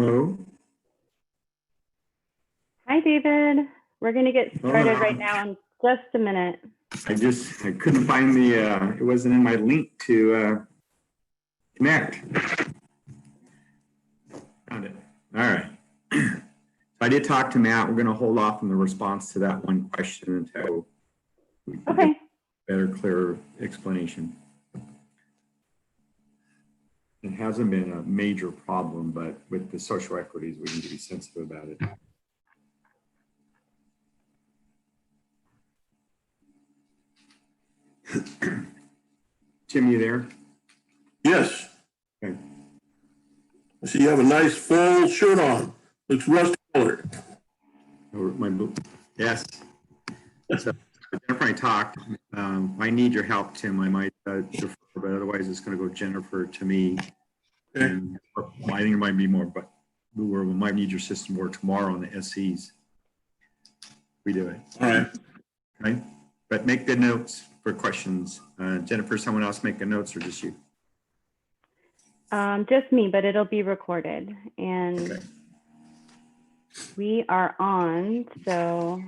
Hello. Hi, David. We're going to get started right now in just a minute. I couldn't find it wasn't in my link to connect. Found it. All right. I did talk to Matt. We're going to hold off on the response to that one question until we can get better, clearer explanation. It hasn't been a major problem, but with the social equities, we need to be sensitive about it. Tim, you there? Yes. Okay. I see you have a nice full shirt on. Looks rust colored. Yes. So Jennifer and I talked. I need your help, Tim. I might defer, but otherwise it's going to go Jennifer to me. Okay. And I think it might be more, but we might need your system more tomorrow on the SCs. We do it. All right. Okay. But make good notes for questions. Jennifer, someone else make the notes or just you? Just me, but it'll be recorded. And okay. We are on, so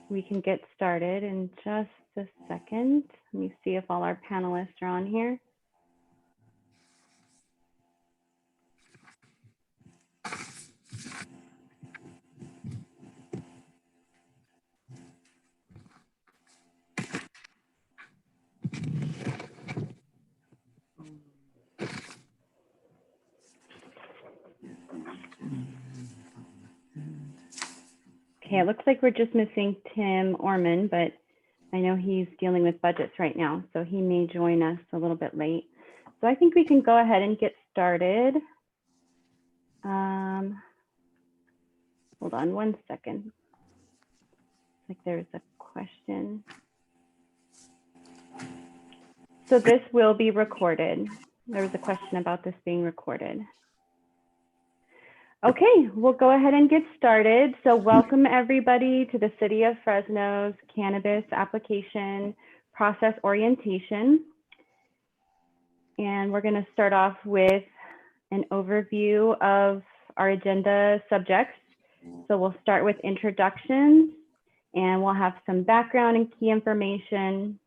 we can get started in just a second. Let me see if all our panelists are on here. Okay, it looks like we're just missing Tim Orman, but I know he's dealing with budgets right now, so he may join us a little bit late. So I think we can go ahead and get started. Hold on one second. Like there's a question. So this will be recorded. There was a question about this being recorded. Okay, we'll go ahead and get started. So welcome everybody to the City of Fresno's Cannabis Application Process Orientation. And we're going to start off with an overview of our agenda subjects. So we'll start with introductions and we'll have some background and key information.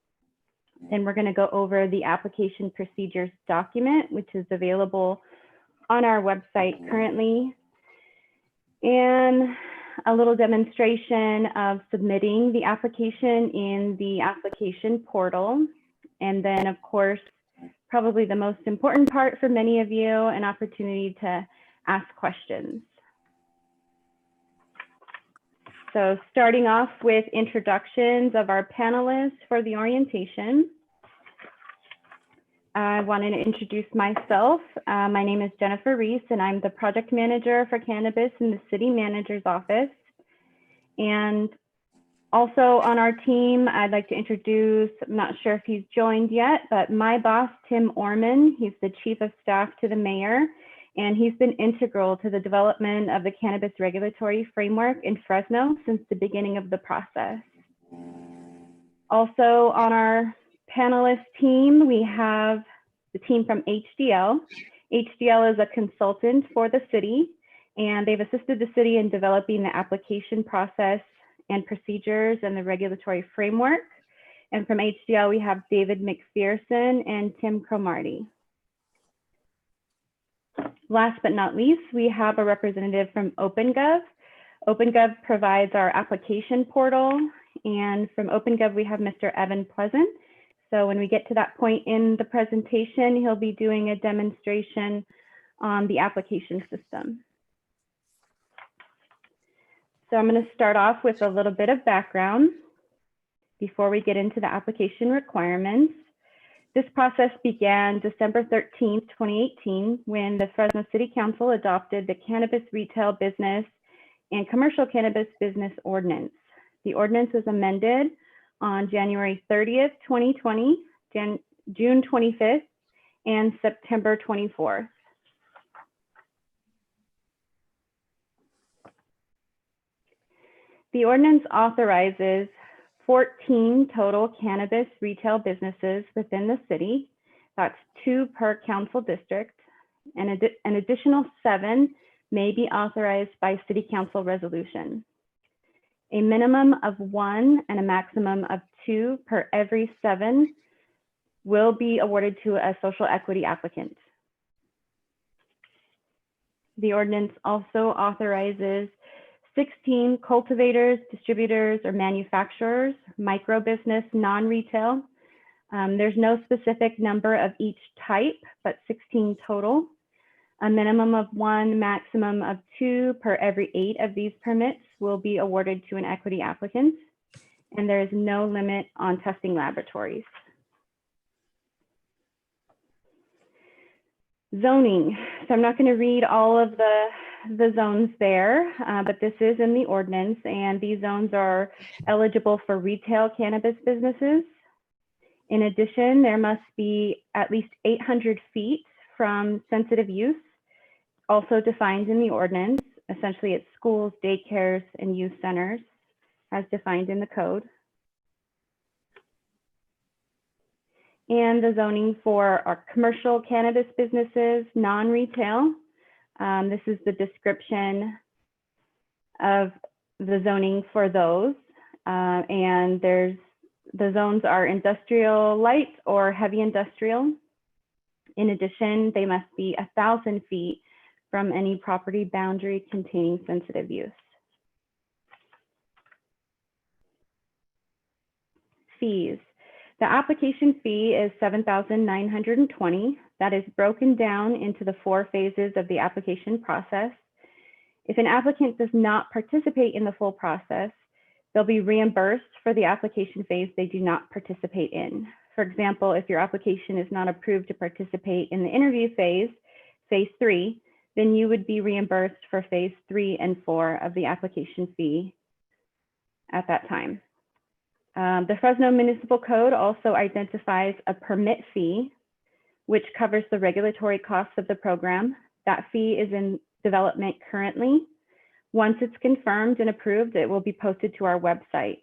Then we're going to go over the application procedures document, which is available on our website currently. And a little demonstration of submitting the application in the application portal. And then of course, probably the most important part for many of you, an opportunity to ask questions. So starting off with introductions of our panelists for the orientation. I wanted to introduce myself. My name is Jennifer Reese, and I'm the project manager for cannabis in the city manager's office. And also on our team, I'd like to introduce, I'm not sure if he's joined yet, but my boss, Tim Orman. He's the chief of staff to the mayor, and he's been integral to the development of the cannabis regulatory framework in Fresno since the beginning of the process. Also on our panelist team, we have the team from HDL. HDL is a consultant for the city, and they've assisted the city in developing the application process and procedures and the regulatory framework. And from HDL, we have David McPherson and Tim Cromarty. Last but not least, we have a representative from OpenGov. OpenGov provides our application portal, and from OpenGov, we have Mr. Evan Pleasant. So when we get to that point in the presentation, he'll be doing a demonstration on the application system. So I'm going to start off with a little bit of background before we get into the application requirements. This process began December 13th, 2018, when the Fresno City Council adopted the Cannabis Retail Business and Commercial Cannabis Business Ordinance. The ordinance was amended on January 30th, 2020, June 25th, and September 24th. The ordinance authorizes 14 total cannabis retail businesses within the city. That's 2 per council district. and an additional 7 may be authorized by City Council resolution. A minimum of 1 and a maximum of 2 per every 7 will be awarded to a social equity applicant. The ordinance also authorizes 16 cultivators, distributors, or manufacturers, micro business, non-retail. There's no specific number of each type, but 16 total. A minimum of 1, maximum of 2 per every 8 of these permits will be awarded to an equity applicant, and there is no limit on testing laboratories. Zoning. So I'm not going to read all of the zones there, but this is in the ordinance, and these zones are eligible for retail cannabis businesses. In addition, there must be at least 800 feet from sensitive use, also defined in the ordinance. Essentially, it's schools, daycares, and youth centers, as defined in the code. And the zoning for our commercial cannabis businesses, non-retail. This is the description of the zoning for those. And the zones are industrial light or heavy industrial. In addition, they must be 1,000 feet from any property boundary containing sensitive use. Fees. The application fee is $7,920. That is broken down into the 4 phases of the application process. If an applicant does not participate in the full process, they'll be reimbursed for the application phase they do not participate in. For example, if your application is not approved to participate in the interview phase, phase 3, then you would be reimbursed for phase 3 and 4 of the application fee at that time. The Fresno Municipal Code also identifies a permit fee, which covers the regulatory costs of the program. That fee is in development currently. Once it's confirmed and approved, it will be posted to our website.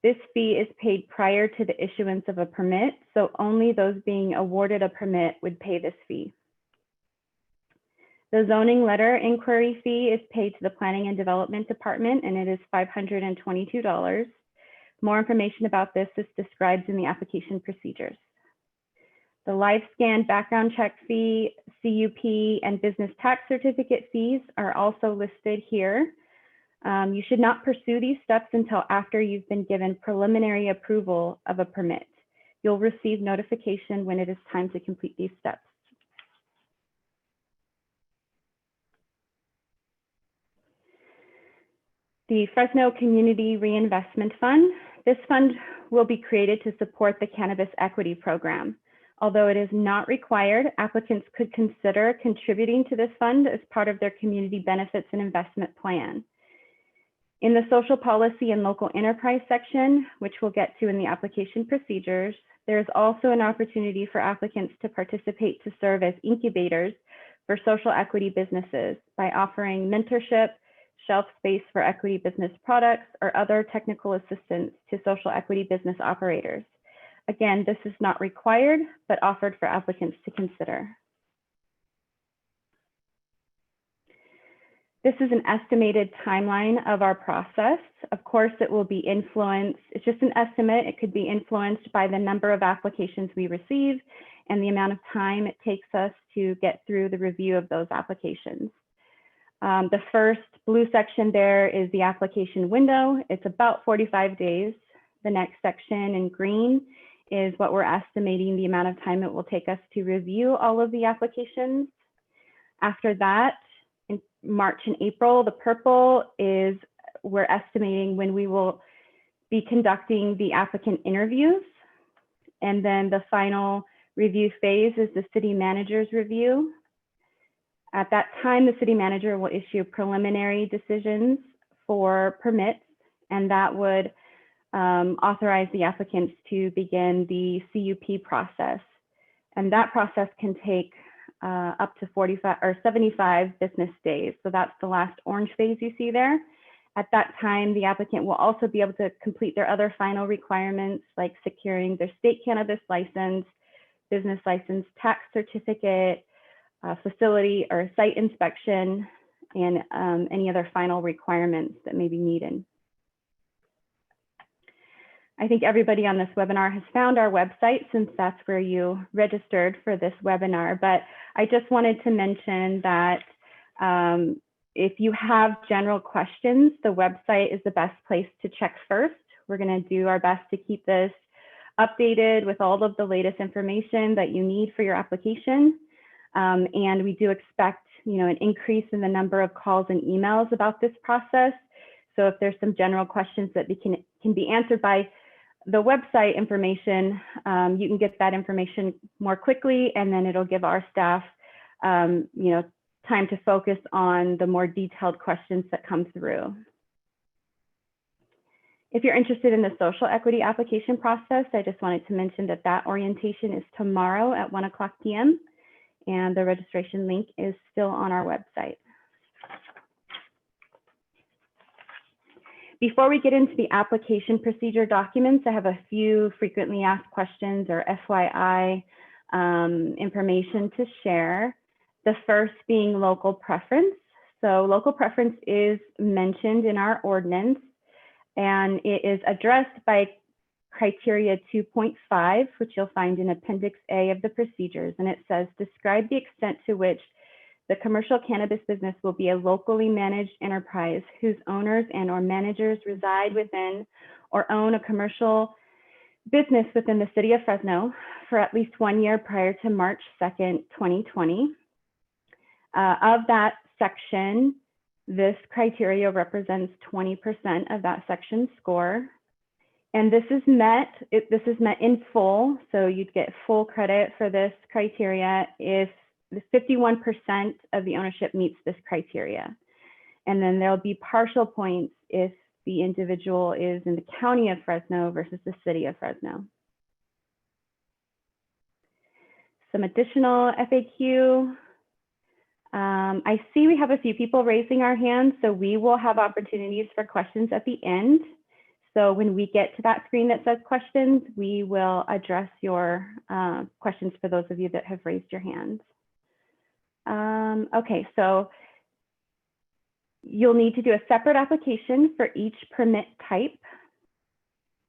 This fee is paid prior to the issuance of a permit, so only those being awarded a permit would pay this fee. The zoning letter inquiry fee is paid to the Planning and Development Department, and it is $522. More information about this is described in the application procedures. The LiveScan background check fee, CUP, and business tax certificate fees are also listed here. You should not pursue these steps until after you've been given preliminary approval of a permit. You'll receive notification when it is time to complete these steps. The Fresno Community Reinvestment Fund. This fund will be created to support the Cannabis Equity Program. Although it is not required, applicants could consider contributing to this fund as part of their community benefits and investment plan. In the Social Policy and Local Enterprise section, which we'll get to in the application procedures, there is also an opportunity for applicants to participate to serve as incubators for social equity businesses by offering mentorship, shelf space for equity business products, or other technical assistance to social equity business operators. Again, this is not required, but offered for applicants to consider. This is an estimated timeline of our process. Of course, it will be influenced. It's just an estimate. It could be influenced by the number of applications we receive and the amount of time it takes us to get through the review of those applications. The first blue section there is the application window. It's about 45 days. The next section in green is what we're estimating the amount of time it will take us to review all of the applications. After that, in March and April, the purple is we're estimating when we will be conducting the applicant interviews. And then the final review phase is the city manager's review. At that time, the city manager will issue preliminary decisions for permits, and that would authorize the applicants to begin the CUP process. And that process can take up to 45 or 75 business days. So that's the last orange phase you see there. At that time, the applicant will also be able to complete their other final requirements, like securing their state cannabis license, business license, tax certificate, facility or site inspection, and any other final requirements that may be needed. I think everybody on this webinar has found our website since that's where you registered for this webinar, but I just wanted to mention that if you have general questions, the website is the best place to check first. We're going to do our best to keep this updated with all of the latest information that you need for your application. And we do expect, an increase in the number of calls and emails about this process. So if there's some general questions that can be answered by the website information, you can get that information more quickly, and then it'll give our staff, time to focus on the more detailed questions that come through. If you're interested in the social equity application process, I just wanted to mention that orientation is tomorrow at 1:00 p.m. and the registration link is still on our website. Before we get into the application procedure documents, I have a few frequently asked questions or FYI information to share. The first being local preference. So local preference is mentioned in our ordinance, and it is addressed by criteria 2.5, which you'll find in Appendix A of the procedures. And it says, describe the extent to which the commercial cannabis business will be a locally managed enterprise whose owners and or managers reside within or own a commercial business within the city of Fresno for at least 1 year prior to March 2nd, 2020. Of that section, this criteria represents 20% of that section score. And this is met in full. So you'd get full credit for this criteria if the 51% of the ownership meets this criteria. And then there'll be partial points if the individual is in the county of Fresno versus the city of Fresno. Some additional FAQ. I see we have a few people raising our hands, so we will have opportunities for questions at the end. So when we get to that screen that says questions, we will address your questions for those of you that have raised your hands. Okay, so you'll need to do a separate application for each permit type.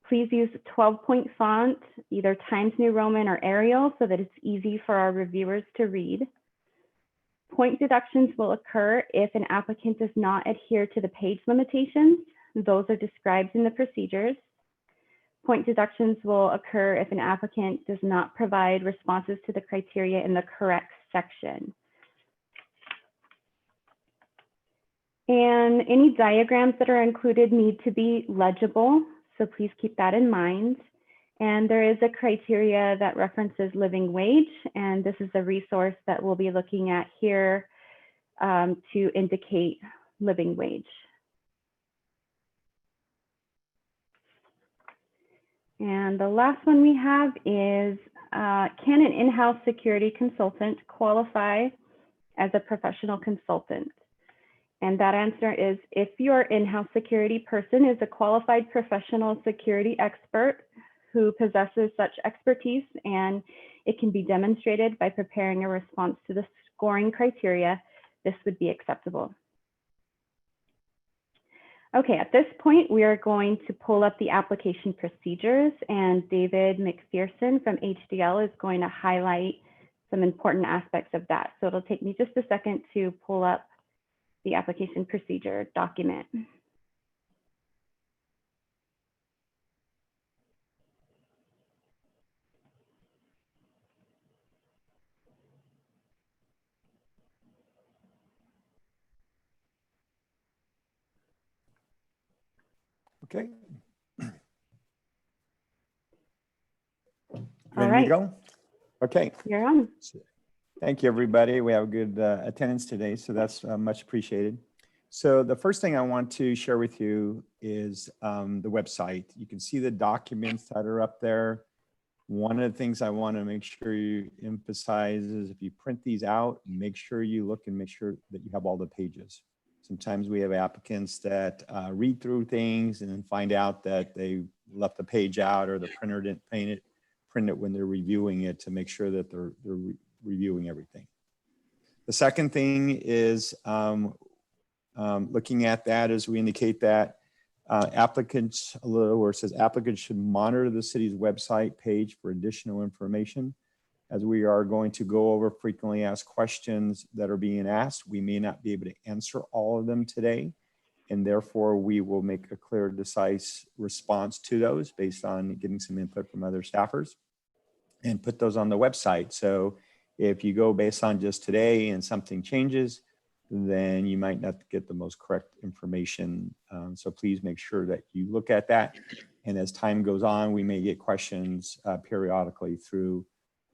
Please use 12-point font, either Times New Roman or Arial, so that it's easy for our reviewers to read. Point deductions will occur if an applicant does not adhere to the page limitations. Those are described in the procedures. Point deductions will occur if an applicant does not provide responses to the criteria in the correct section. And any diagrams that are included need to be legible, so please keep that in mind. And there is a criteria that references living wage, and this is a resource that we'll be looking at here to indicate living wage. And the last one we have is, can an in-house security consultant qualify as a professional consultant? And that answer is, if your in-house security person is a qualified professional security expert who possesses such expertise and it can be demonstrated by preparing a response to the scoring criteria, this would be acceptable. Okay, at this point, we are going to pull up the application procedures, and David McPherson from HDL is going to highlight some important aspects of that. So it'll take me just a second to pull up the application procedure document. Okay. All Ready right. to go? Okay. You're on. Thank you, everybody. We have good attendance today, so that's much appreciated. So the first thing I want to share with you is the website. You can see the documents that are up there. One of the things I want to make sure you emphasize is if you print these out, make sure you look and make sure that you have all the pages. Sometimes we have applicants that read through things and then find out that they left the page out or the printer didn't print it when they're reviewing it to make sure that they're reviewing everything. The second thing is looking at that as we indicate that applicants, where it says applicants should monitor the city's website page for additional information. As we are going to go over frequently asked questions that are being asked, we may not be able to answer all of them today. And therefore we will make a clear, concise response to those based on getting some input from other staffers and put those on the website. So if you go based on just today and something changes, then you might not get the most correct information. So please make sure that you look at that. And as time goes on, we may get questions periodically through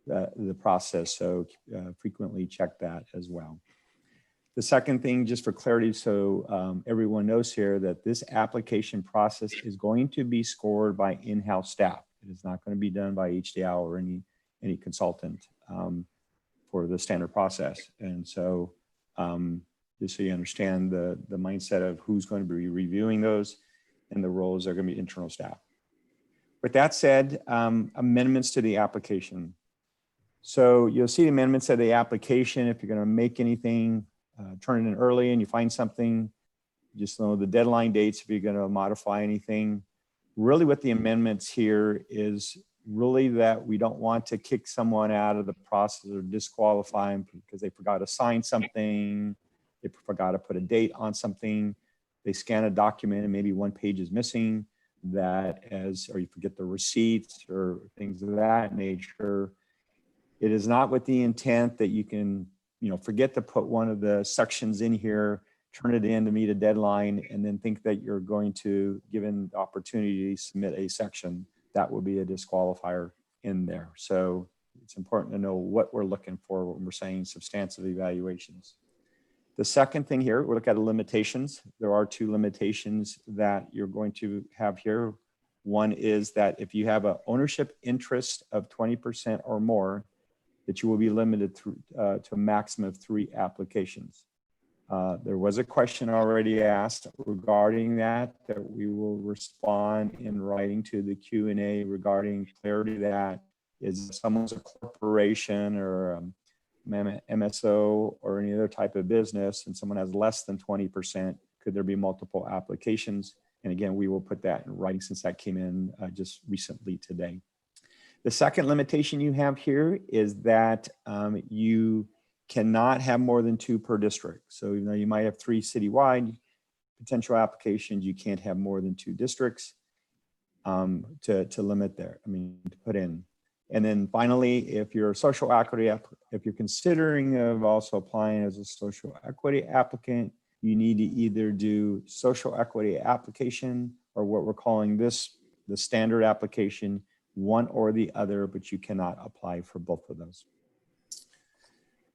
the process. So frequently check that as well. The second thing, just for clarity, so everyone knows here that this application process is going to be scored by in-house staff. It is not going to be done by HDL or any consultant for the standard process. And so just so you understand the mindset of who's going to be reviewing those, and the roles are going to be internal staff. With that said, amendments to the application. So you'll see amendments to the application. If you're going to make anything, turn it in early and you find something, just know the deadline dates if you're going to modify anything. Really what the amendments here is really that we don't want to kick someone out of the process or disqualify them because they forgot to sign something, they forgot to put a date on something, they scan a document and maybe one page is missing, or you forget the receipts or things of that nature. It is not with the intent that you can, forget to put one of the sections in here, turn it in to meet a deadline, and then think that you're going to, given the opportunity, submit a section. That will be a disqualifier in there. So it's important to know what we're looking for when we're saying substantive evaluations. The second thing here, we'll look at the limitations. There are two limitations that you're going to have here. One is that if you have an ownership interest of 20% or more, that you will be limited to a maximum of 3 applications. There was a question already asked regarding that we will respond in writing to the Q&A regarding clarity. That is, if someone's a corporation or MSO or any other type of business and someone has less than 20%, could there be multiple applications? And again, we will put that in writing since that came in just recently today. The second limitation you have here is that you cannot have more than 2 per district. So even though you might have 3 citywide potential applications, you can't have more than 2 districts to limit there, to put in. And then finally, if you're a social equity, if you're considering of also applying as a social equity applicant, you need to either do social equity application or what we're calling this, the standard application, one or the other, but you cannot apply for both of those.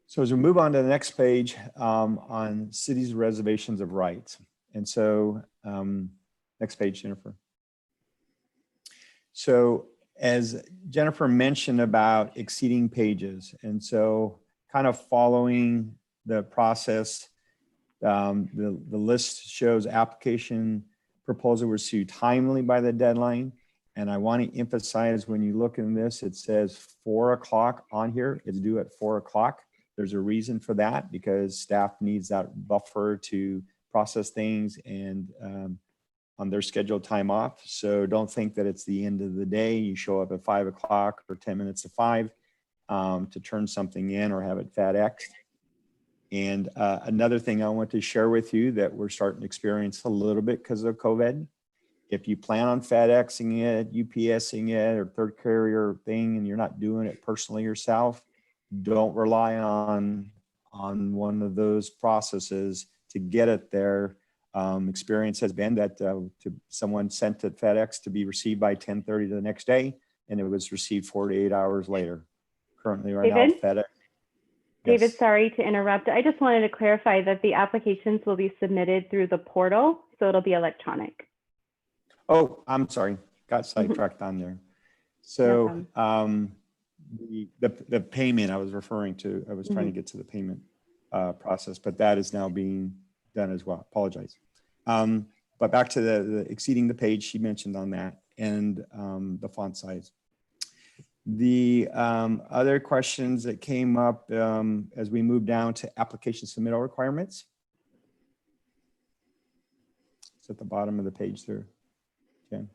So as we move on to the next page on cities' reservations of rights. And so next page, Jennifer. So as Jennifer mentioned about exceeding pages, and so kind of following the process, the list shows application proposal received timely by the deadline. And I want to emphasize when you look in this, it says 4 o'clock on here. It's due at 4 o'clock. There's a reason for that because staff needs that buffer to process things and on their scheduled time off. So don't think that it's the end of the day. You show up at 5 o'clock or 10 minutes to 5 to turn something in or have it FedExed. And another thing I want to share with you that we're starting to experience a little bit because of COVID. If you plan on FedExing it, UPSing it, or third carrier thing, and you're not doing it personally yourself, don't rely on one of those processes to get it there. Experience has been that someone sent it FedEx to be received by 10:30 the next day, and it was received 48 hours later. Currently, right now, FedEx. David, Yes. sorry to interrupt. I just wanted to clarify that the applications will be submitted through the portal, so it'll be electronic. Oh, I'm sorry. Got sidetracked on there. So the payment I was referring to, I was trying to get to the payment process, but that is now being done as well. Apologize. But back to the exceeding the page she mentioned on that and the font size. The other questions that came up as we move down to application submittal requirements. It's at the bottom of the page there. Jen.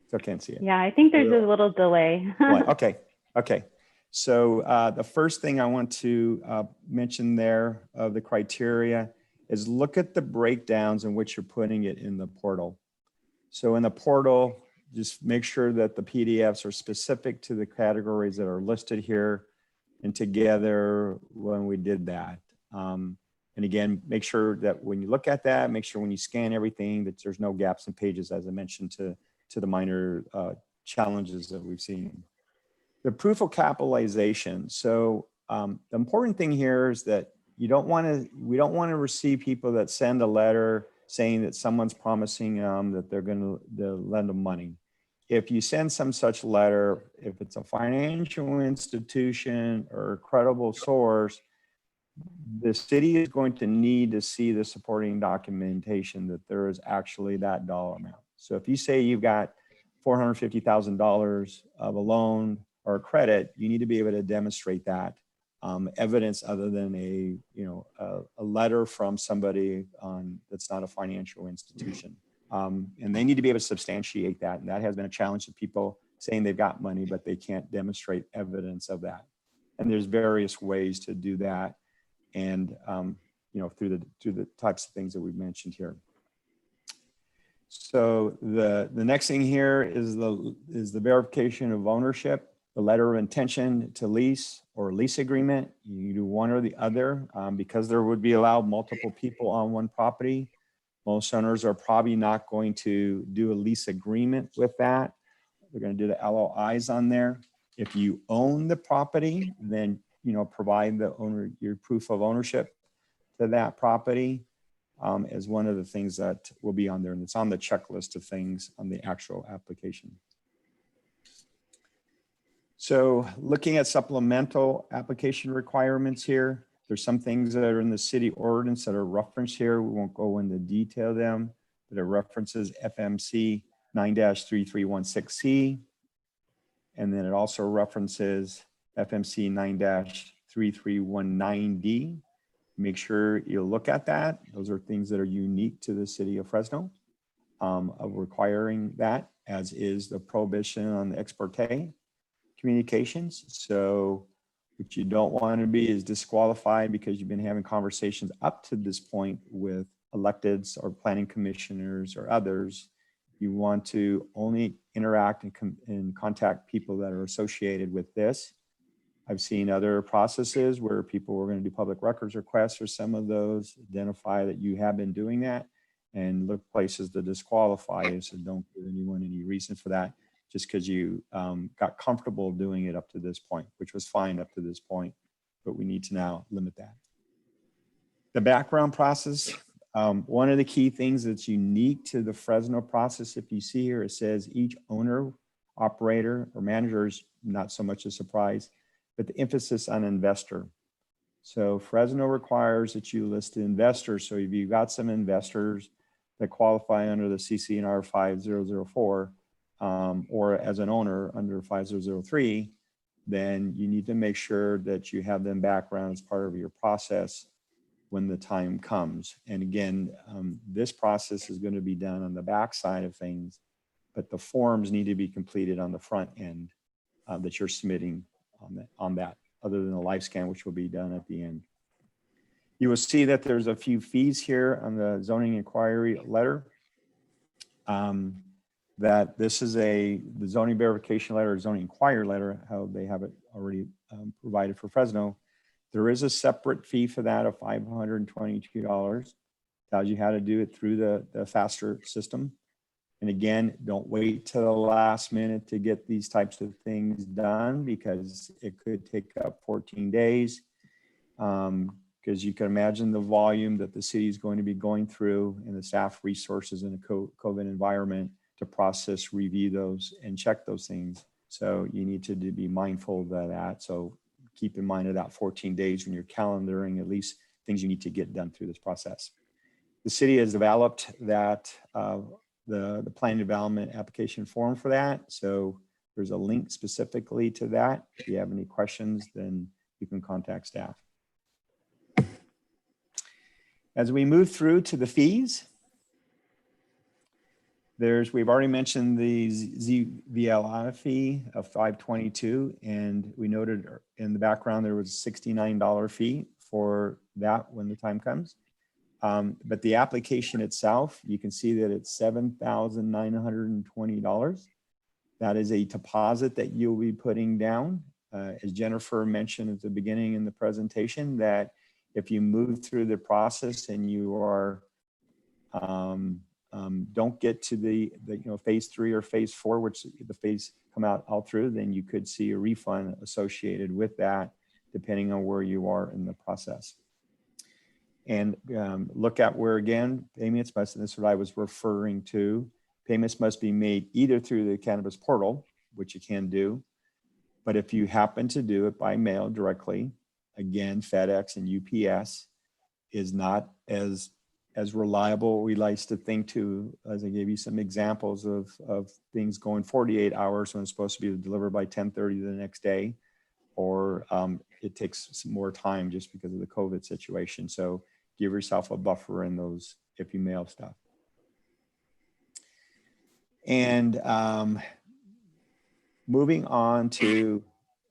Still can't see it. Yeah, I think there's a little delay. Okay, okay. So the first thing I want to mention there of the criteria is look at the breakdowns in which you're putting it in the portal. So in the portal, just make sure that the PDFs are specific to the categories that are listed here and together when we did that. And again, make sure that when you look at that, make sure when you scan everything that there's no gaps in pages, as I mentioned, to the minor challenges that we've seen. The proof of capitalization. So the important thing here is that we don't want to receive people that send a letter saying that someone's promising that they're going to lend them money. If you send some such letter, if it's a financial institution or a credible source, the city is going to need to see the supporting documentation that there is actually that dollar amount. So if you say you've got $450,000 of a loan or a credit, you need to be able to demonstrate that evidence other than a letter from somebody that's not a financial institution. And they need to be able to substantiate that. And that has been a challenge to people saying they've got money, but they can't demonstrate evidence of that. And there's various ways to do that. And, through the types of things that we've mentioned here. So the next thing here is the verification of ownership, the letter of intention to lease or lease agreement. You do one or the other because there would be allowed multiple people on one property. Most owners are probably not going to do a lease agreement with that. They're going to do the LOIs on there. If you own the property, then provide the owner your proof of ownership to that property as one of the things that will be on there, and it's on the checklist of things on the actual application. So looking at supplemental application requirements here, there's some things that are in the city ordinance that are referenced here. We won't go into detail them, but it references FMC 9-3316C. And then it also references FMC 9-3319D. Make sure you look at that. Those are things that are unique to the city of Fresno of requiring that, as is the prohibition on the ex parte communications. So what you don't want to be is disqualified because you've been having conversations up to this point with electeds or planning commissioners or others. You want to only interact and contact people that are associated with this. I've seen other processes where people were going to do public records requests for some of those, identify that you have been doing that, and look places to disqualify you. So don't give anyone any reason for that just because you got comfortable doing it up to this point, which was fine up to this point, but we need to now limit that. The background process, one of the key things that's unique to the Fresno process, if you see here, it says each owner, operator, or manager is not so much a surprise, but the emphasis on investor. So Fresno requires that you list the investors. So if you've got some investors that qualify under the CC&R 5004 or as an owner under 5003, then you need to make sure that you have them background as part of your process when the time comes. And again, this process is going to be done on the back side of things, but the forms need to be completed on the front end that you're submitting on that, other than the live scan, which will be done at the end. You will see that there's a few fees here on the zoning inquiry letter. That this is the zoning verification letter, or zoning inquiry letter, how they have it already provided for Fresno. There is a separate fee for that of $522. Tells you how to do it through the faster system. And again, don't wait till the last minute to get these types of things done because it could take up 14 days. Because you can imagine the volume that the city is going to be going through and the staff resources in a COVID environment to process, review those, and check those things. So you need to be mindful of that. So keep in mind of that 14 days when you're calendaring at least things you need to get done through this process. The city has developed that the plan development application form for that. So There's a link specifically to that. If you have any questions, then you can contact staff. As we move through to the fees, we've already mentioned the ZVLI fee of $522, and we noted in the background there was a $69 fee for that when the time comes. But the application itself, you can see that it's $7,920. That is a deposit that you'll be putting down. As Jennifer mentioned at the beginning in the presentation, that if you move through the process and you are don't get to the phase 3 or phase 4, which the phase come out all through, then you could see a refund associated with that, depending on where you are in the process. And look at where, again, payments must, and this is what I was referring to, payments must be made either through the cannabis portal, which you can do, but if you happen to do it by mail directly, again, FedEx and UPS is not as reliable. We like to think to, as I gave you some examples of things going 48 hours when it's supposed to be delivered by 10:30 the next day, or it takes some more time just because of the COVID situation. So give yourself a buffer in those if you mail stuff. And moving on to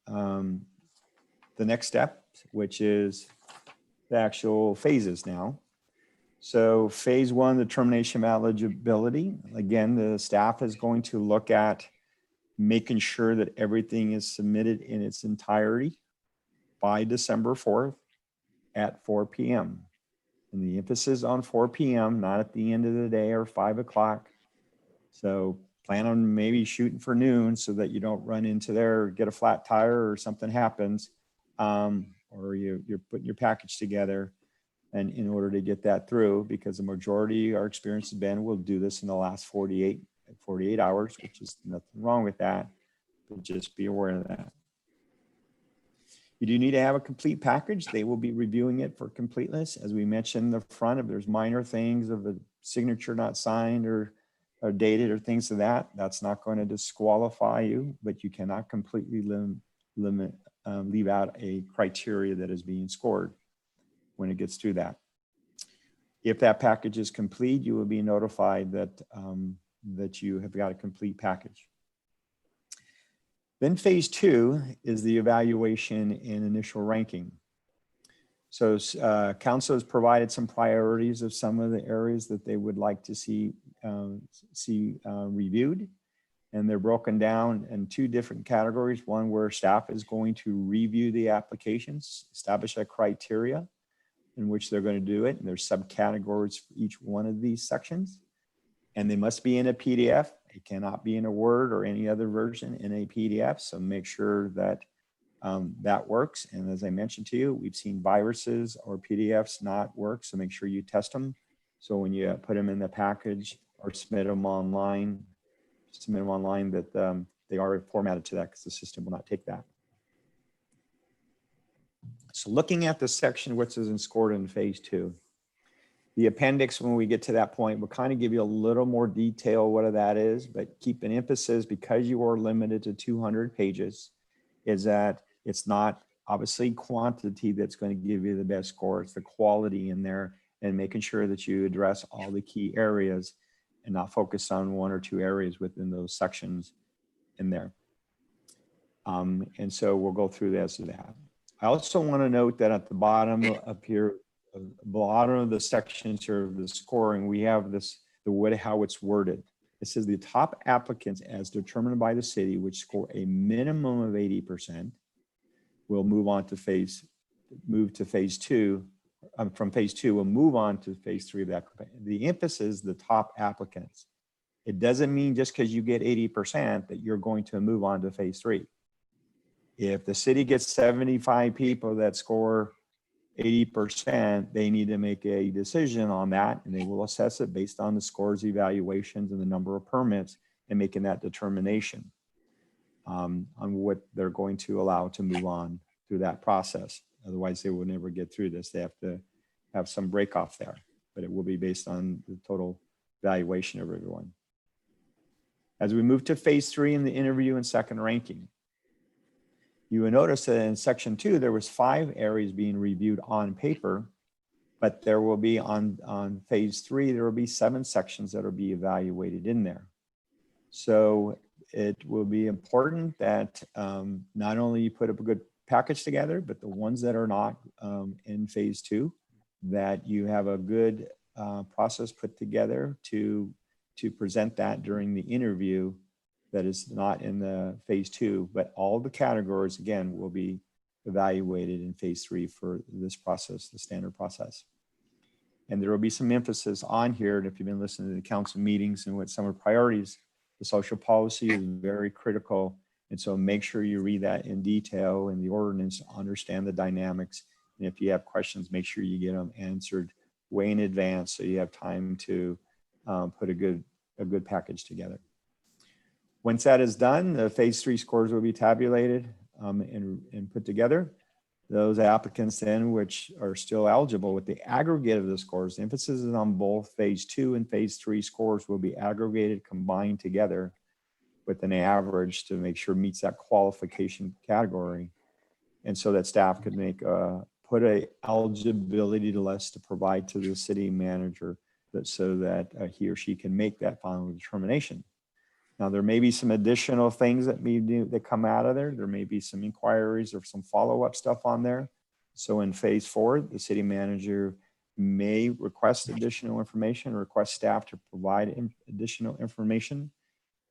the next step, which is the actual phases now. So phase 1, the determination of eligibility. Again, the staff is going to look at making sure that everything is submitted in its entirety by December 4th at 4 p.m. And the emphasis on 4 p.m., not at the end of the day or 5 o'clock. So plan on maybe shooting for noon so that you don't run into there, get a flat tire or something happens, or you're putting your package together. And in order to get that through, because the majority, our experience has been, we'll do this in the last 48 hours, which is nothing wrong with that, but just be aware of that. You do need to have a complete package. They will be reviewing it for completeness. As we mentioned in the front, if there's minor things of a signature not signed or dated or things of that, that's not going to disqualify you, but you cannot completely leave out a criteria that is being scored when it gets through that. If that package is complete, you will be notified that, that you have got a complete package. Then phase 2 is the evaluation and initial ranking. So council has provided some priorities of some of the areas that they would like to see reviewed. And they're broken down in 2 different categories. One where staff is going to review the applications, establish a criteria in which they're going to do it. And there's subcategories for each one of these sections. And they must be in a PDF. It cannot be in a Word or any other version in a PDF. So make sure that that works. And as I mentioned to you, we've seen viruses or PDFs not work. So make sure you test them. So when you put them in the package or submit them online that they are formatted to that, because the system will not take that. So looking at the section which is scored in phase 2, the appendix, when we get to that point, will kind of give you a little more detail what that is, but keep an emphasis, because you are limited to 200 pages, is that it's not obviously quantity that's going to give you the best score. It's the quality in there and making sure that you address all the key areas and not focus on 1 or 2 areas within those sections in there. And so we'll go through this and that. I also want to note that at the bottom up here, bottom of the sections here of the scoring, we have this, how it's worded. It says the top applicants as determined by the city, which score a minimum of 80%, will move on to phase 2. From phase 2, we'll move on to phase 3 of that. The emphasis, the top applicants. It doesn't mean just because you get 80% that you're going to move on to phase 3. If the city gets 75 people that score 80%, they need to make a decision on that, and they will assess it based on the scores, evaluations, and the number of permits, and making that determination on what they're going to allow to move on through that process. Otherwise, they will never get through this. They have to have some break off there, but it will be based on the total valuation of everyone. As we move to phase 3 in the interview and second ranking, you will notice that in section 2, there was 5 areas being reviewed on paper, but there will be on phase 3, there will be 7 sections that will be evaluated in there. So it will be important that not only you put up a good package together, but the ones that are not in phase 2, that you have a good process put together to present that during the interview that is not in the phase 2, but all the categories, again, will be evaluated in phase 3 for this process, the standard process. And there will be some emphasis on here, and if you've been listening to the council meetings and what some of the priorities, the social policy is very critical. And so make sure you read that in detail in the ordinance, understand the dynamics. And if you have questions, make sure you get them answered way in advance so you have time to put a good package together. Once that is done, the phase 3 scores will be tabulated and put together. Those applicants then, which are still eligible with the aggregate of the scores, the emphasis is on both phase 2 and phase 3 scores will be aggregated, combined together with an average to make sure it meets that qualification category. And so that staff could make put a eligibility list to provide to the city manager so that he or she can make that final determination. Now, there may be some additional things that come out of there. There may be some inquiries or some follow-up stuff on there. So in phase 4, the city manager may request additional information or request staff to provide additional information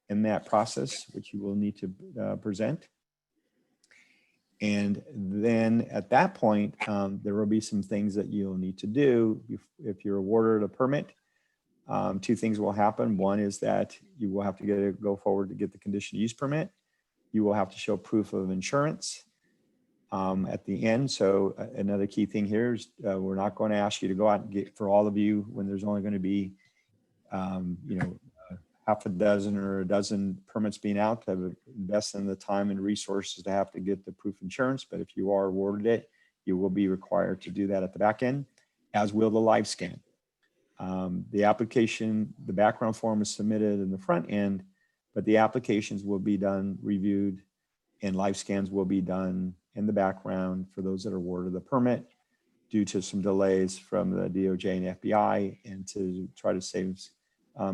in that process, which you will need to present. And then at that point, there will be some things that you'll need to do if you're awarded a permit. 2 things will happen. One is that you will have to go forward to get the conditional use permit. You will have to show proof of insurance at the end. So another key thing here is we're not going to ask you to go out and get, for all of you, when there's only going to be, half a dozen or a dozen permits being out, to invest in the time and resources to have to get the proof of insurance. But if you are awarded it, you will be required to do that at the back end, as will the live scan. The application, the background form is submitted in the front end, but the applications will be done, reviewed, and live scans will be done in the background for those that are awarded the permit due to some delays from the DOJ and FBI, and to try to save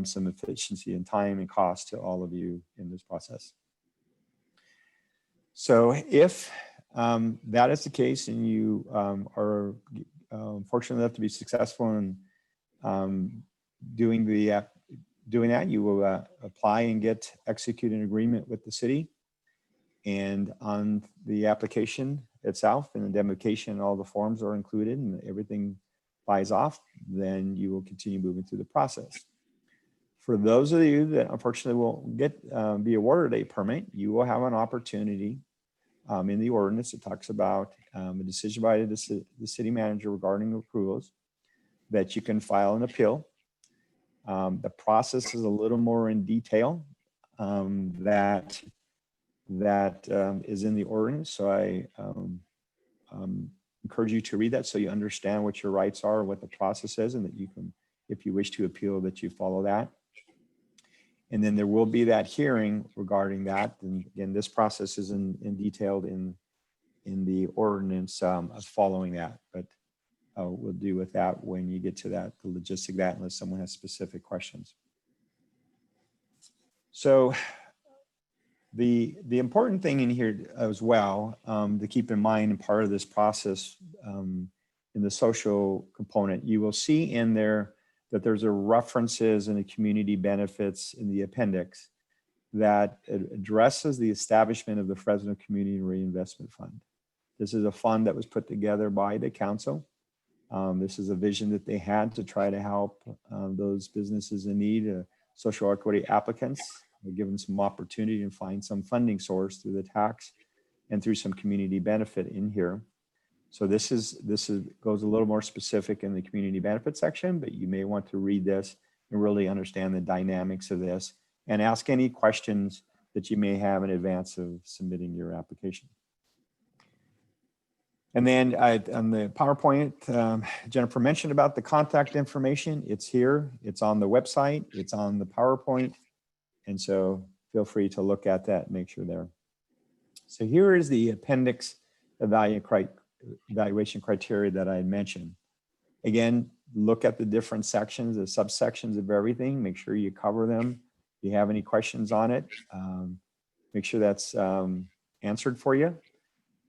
some efficiency and time and cost to all of you in this process. So if that is the case and you are fortunate enough to be successful in doing that, you will apply and get executed an agreement with the city. And on the application itself and the indemnification, all the forms are included and everything buys off, then you will continue moving through the process. For those of you that unfortunately won't be awarded a permit, you will have an opportunity in the ordinance. It talks about a decision by the city manager regarding approvals, that you can file an appeal. The process is a little more in detail that is in the ordinance. So I encourage you to read that so you understand what your rights are, what the process is, and that you can, if you wish to appeal, that you follow that. And then there will be that hearing regarding that. And again, this process is in detailed in the ordinance following that, but we'll deal with that when you get to that, the logistic of that, unless someone has specific questions. So the important thing in here as well to keep in mind, and part of this process in the social component, you will see in there that there's a references and the community benefits in the appendix that addresses the establishment of the Fresno Community Reinvestment Fund. This is a fund that was put together by the council. This is a vision that they had to try to help those businesses in need, social equity applicants, give them some opportunity and find some funding source through the tax and through some community benefit in here. So this goes a little more specific in the community benefit section, but you may want to read this and really understand the dynamics of this and ask any questions that you may have in advance of submitting your application. And then on the PowerPoint, Jennifer mentioned about the contact information. It's here, it's on the website, it's on the PowerPoint. And so feel free to look at that, make sure there. So here is the appendix evaluation criteria that I had mentioned. Again, look at the different sections, the subsections of everything, make sure you cover them. If you have any questions on it, make sure that's answered for you.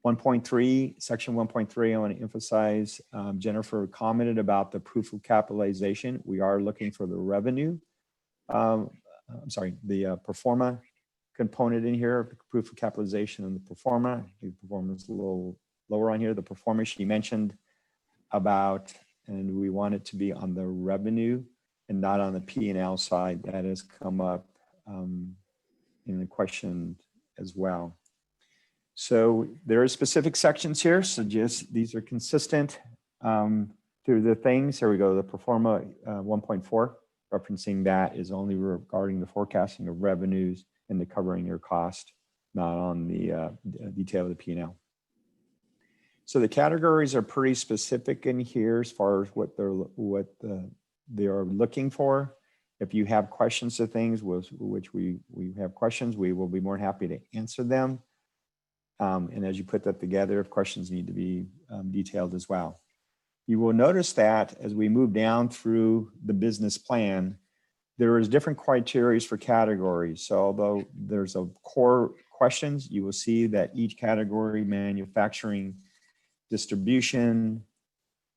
1.3, section 1.3, I want to emphasize, Jennifer commented about the proof of capitalization. We are looking for the revenue. I'm sorry, the pro forma component in here, proof of capitalization and the pro forma. The pro forma is a little lower on here. The pro forma she mentioned about, and we want it to be on the revenue and not on the P&L side. That has come up in the question as well. So there are specific sections here. So just these are consistent through the things. Here we go. The pro forma 1.4, referencing that is only regarding the forecasting of revenues and the covering your cost, not on the detail of the P&L. So the categories are pretty specific in here as far as what they are looking for. If you have questions to things, which we have questions, we will be more than happy to answer them. And as you put that together, if questions need to be detailed as well. You will notice that as we move down through the business plan, there is different criteria for categories. So although there's a core questions, you will see that each category, manufacturing, distribution,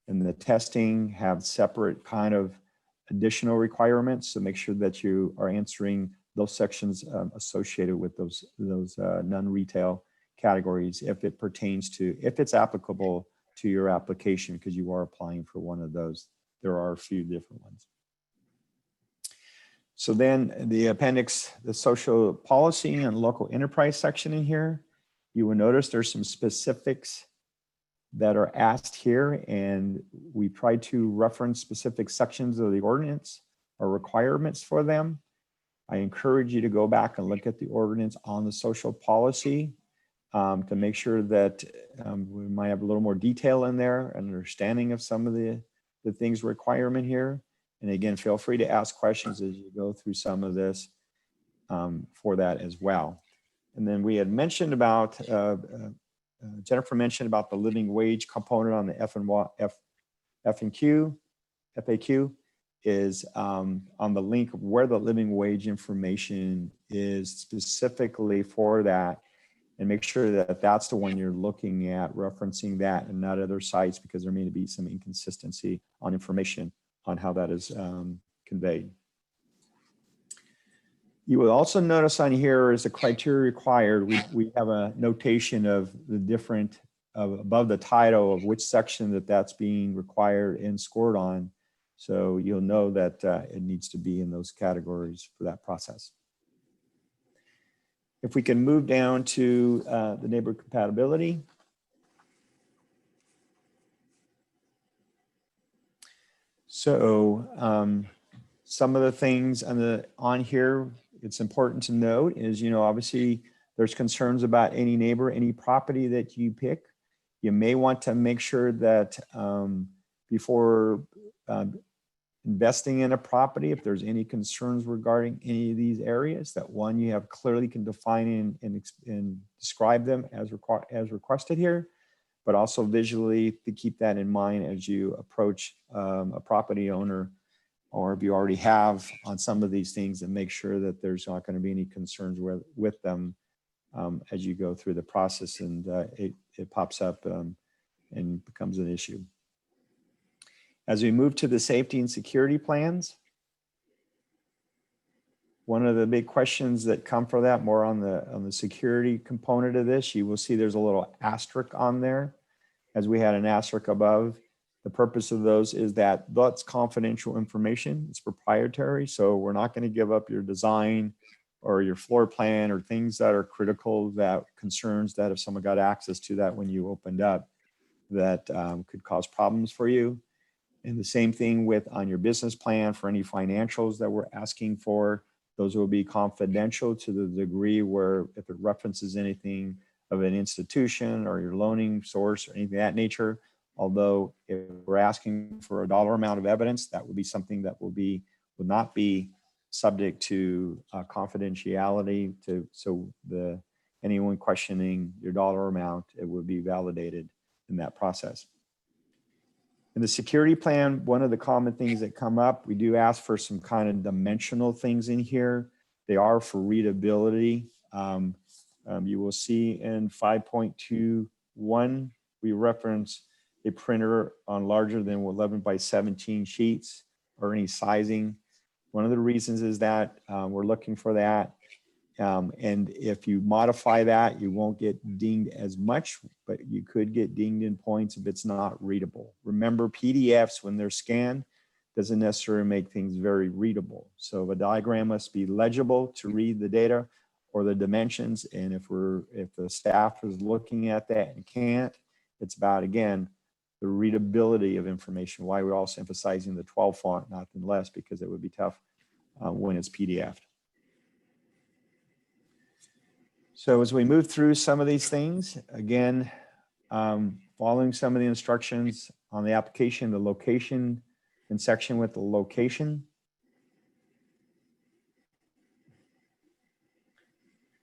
and the testing have separate kind of additional requirements. So make sure that you are answering those sections associated with those non-retail categories if it pertains to, if it's applicable to your application, because you are applying for one of those. There are a few different ones. So then the appendix, the social policy and local enterprise section in here, you will notice there's some specifics that are asked here, and we try to reference specific sections of the ordinance or requirements for them. I encourage you to go back and look at the ordinance on the social policy to make sure that we might have a little more detail in there, an understanding of some of the things requirement here. And again, feel free to ask questions as you go through some of this for that as well. And then we had mentioned about, Jennifer mentioned about the living wage component on the FAQ is on the link of where the living wage information is specifically for that, and make sure that that's the one you're looking at, referencing that and not other sites, because there may be some inconsistency on information on how that is conveyed. You will also notice on here is the criteria required. We have a notation of the different, above the title of which section that's being required and scored on. So you'll know that it needs to be in those categories for that process. If we can move down to the neighborhood compatibility. So some of the things on here, it's important to note is, obviously there's concerns about any neighbor, any property that you pick. You may want to make sure that before investing in a property, if there's any concerns regarding any of these areas, that one, you have clearly can define and describe them as requested here, but also visually to keep that in mind as you approach a property owner, or if you already have on some of these things, and make sure that there's not going to be any concerns with them as you go through the process and it pops up and becomes an issue. As we move to the safety and security plans, one of the big questions that come for that, more on the security component of this, you will see there's a little asterisk on there, as we had an asterisk above. The purpose of those is that that's confidential information. It's proprietary. So we're not going to give up your design or your floor plan or things that are critical, that concerns that if someone got access to that when you opened up, that could cause problems for you. And the same thing with on your business plan for any financials that we're asking for, those will be confidential to the degree where if it references anything of an institution or your loaning source or anything of that nature. Although if we're asking for a dollar amount of evidence, that would be something that would not be subject to confidentiality so anyone questioning your dollar amount, it would be validated in that process. In the security plan, one of the common things that come up, we do ask for some kind of dimensional things in here. They are for readability. You will see in 5.21, we reference a printer on larger than 11 by 17 sheets or any sizing. One of the reasons is that we're looking for that. And if you modify that, you won't get dinged as much, but you could get dinged in points if it's not readable. Remember, PDFs, when they're scanned, doesn't necessarily make things very readable. So a diagram must be legible to read the data or the dimensions. And if the staff is looking at that and can't, it's about, again, the readability of information, why we're also emphasizing the 12 font, nothing less, because it would be tough when it's PDF'd. So as we move through some of these things, again, following some of the instructions on the application, the location and section with the location.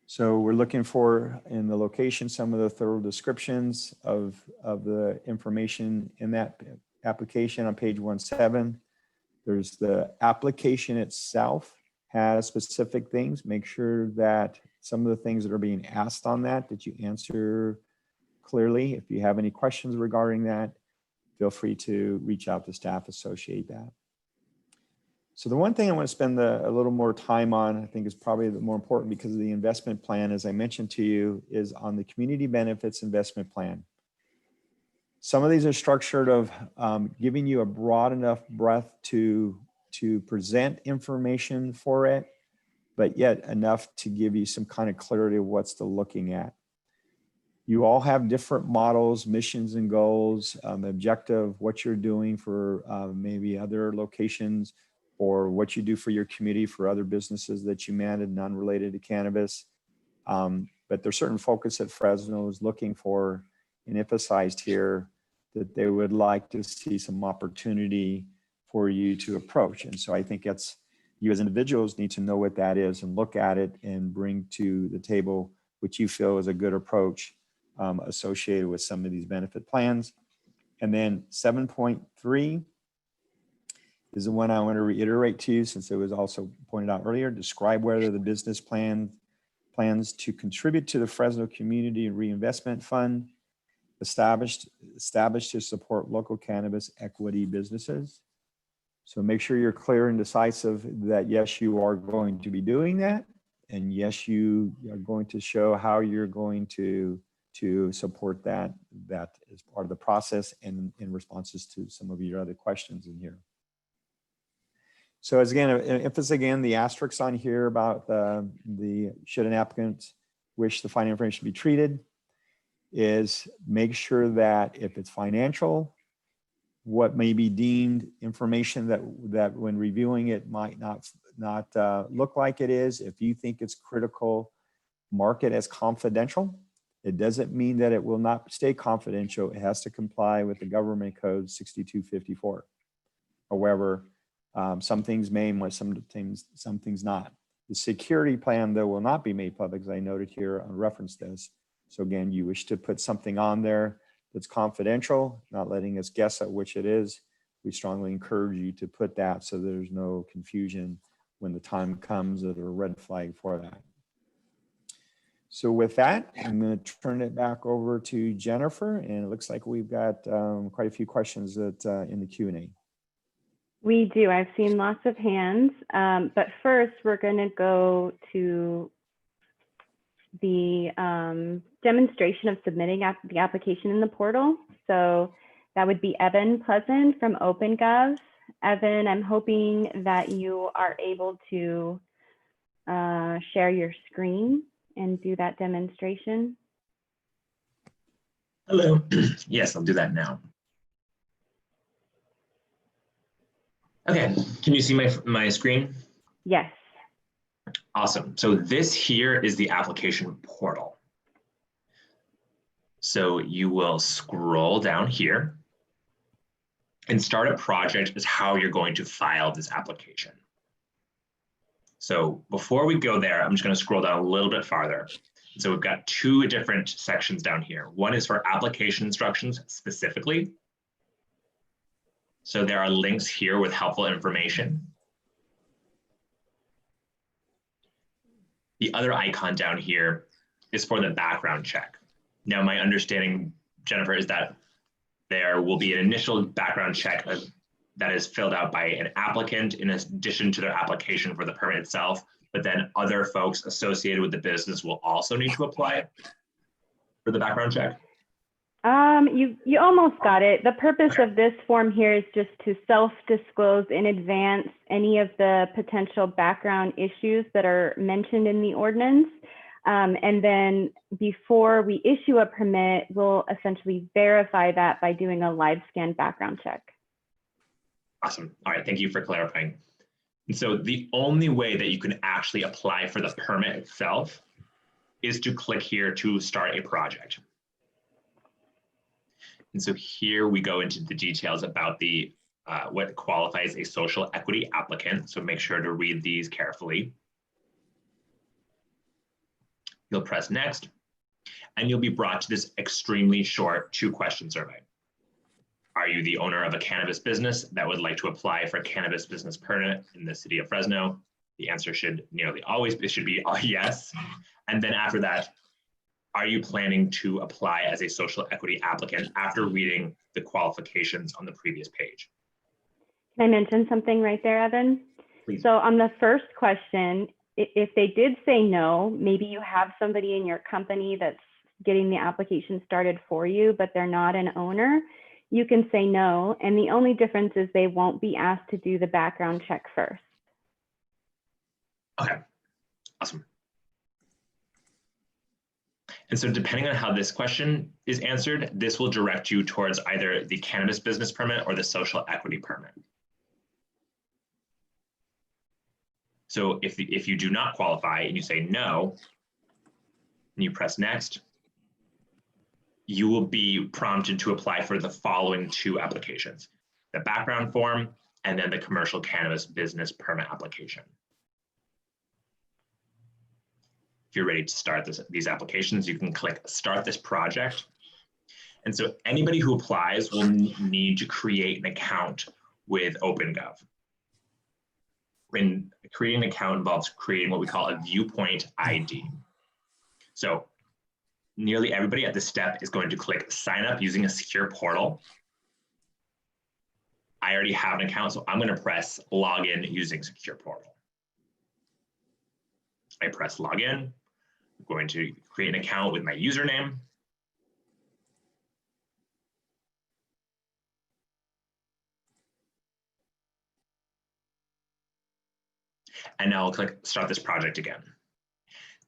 So we're looking for in the location some of the thorough descriptions of the information in that application on page 1.7. There's the application itself has specific things. Make sure that some of the things that are being asked on that you answer clearly. If you have any questions regarding that, feel free to reach out to staff, associate that. So the one thing I want to spend a little more time on, I think is probably the more important because of the investment plan, as I mentioned to you, is on the community benefits investment plan. Some of these are structured of giving you a broad enough breadth to present information for it, but yet enough to give you some kind of clarity of what's to looking at. You all have different models, missions and goals, objective, what you're doing for maybe other locations, or what you do for your community for other businesses that you manage, non-related to cannabis. But there's certain focus that Fresno is looking for and emphasized here that they would like to see some opportunity for you to approach. And so I think that's, you as individuals need to know what that is and look at it and bring to the table what you feel is a good approach associated with some of these benefit plans. And then 7.3 is the one I want to reiterate to you, since it was also pointed out earlier. Describe whether the business plans to contribute to the Fresno Community Reinvestment Fund established to support local cannabis equity businesses. So make sure you're clear and decisive that yes, you are going to be doing that, and yes, you are going to show how you're going to support that as part of the process and in responses to some of your other questions in here. So as again, emphasis again, the asterisks on here about the should an applicant wish the financial information to be treated is make sure that if it's financial, what may be deemed information that when reviewing it might not look like it is. If you think it's critical, mark it as confidential. It doesn't mean that it will not stay confidential. It has to comply with the government code 6254. However, some things may, some things not. The security plan, though, will not be made public, as I noted here on reference this. So again, you wish to put something on there that's confidential, not letting us guess at which it is. We strongly encourage you to put that so there's no confusion when the time comes that are a red flag for that. So with that, I'm going to turn it back over to Jennifer, and it looks like we've got quite a few questions that in the Q&A. We do. I've seen lots of hands, but first we're going to go to the demonstration of submitting the application in the portal. So that would be Evan Pleasant from OpenGov. Evan, I'm hoping that you are able to share your screen and do that demonstration. Hello. Yes, I'll do that now. Okay, can you see my screen? Yes. Awesome. So this here is the application portal. So you will scroll down here, and start a project is how you're going to file this application. So before we go there, I'm just going to scroll down a little bit farther. So we've got two different sections down here. One is for application instructions specifically. So there are links here with helpful information. The other icon down here is for the background check. Now, my understanding, Jennifer, is that there will be an initial background check that is filled out by an applicant in addition to their application for the permit itself, but then other folks associated with the business will also need to apply for the background check. You almost got it. The purpose of this form here is just to self-disclose in advance any of the potential background issues that are mentioned in the ordinance. And then before we issue a permit, we'll essentially verify that by doing a live scan background check. Awesome. All right, thank you for clarifying. And so the only way that you can actually apply for the permit itself is to click here to start a project. And so here we go into the details about the what qualifies a social equity applicant. So make sure to read these carefully. You'll press next, and you'll be brought to this extremely short 2-question survey. Are you the owner of a cannabis business that would like to apply for a cannabis business permit in the city of Fresno? The answer should nearly always be yes. And then after that, are you planning to apply as a social equity applicant after reading the qualifications on the previous page? Can I mention something right there, Evan? Please. So on the first question, if they did say no, maybe you have somebody in your company that's getting the application started for you, but they're not an owner, you can say no. And the only difference is they won't be asked to do the background check first. Okay, awesome. And so depending on how this question is answered, this will direct you towards either the cannabis business permit or the social equity permit. So if you do not qualify and you say no, and you press next, you will be prompted to apply for the following 2 applications, the background form and then the commercial cannabis business permit application. If you're ready to start these applications, you can click Start This Project. And so anybody who applies will need to create an account with OpenGov. And creating an account involves creating what we call a viewpoint ID. So nearly everybody at this step is going to click Sign Up using a secure portal. I already have an account, so I'm going to press Login using secure portal. I press Login. I'm going to create an account with my username. And now I'll click Start This Project again.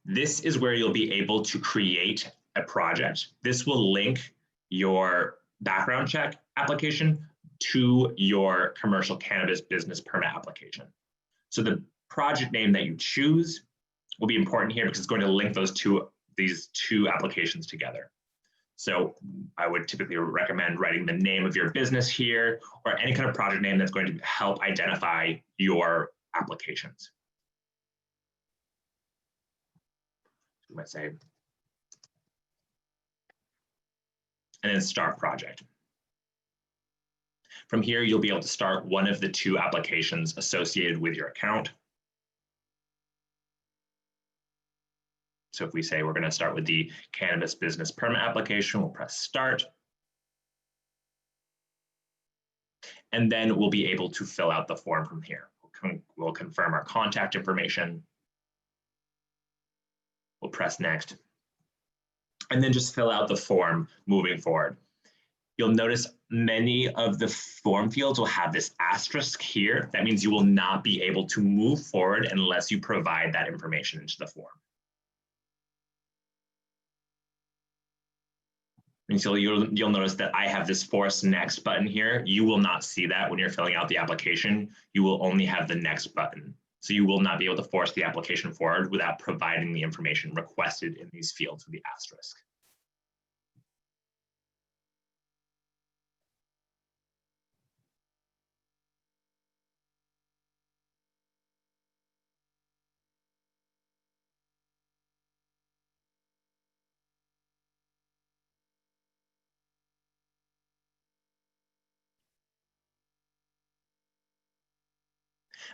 This is where you'll be able to create a project. This will link your background check application to your commercial cannabis business permit application. So the project name that you choose will be important here because it's going to link these two applications together. So I would typically recommend writing the name of your business here or any kind of project name that's going to help identify your applications. You might say, and then Start Project. From here, you'll be able to start one of the 2 applications associated with your account. So if we say we're going to start with the cannabis business permit application, we'll press Start. And then we'll be able to fill out the form from here. We'll confirm our contact information. We'll press Next. And then just fill out the form moving forward. You'll notice many of the form fields will have this asterisk here. That means you will not be able to move forward unless you provide that information into the form. And so you'll notice that I have this Force Next button here. You will not see that when you're filling out the application. You will only have the Next button. So you will not be able to force the application forward without providing the information requested in these fields with the asterisk.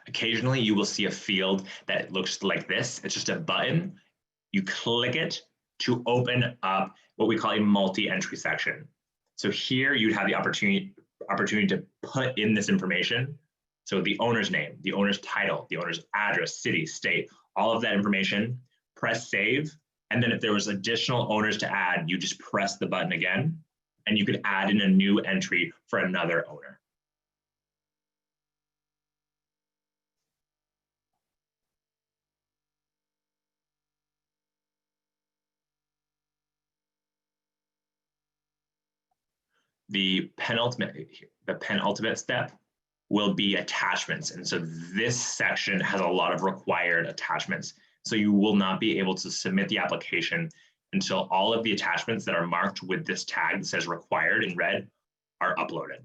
Occasionally, you will see a field that looks like this. It's just a button. You click it to open up what we call a multi-entry section. So here you'd have the opportunity to put in this information. So the owner's name, the owner's title, the owner's address, city, state, all of that information, press save. And then if there was additional owners to add, you just press the button again, and you could add in a new entry for another owner. The penultimate step will be attachments. And so this section has a lot of required attachments. So you will not be able to submit the application until all of the attachments that are marked with this tag that says required in red are uploaded.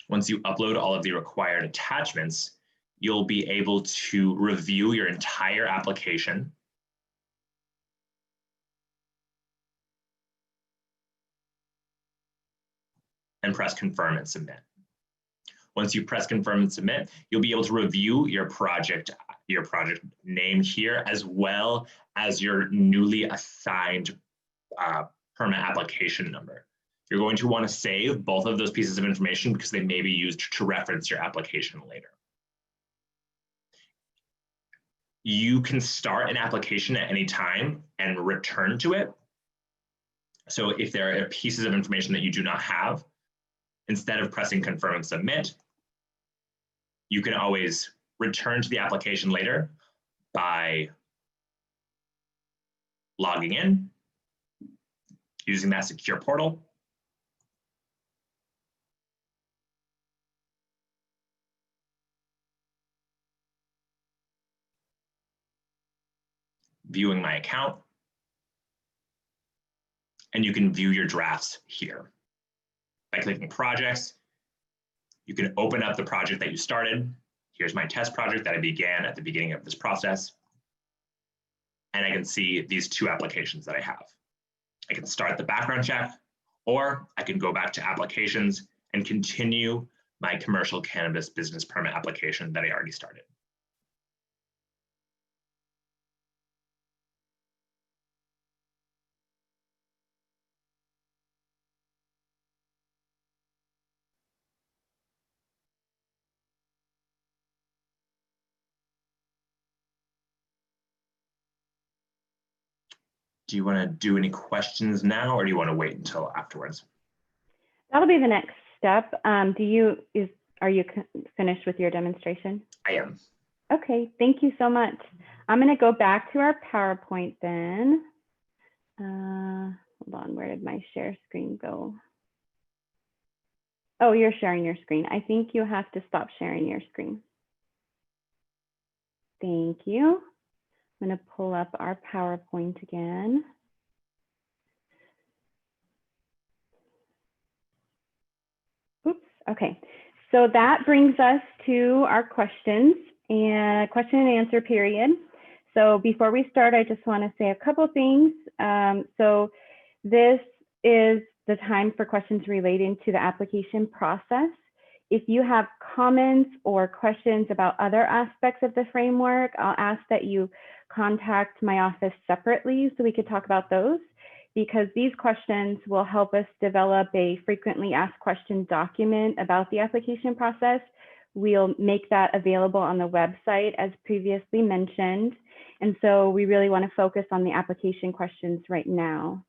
Once you upload all of the required attachments, you'll be able to review your entire application. And press confirm and submit. Once you press confirm and submit, you'll be able to review your project name here, as well as your newly assigned permit application number. You're going to want to save both of those pieces of information because they may be used to reference your application later. You can start an application at any time and return to it. So if there are pieces of information that you do not have, instead of pressing confirm and submit, you can always return to the application later by logging in, using that secure portal, viewing my account, and you can view your drafts here. By clicking projects, you can open up the project that you started. Here's my test project that I began at the beginning of this process. And I can see these two applications that I have. I can start the background check, or I can go back to applications and continue my commercial cannabis business permit application that I already started. Do you want to do any questions now, or do you want to wait until afterwards? That'll be the next step. Are you finished with your demonstration? I am. Okay, thank you so much. I'm going to go back to our PowerPoint then. Hold on, where did my share screen go? Oh, you're sharing your screen. I think you have to stop sharing your screen. Thank you. I'm going to pull up our PowerPoint again. Oops, okay. So that brings us to our questions and question and answer period. So before we start, I just want to say a couple things. So this is the time for questions relating to the application process. If you have comments or questions about other aspects of the framework, I'll ask that you contact my office separately so we could talk about those, because these questions will help us develop a frequently asked questions document about the application process. We'll make that available on the website as previously mentioned. And so we really want to focus on the application questions right now.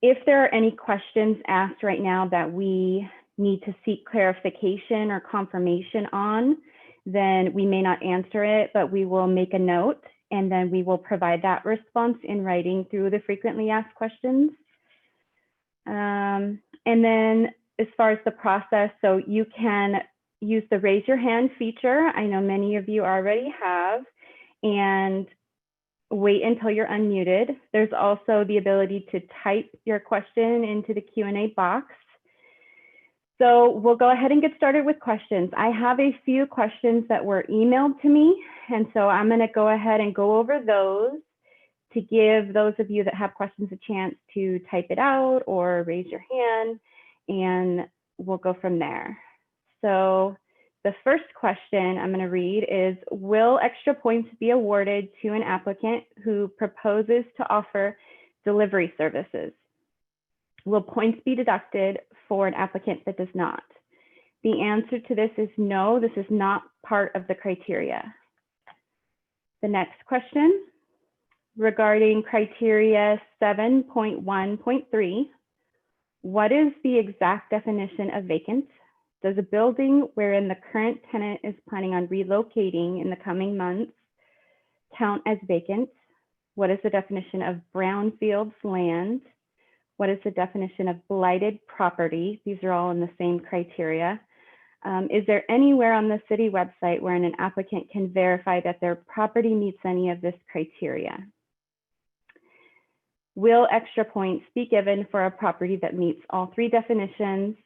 If there are any questions asked right now that we need to seek clarification or confirmation on, then we may not answer it, but we will make a note and then we will provide that response in writing through the frequently asked questions. And then as far as the process, so you can use the raise your hand feature. I know many of you already have, and wait until you're unmuted. There's also the ability to type your question into the Q&A box. So we'll go ahead and get started with questions. I have a few questions that were emailed to me, and so I'm going to go ahead and go over those to give those of you that have questions a chance to type it out or raise your hand, and we'll go from there. So the first question I'm going to read is, will extra points be awarded to an applicant who proposes to offer delivery services? Will points be deducted for an applicant that does not? The answer to this is no, this is not part of the criteria. The next question, regarding criteria 7.1.3, what is the exact definition of vacant? Does a building wherein the current tenant is planning on relocating in the coming months count as vacant? What is the definition of brownfields land? What is the definition of blighted property? These are all in the same criteria. Is there anywhere on the city website wherein an applicant can verify that their property meets any of this criteria? Will extra points be given for a property that meets all three definitions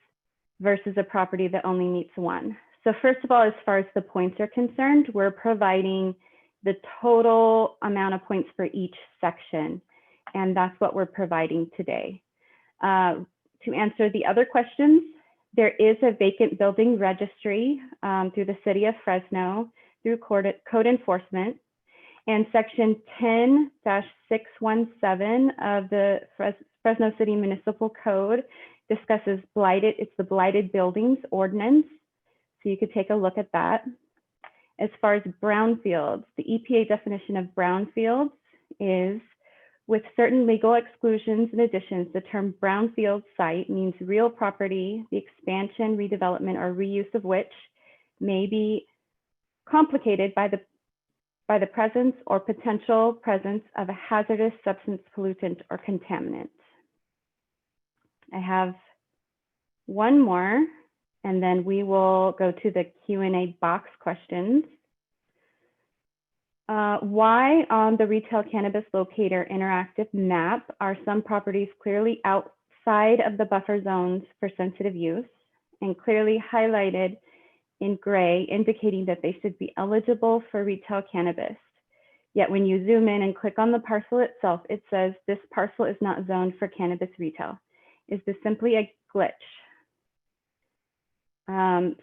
versus a property that only meets one? So first of all, as far as the points are concerned, we're providing the total amount of points for each section, and that's what we're providing today. To answer the other questions, there is a vacant building registry through the city of Fresno through code enforcement, and section 10-617 of the Fresno City Municipal Code discusses blighted, it's the blighted buildings ordinance. So you could take a look at that. As far as brownfields, the EPA definition of brownfields is, with certain legal exclusions and additions, the term brownfield site means real property, the expansion, redevelopment, or reuse of which may be complicated by the presence or potential presence of a hazardous substance, pollutant, or contaminant. I have one more, and then we will go to the Q&A box questions. Why on the retail cannabis locator interactive map are some properties clearly outside of the buffer zones for sensitive use and clearly highlighted in gray, indicating that they should be eligible for retail cannabis? Yet when you zoom in and click on the parcel itself, it says this parcel is not zoned for cannabis retail. Is this simply a glitch?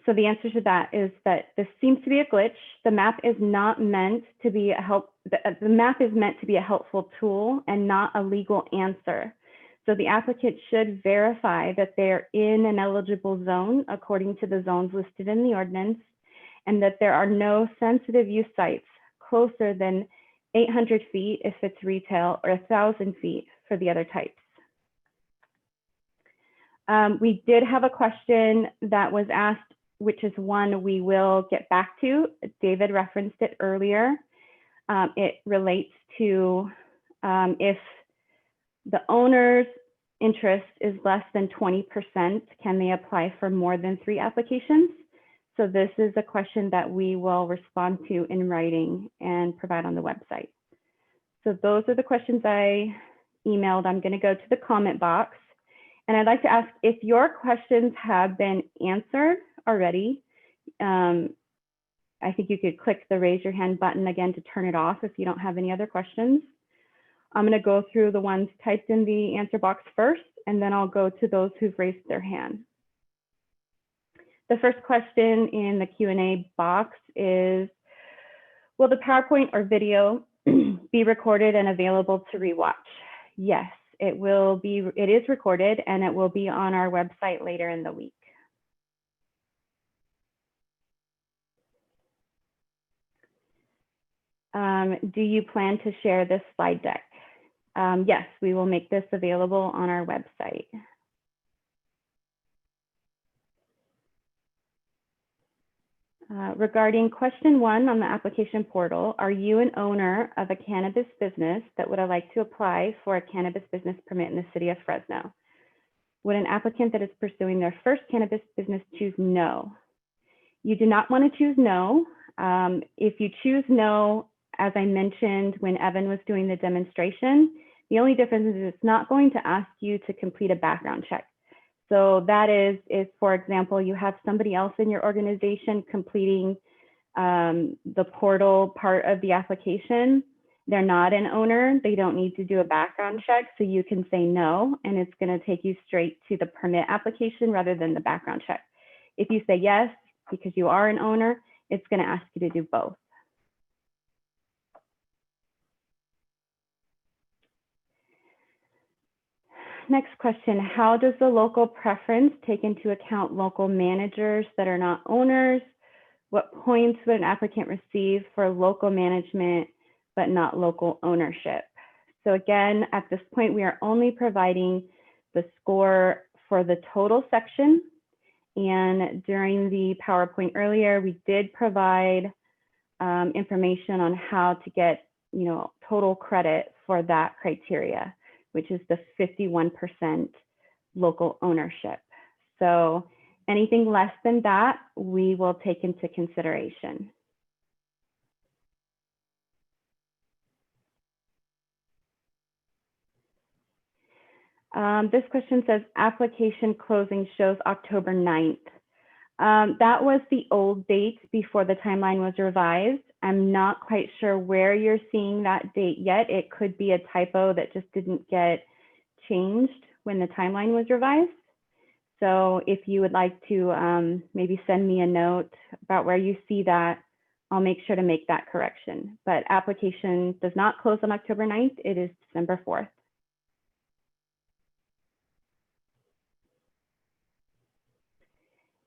So the answer to that is that this seems to be a glitch. The map is not meant to be the map is meant to be a helpful tool and not a legal answer. So the applicant should verify that they're in an eligible zone according to the zones listed in the ordinance, and that there are no sensitive use sites closer than 800 feet if it's retail or 1,000 feet for the other types. We did have a question that was asked, which is one we will get back to. David referenced it earlier. It relates to if the owner's interest is less than 20%, can they apply for more than 3 applications? So this is a question that we will respond to in writing and provide on the website. So those are the questions I emailed. I'm going to go to the comment box. And I'd like to ask if your questions have been answered already. I think you could click the raise your hand button again to turn it off if you don't have any other questions. I'm going to go through the ones typed in the answer box first, and then I'll go to those who've raised their hand. The first question in the Q&A box is, will the PowerPoint or video be recorded and available to rewatch? Yes. It is recorded, and it will be on our website later in the week. Do you plan to share this slide deck? Yes, we will make this available on our website. Regarding question 1 on the application portal, are you an owner of a cannabis business that would like to apply for a cannabis business permit in the city of Fresno? Would an applicant that is pursuing their first cannabis business choose no? You do not want to choose no. If you choose no, as I mentioned when Evan was doing the demonstration, the only difference is it's not going to ask you to complete a background check. So that is, if, for example, you have somebody else in your organization completing the portal part of the application, they're not an owner, they don't need to do a background check. So you can say no, and it's going to take you straight to the permit application rather than the background check. If you say yes, because you are an owner, it's going to ask you to do both. Next question, how does the local preference take into account local managers that are not owners? What points would an applicant receive for local management but not local ownership? So again, at this point, we are only providing the score for the total section. And during the PowerPoint earlier, we did provide information on how to get, total credit for that criteria, which is the 51% local ownership. So anything less than that, we will take into consideration. This question says application closing shows October 9th. That was the old date before the timeline was revised. I'm not quite sure where you're seeing that date yet. It could be a typo that just didn't get changed when the timeline was revised. So if you would like to maybe send me a note about where you see that, I'll make sure to make that correction. But application does not close on October 9th. It is December 4th.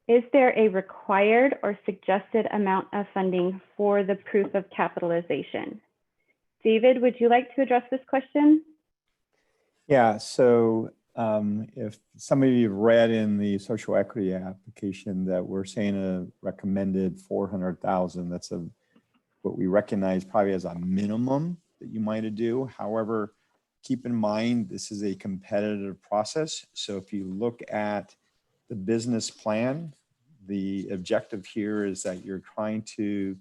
Is there a required or suggested amount of funding for the proof of capitalization? David, would you like to address this question? Yeah, so if some of you have read in the social equity application that we're saying a recommended 400,000, that's what we recognize probably as a minimum that you might do. However, keep in mind, this is a competitive process. So if you look at the business plan, the objective here is that you're trying to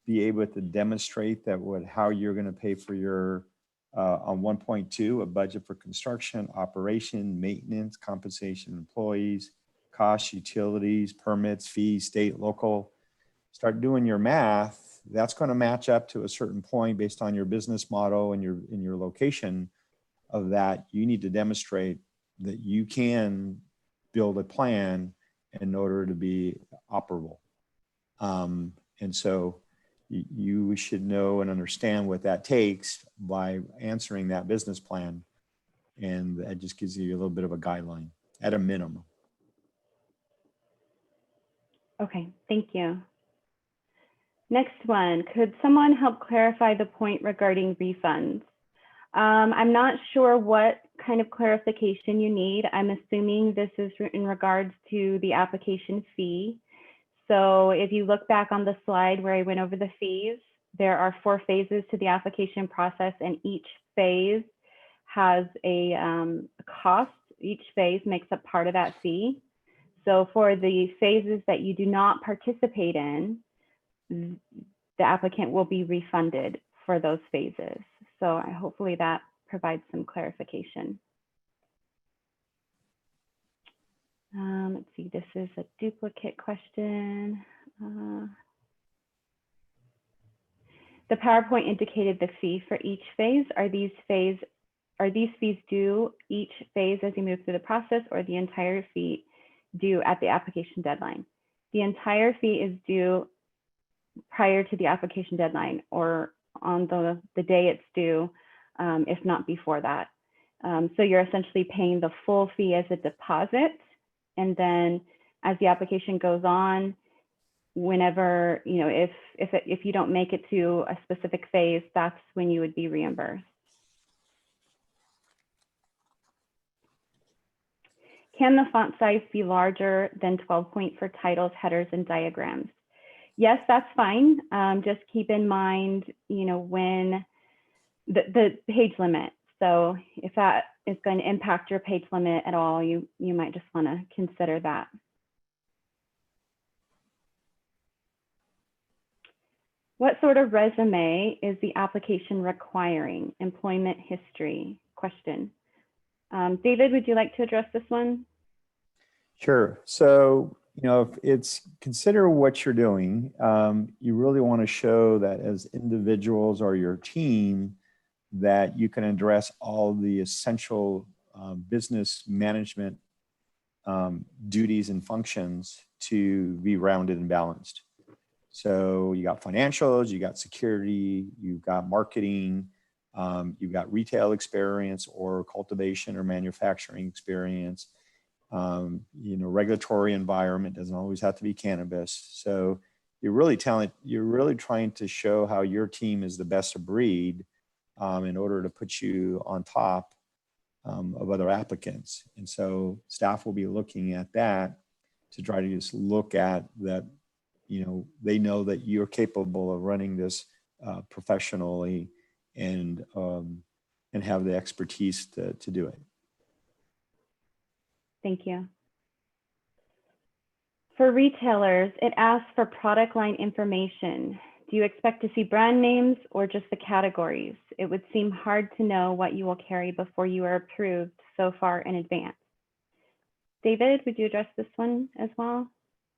be able to demonstrate that how you're going to pay for your on 1.2, a budget for construction, operation, maintenance, compensation, employees, costs, utilities, permits, fees, state, local. Start doing your math. That's going to match up to a certain point based on your business model and your location of that. You need to demonstrate that you can build a plan in order to be operable. And so you should know and understand what that takes by answering that business plan. And that just gives you a little bit of a guideline at a minimum. Okay, thank you. Next one, could someone help clarify the point regarding refunds? I'm not sure what kind of clarification you need. I'm assuming this is in regards to the application fee. So if you look back on the slide where I went over the fees, there are 4 phases to the application process, and each phase has a cost. Each phase makes up part of that fee. So for the phases that you do not participate in, the applicant will be refunded for those phases. So hopefully that provides some clarification. Let's see, this is a duplicate question. The PowerPoint indicated the fee for each phase. Are these fees due each phase as you move through the process, or the entire fee due at the application deadline? The entire fee is due prior to the application deadline, or on the day it's due, if not before that. So you're essentially paying the full fee as a deposit. And then as the application goes on, whenever, if you don't make it to a specific phase, that's when you would be reimbursed. Can the font size be larger than 12 point for titles, headers, and diagrams? Yes, that's fine. Just keep in mind, when the page limit. So if that is going to impact your page limit at all, you might just want to consider that. What sort of resume is the application requiring? Employment history question. David, would you like to address this one? Sure. So, if it's consider what you're doing, you really want to show that as individuals or your team, that you can address all the essential business management duties and functions to be rounded and balanced. So you got financials, you got security, you've got marketing, you've got retail experience or cultivation or manufacturing experience. Regulatory environment doesn't always have to be cannabis. So you're really trying to show how your team is the best of breed in order to put you on top of other applicants. And so staff will be looking at that to try to just look at that, they know that you're capable of running this professionally and have the expertise to do it. Thank you. For retailers, it asks for product line information. Do you expect to see brand names or just the categories? It would seem hard to know what you will carry before you are approved so far in advance. David, would you address this one as well?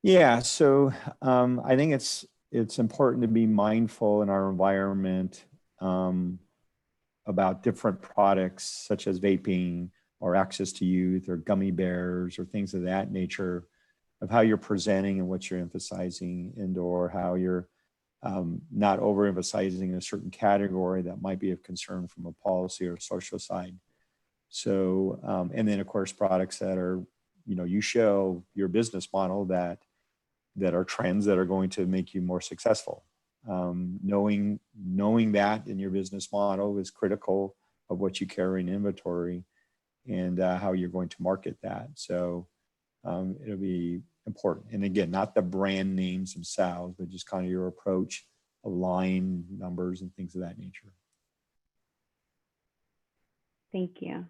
Yeah, so I think it's important to be mindful in our environment about different products such as vaping or access to youth or gummy bears or things of that nature, of how you're presenting and what you're emphasizing, and or how you're not overemphasizing a certain category that might be of concern from a policy or social side. So, and then of course, products that are, you show your business model that are trends that are going to make you more successful. Knowing that in your business model is critical of what you carry in inventory and how you're going to market that. So it'll be important. And again, not the brand names themselves, but just kind of your approach of line numbers and things of that nature. Thank you.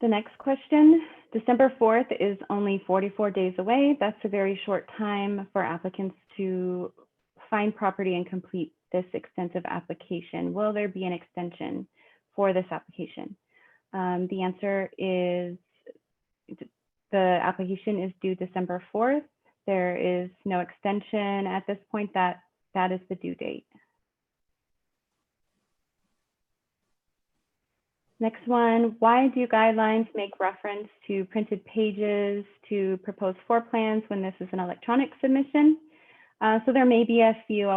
The next question, December 4th is only 44 days away. That's a very short time for applicants to find property and complete this extensive application. Will there be an extension for this application? The answer is the application is due December 4th. There is no extension at this point. That is the due date. Next one, why do guidelines make reference to printed pages to propose floor plans when this is an electronic submission? So there may be a few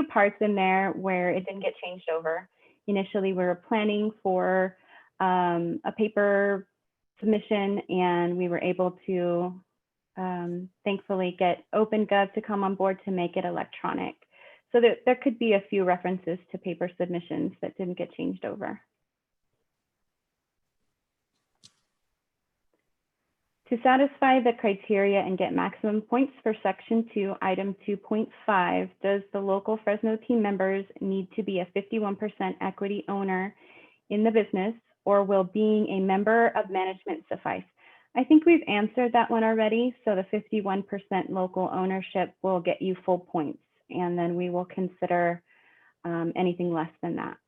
parts in there where it didn't get changed over. Initially, we were planning for a paper submission, and we were able to thankfully get OpenGov to come on board to make it electronic. So there could be a few references to paper submissions that didn't get changed over. To satisfy the criteria and get maximum points for Section 2, Item 2.5, does the local Fresno team members need to be a 51% equity owner in the business, or will being a member of management suffice? I think we've answered that one already. So the 51% local ownership will get you full points, and then we will consider anything less than that.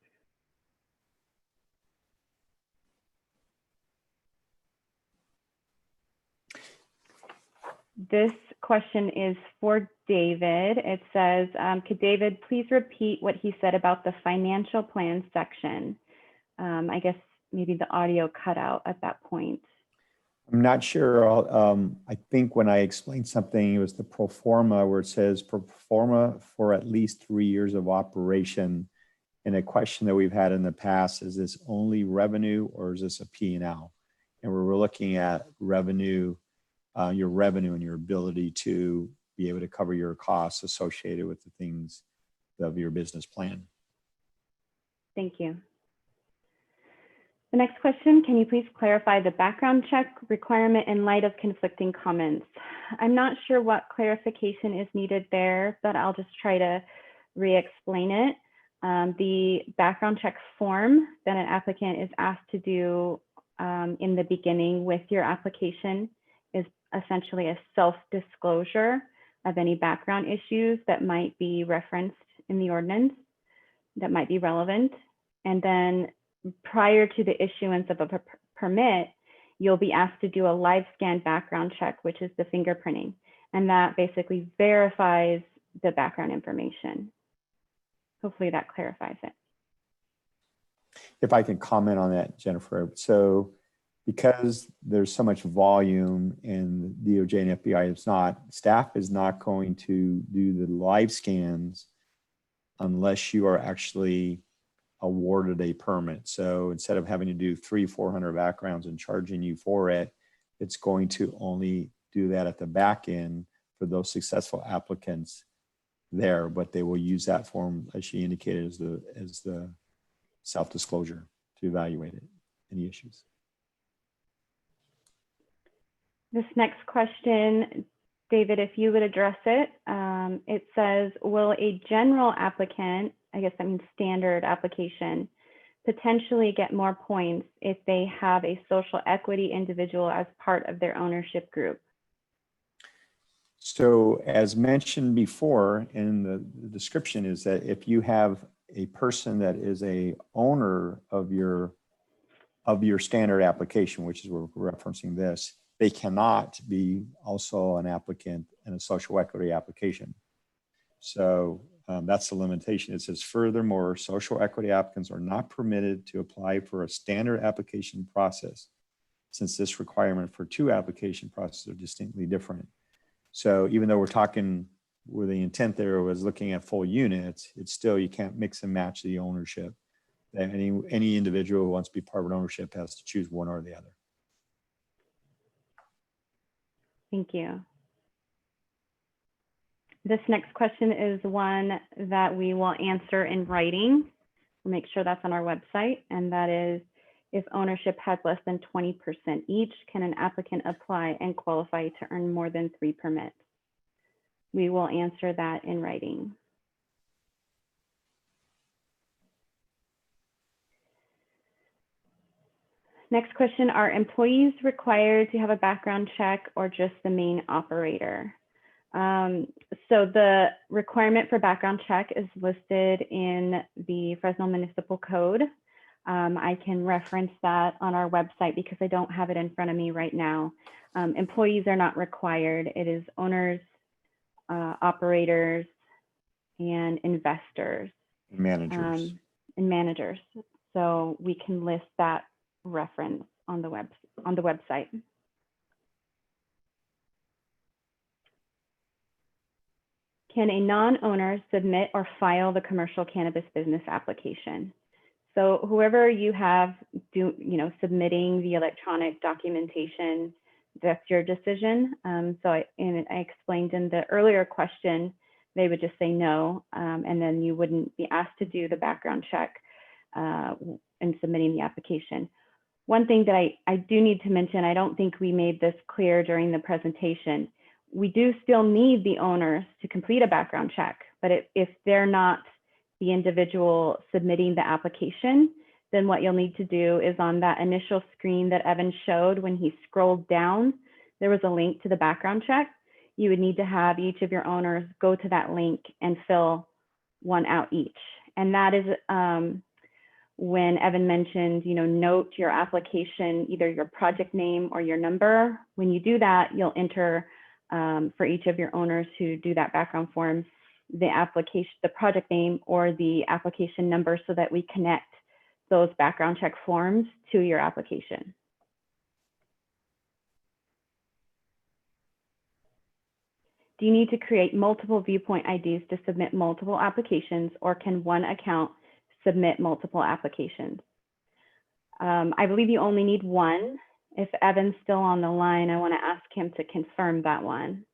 This question is for David. It says, could David please repeat what he said about the financial plan section? I guess maybe the audio cut out at that point. I'm not sure. I think when I explained something, it was the pro forma where it says pro forma for at least 3 years of operation. And a question that we've had in the past, is this only revenue or is this a P&L? And we're looking at revenue, your revenue and your ability to be able to cover your costs associated with the things of your business plan. Thank you. The next question, can you please clarify the background check requirement in light of conflicting comments? I'm not sure what clarification is needed there, but I'll just try to re-explain it. The background check form that an applicant is asked to do in the beginning with your application is essentially a self-disclosure of any background issues that might be referenced in the ordinance that might be relevant. And then prior to the issuance of a permit, you'll be asked to do a live scan background check, which is the fingerprinting. And that basically verifies the background information. hopefully that clarifies it. If I can comment on that, Jennifer. So because there's so much volume and DOJ and FBI is not, staff is not going to do the live scans unless you are actually awarded a permit. So instead of having to do 300-400 backgrounds and charging you for it, it's going to only do that at the back end for those successful applicants there, but they will use that form, as she indicated, as the self-disclosure to evaluate it, any issues. This next question, David, if you would address it, it says, will a general applicant, I guess that means standard application, potentially get more points if they have a social equity individual as part of their ownership group? So as mentioned before in the description is that if you have a person that is a owner of your standard application, which is where we're referencing this, they cannot be also an applicant in a social equity application. So that's the limitation. It says, furthermore, social equity applicants are not permitted to apply for a standard application process, since this requirement for two application processes are distinctly different. So even though we're talking where the intent there was looking at full units, it's still, you can't mix and match the ownership. That any individual who wants to be part of an ownership has to choose one or the other. Thank you. This next question is one that we will answer in writing. We'll make sure that's on our website. And that is, if ownership has less than 20% each, can an applicant apply and qualify to earn more than 3 permits? We will answer that in writing. Next question, are employees required to have a background check or just the main operator? So the requirement for background check is listed in the Fresno Municipal Code. I can reference that on our website because I don't have it in front of me right now. Employees are not required. It is owners, operators, and investors. Managers. And managers. So we can list that reference on the website. Can a non-owner submit or file the commercial cannabis business application? So whoever you have submitting the electronic documentation, that's your decision. So I explained in the earlier question, they would just say no, and then you wouldn't be asked to do the background check in submitting the application. One thing that I do need to mention, I don't think we made this clear during the presentation. We do still need the owners to complete a background check, but if they're not the individual submitting the application, then what you'll need to do is on that initial screen that Evan showed when he scrolled down, there was a link to the background check. You would need to have each of your owners go to that link and fill one out each. And that is when Evan mentioned, note your application, either your project name or your number. When you do that, you'll enter for each of your owners who do that background form, the application, the project name or the application number so that we connect those background check forms to your application. Do you need to create multiple viewpoint IDs to submit multiple applications, or can one account submit multiple applications? I believe you only need one. If Evan's still on the line, I want to ask him to confirm that one.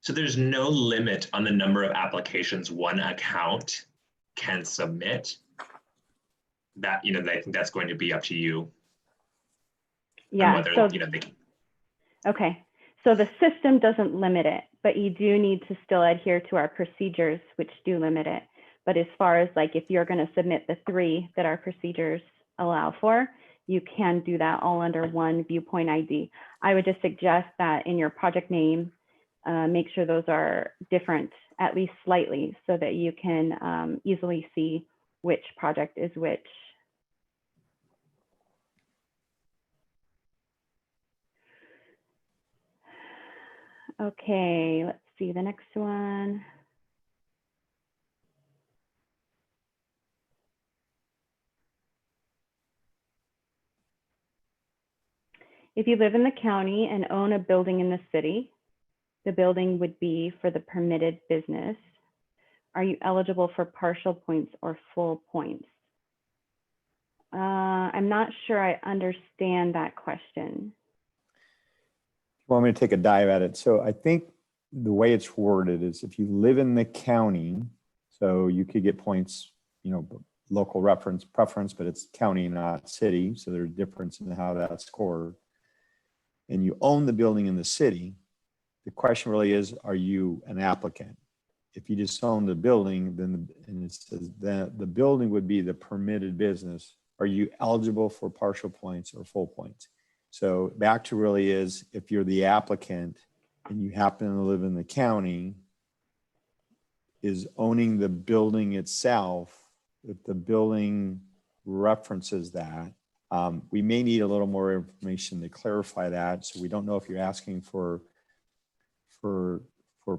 So there's no limit on the number of applications one account can submit. That, I think that's going to be up to you. Yeah. Whether, so, they can. Okay. So the system doesn't limit it, but you do need to still adhere to our procedures, which do limit it. But as far as if you're going to submit the 3 that our procedures allow for, you can do that all under one viewpoint ID. I would just suggest that in your project name, make sure those are different, at least slightly, so that you can easily see which project is which. Okay, let's see the next one. If you live in the county and own a building in the city, the building would be for the permitted business. Are you eligible for partial points or full points? I'm not sure I understand that question. Want me to take a dive at it? So I think the way it's worded is if you live in the county, so you could get points, local reference preference, but it's county, not city. So there's a difference in how that's scored. And you own the building in the city. The question really is, are you an applicant? If you just own the building, then and it says that the building would be the permitted business. Are you eligible for partial points or full points? So back to really is, if you're the applicant and you happen to live in the county, is owning the building itself, if the building references that, we may need a little more information to clarify that. So we don't know if you're asking for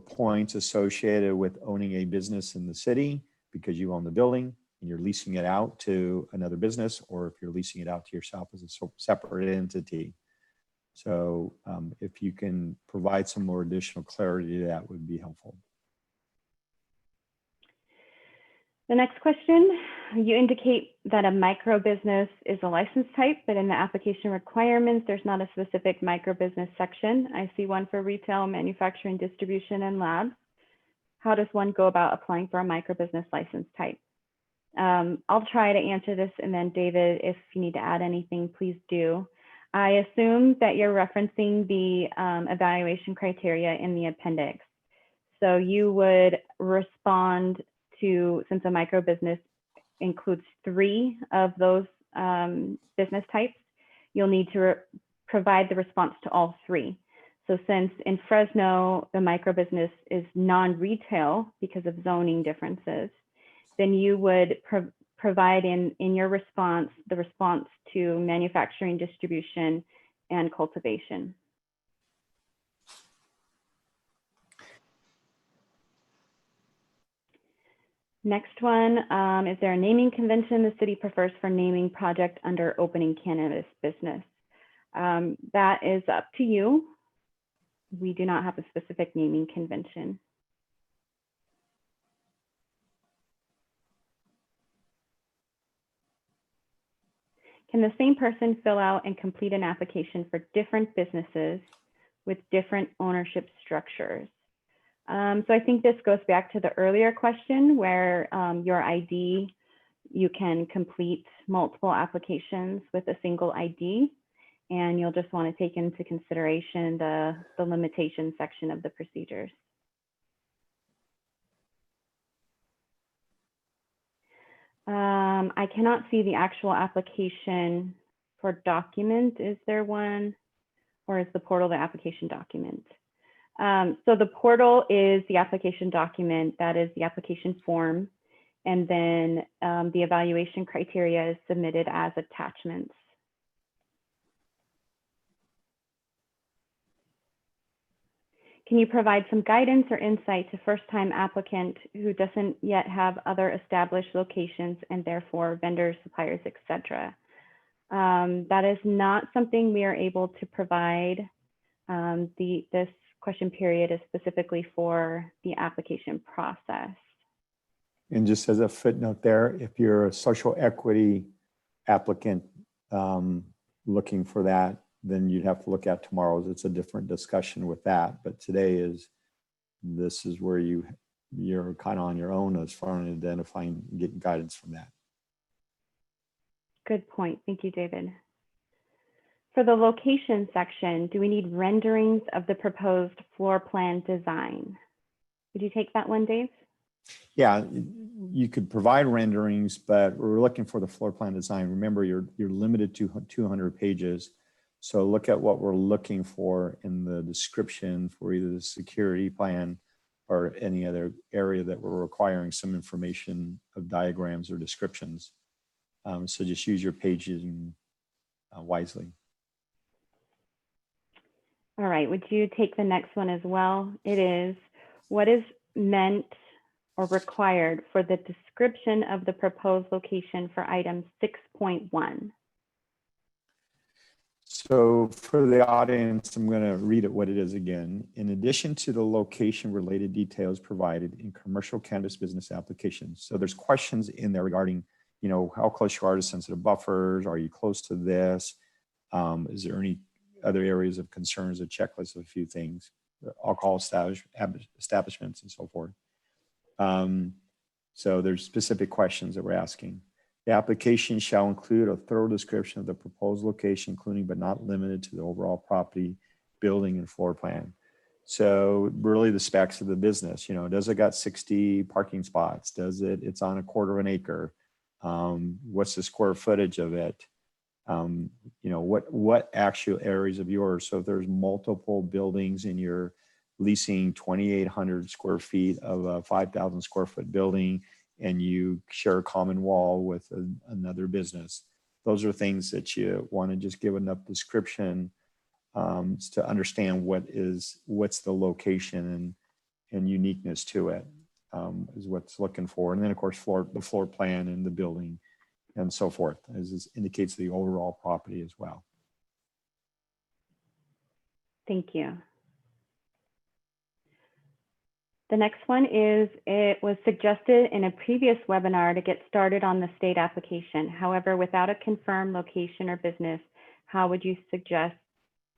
points associated with owning a business in the city because you own the building and you're leasing it out to another business, or if you're leasing it out to yourself as a separate entity. So if you can provide some more additional clarity, that would be helpful. The next question, you indicate that a micro business is a license type, but in the application requirements, there's not a specific micro business section. I see one for retail, manufacturing, distribution, and labs. How does one go about applying for a micro business license type? I'll try to answer this, and then David, if you need to add anything, please do. I assume that you're referencing the evaluation criteria in the appendix. So you would respond to, since a micro business includes 3 of those business types, you'll need to provide the response to all 3. So since in Fresno, the micro business is non-retail because of zoning differences, then you would provide in your response, the response to manufacturing, distribution, and cultivation. Next one, is there a naming convention the city prefers for naming project under opening cannabis business? That is up to you. We do not have a specific naming convention. Can the same person fill out and complete an application for different businesses with different ownership structures? So I think this goes back to the earlier question where your ID, you can complete multiple applications with a single ID, and you'll just want to take into consideration the limitation section of the procedures. I cannot see the actual application for document. Is there one, or is the portal the application document? So the portal is the application document, that is the application form, and then the evaluation criteria is submitted as attachments. Can you provide some guidance or insight to first-time applicant who doesn't yet have other established locations and therefore vendors, suppliers, etc.? That is not something we are able to provide. This question period is specifically for the application process. And just as a footnote there, if you're a social equity applicant looking for that, then you'd have to look at tomorrow's. It's a different discussion with that. But today this is where you're kind of on your own as far as identifying, getting guidance from that. Good point. Thank you, David. For the location section, do we need renderings of the proposed floor plan design? Would you take that one, Dave? Yeah, you could provide renderings, but we're looking for the floor plan design. Remember, you're limited to 200 pages. So look at what we're looking for in the description for either the security plan or any other area that we're requiring some information of diagrams or descriptions. So just use your paging wisely. All right, would you take the next one as well? It is, what is meant or required for the description of the proposed location for item 6.1? So for the audience, I'm going to read it what it is again. In addition to the location related details provided in commercial cannabis business applications. So there's questions in there regarding, you know, how close you are to sensitive buffers. Are you close to this? Is there any other areas of concerns, a checklist of a few things, alcohol establishments and so forth. So there's specific questions that we're asking. The application shall include a thorough description of the proposed location, including but not limited to the overall property, building, and floor plan. So really the specs of the business, you know, does it got 60 parking spots? It's on a quarter of an acre? What's the square footage of it? You know, what actual areas of yours? So if there's multiple buildings and you're leasing 2,800 square feet of a 5,000 square foot building, and you share a common wall with another business. Those are things that you want to just give enough description to understand what's the location and uniqueness to it is what's looking for. And then of course, the floor plan and the building and so forth, as this indicates the overall property as well. Thank you. The next one is, it was suggested in a previous webinar to get started on the state application. However, without a confirmed location or business, how would you suggest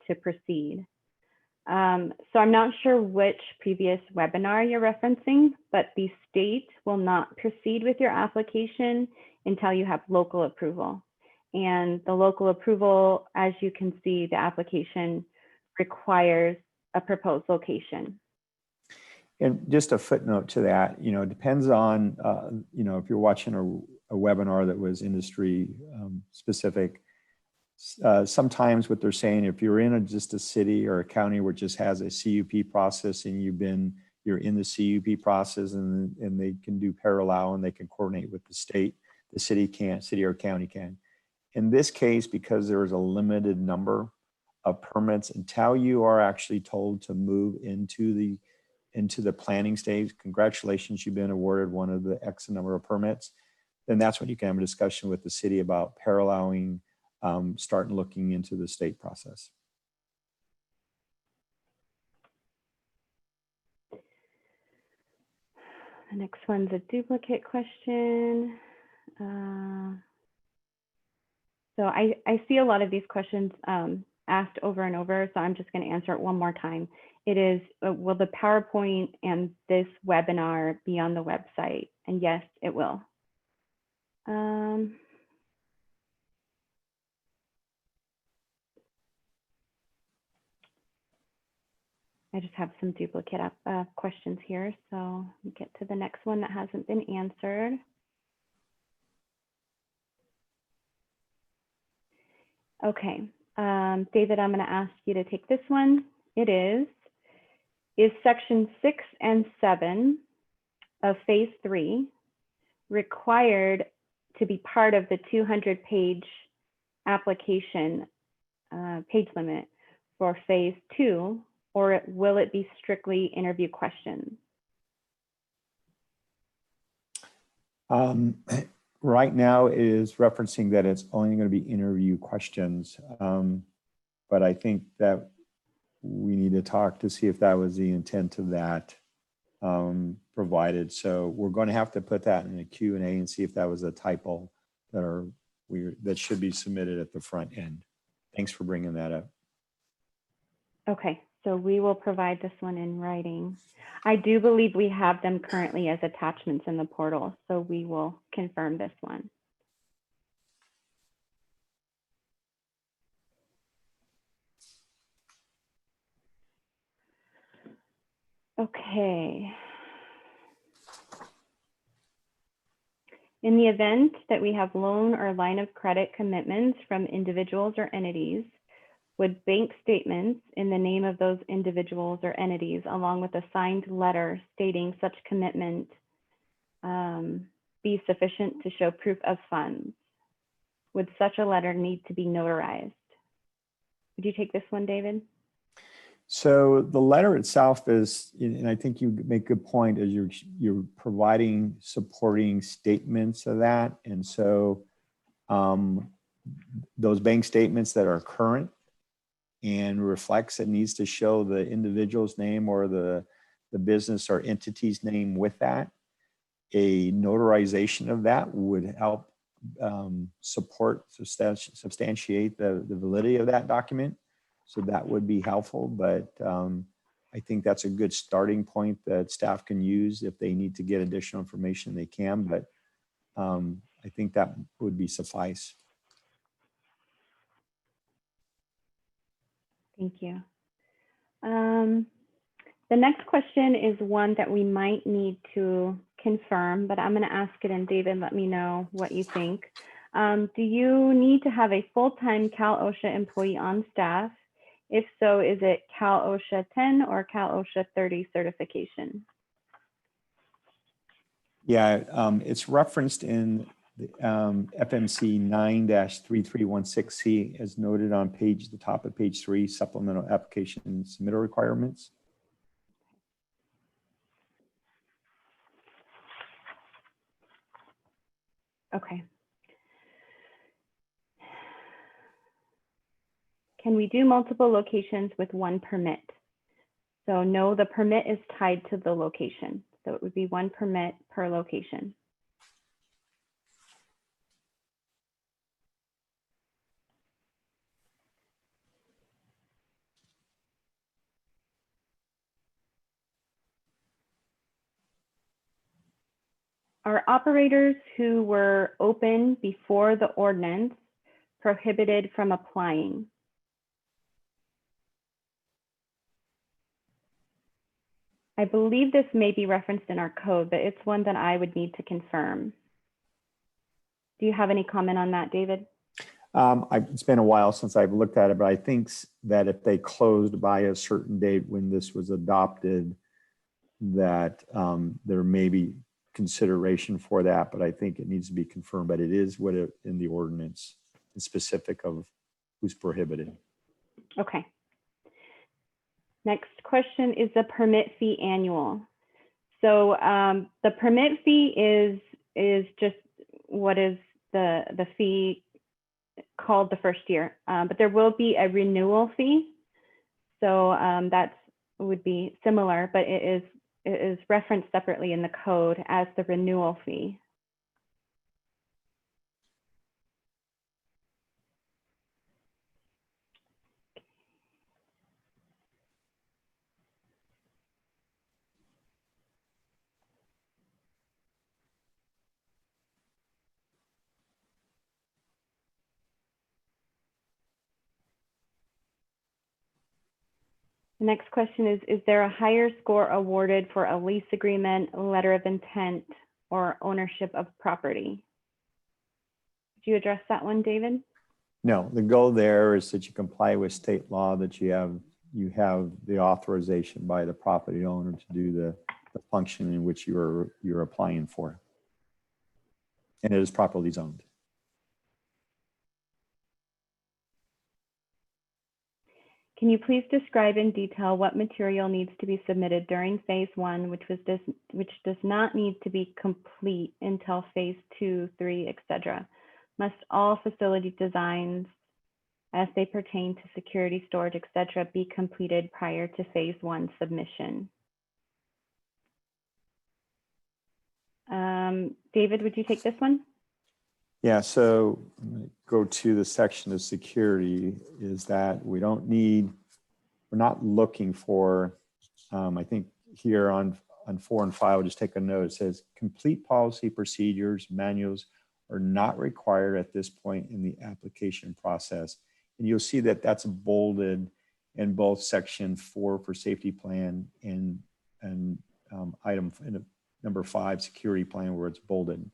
to proceed? So I'm not sure which previous webinar you're referencing, but the state will not proceed with your application until you have local approval. And the local approval, as you can see, the application requires a proposed location. And just a footnote to that, you know, it depends on, you know, if you're watching a webinar that was industry specific, sometimes what they're saying, if you're in just a city or a county where it just has a CUP process and you're in the CUP process and they can do parallel and they can coordinate with the state, the city can't, city or county can. In this case, because there is a limited number of permits until you are actually told to move into the planning stage, congratulations, you've been awarded one of the X number of permits, then that's when you can have a discussion with the city about paralleling, starting looking into the state process. The next one's a duplicate question. So I see a lot of these questions asked over and over, so I'm just going to answer it one more time. It is, will the PowerPoint and this webinar be on the website? And yes, it will. I just have some duplicate questions here, so we get to the next one that hasn't been answered. Okay, David, I'm going to ask you to take this one. It is section 6 and 7 of phase 3 required to be part of the 200-page application page limit for phase 2, or will it be strictly interview questions? Right now it is referencing that it's only going to be interview questions, but I think that we need to talk to see if that was the intent of that provided. So we're going to have to put that in a Q&A and see if that was a typo that should be submitted at the front end. Thanks for bringing that up. Okay, so we will provide this one in writing. I do believe we have them currently as attachments in the portal, so we will confirm this one. Okay. In the event that we have loan or line of credit commitments from individuals or entities, would bank statements in the name of those individuals or entities, along with a signed letter stating such commitment, be sufficient to show proof of funds? Would such a letter need to be notarized? Would you take this one, David? So the letter itself is, and I think you make a good point, is you're providing supporting statements of that. And so those bank statements that are current and reflects, it needs to show the individual's name or the business or entity's name with that. A notarization of that would help substantiate the validity of that document. So that would be helpful, but I think that's a good starting point that staff can use. If they need to get additional information, they can, but I think that would be suffice. Thank you. The next question is one that we might need to confirm, but I'm going to ask it, and David, let me know what you think. Do you need to have a full-time Cal OSHA employee on staff? If so, is it Cal OSHA 10 or Cal OSHA 30 certification? Yeah, it's referenced in the, FMC 9-3316C as noted on the top of page 3, supplemental application submittal requirements. Okay. Can we do multiple locations with one permit? So no, the permit is tied to the location. So it would be one permit per location. Are operators who were open before the ordinance prohibited from applying? I believe this may be referenced in our code, but it's one that I would need to confirm. Do you have any comment on that, David? It's been a while since I've looked at it, but I think that if they closed by a certain date when this was adopted, that there may be consideration for that, but I think it needs to be confirmed, but it is what it in the ordinance is specific of who's prohibited. Okay. Next question, is the permit fee annual? So the permit fee is just what is the fee called the first year, but there will be a renewal fee. So that would be similar, but it is referenced separately in the code as the renewal fee. The next question is there a higher score awarded for a lease agreement, letter of intent, or ownership of property? Could you address that one, David? No, the goal there is that you comply with state law, that you have the authorization by the property owner to do the function in which you're applying for. And it is properly zoned. Can you please describe in detail what material needs to be submitted during phase 1, which does not need to be complete until phase 2, 3, etc.? Must all facility designs as they pertain to security, storage, etc., be completed prior to phase 1 submission? David, would you take this one? Yeah, so go to the section of security is that we're not looking for, I think here on 4 and 5, I'll just take a note. It says complete policy procedures, manuals are not required at this point in the application process. And you'll see that that's bolded in both section 4 for safety plan and item number 5 security plan where it's bolded.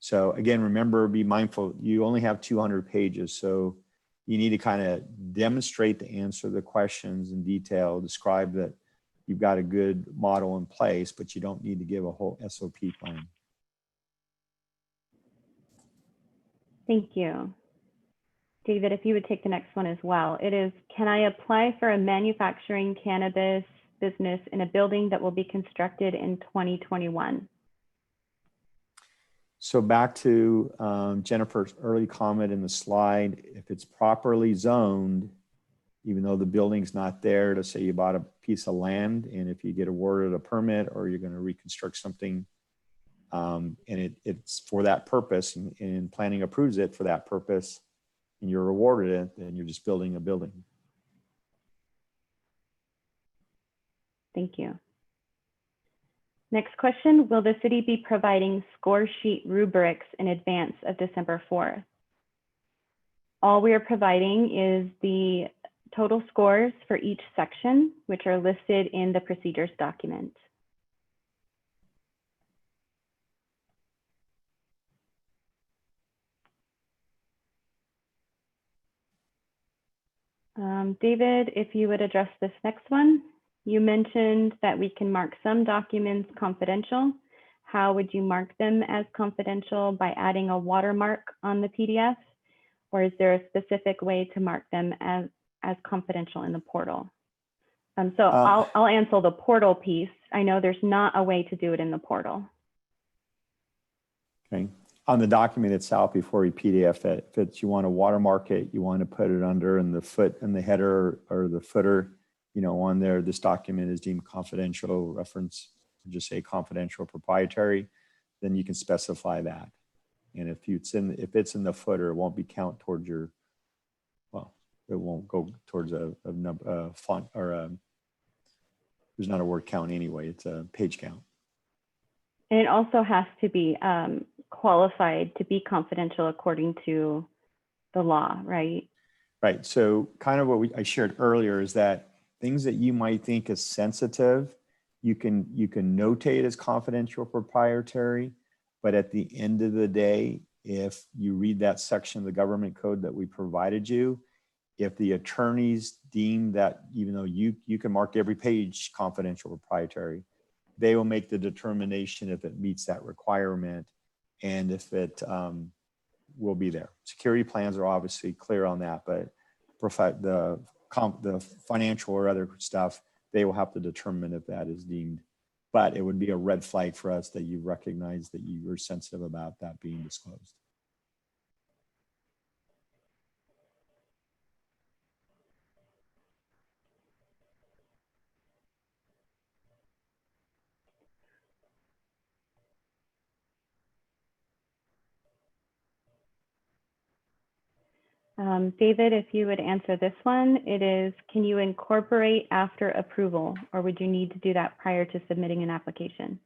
So again, remember, be mindful, you only have 200 pages. So you need to kind of demonstrate the answer to the questions in detail, describe that you've got a good model in place, but you don't need to give a whole SOP plan. Thank you. David, if you would take the next one as well. It is, can I apply for a manufacturing cannabis business in a building that will be constructed in 2021? So back to Jennifer's early comment in the slide, if it's properly zoned, even though the building's not there. To say you bought a piece of land, and if you get awarded a permit or you're going to reconstruct something, and it's for that purpose, and planning approves it for that purpose, and you're awarded it, then you're just building a building. Thank you. Next question, will the city be providing score sheet rubrics in advance of December 4th? All we are providing is the total scores for each section, which are listed in the procedures document. David, if you would address this next one. You mentioned that we can mark some documents confidential. How would you mark them as confidential? By adding a watermark on the PDF? Or is there a specific way to mark them as confidential in the portal? I'll answer the portal piece. I know there's not a way to do it in the portal. Okay. On the document itself, before you PDF it, if it's, you want to watermark it, you want to put it under in the foot and the header or the footer, you know, on there, this document is deemed confidential, reference, just say confidential proprietary, then you can specify that. And if it's in the footer, it won't be count towards your, well, it won't go towards a number, font, or there's not a word count anyway, it's a page count. And it also has to be qualified to be confidential according to the law, right? Right. So kind of what I shared earlier is that things that you might think is sensitive, you can notate as confidential proprietary, but at the end of the day, if you read that section of the government code that we provided you, if the attorneys deem that, even though you can mark every page confidential proprietary, they will make the determination if it meets that requirement and if it will be there. Security plans are obviously clear on that, but the financial or other stuff, they will have to determine if that is deemed. But it would be a red flag for us that you recognize that you were sensitive about that being disclosed. David, if you would answer this one, it is, can you incorporate after approval, or would you need to do that prior to submitting an application?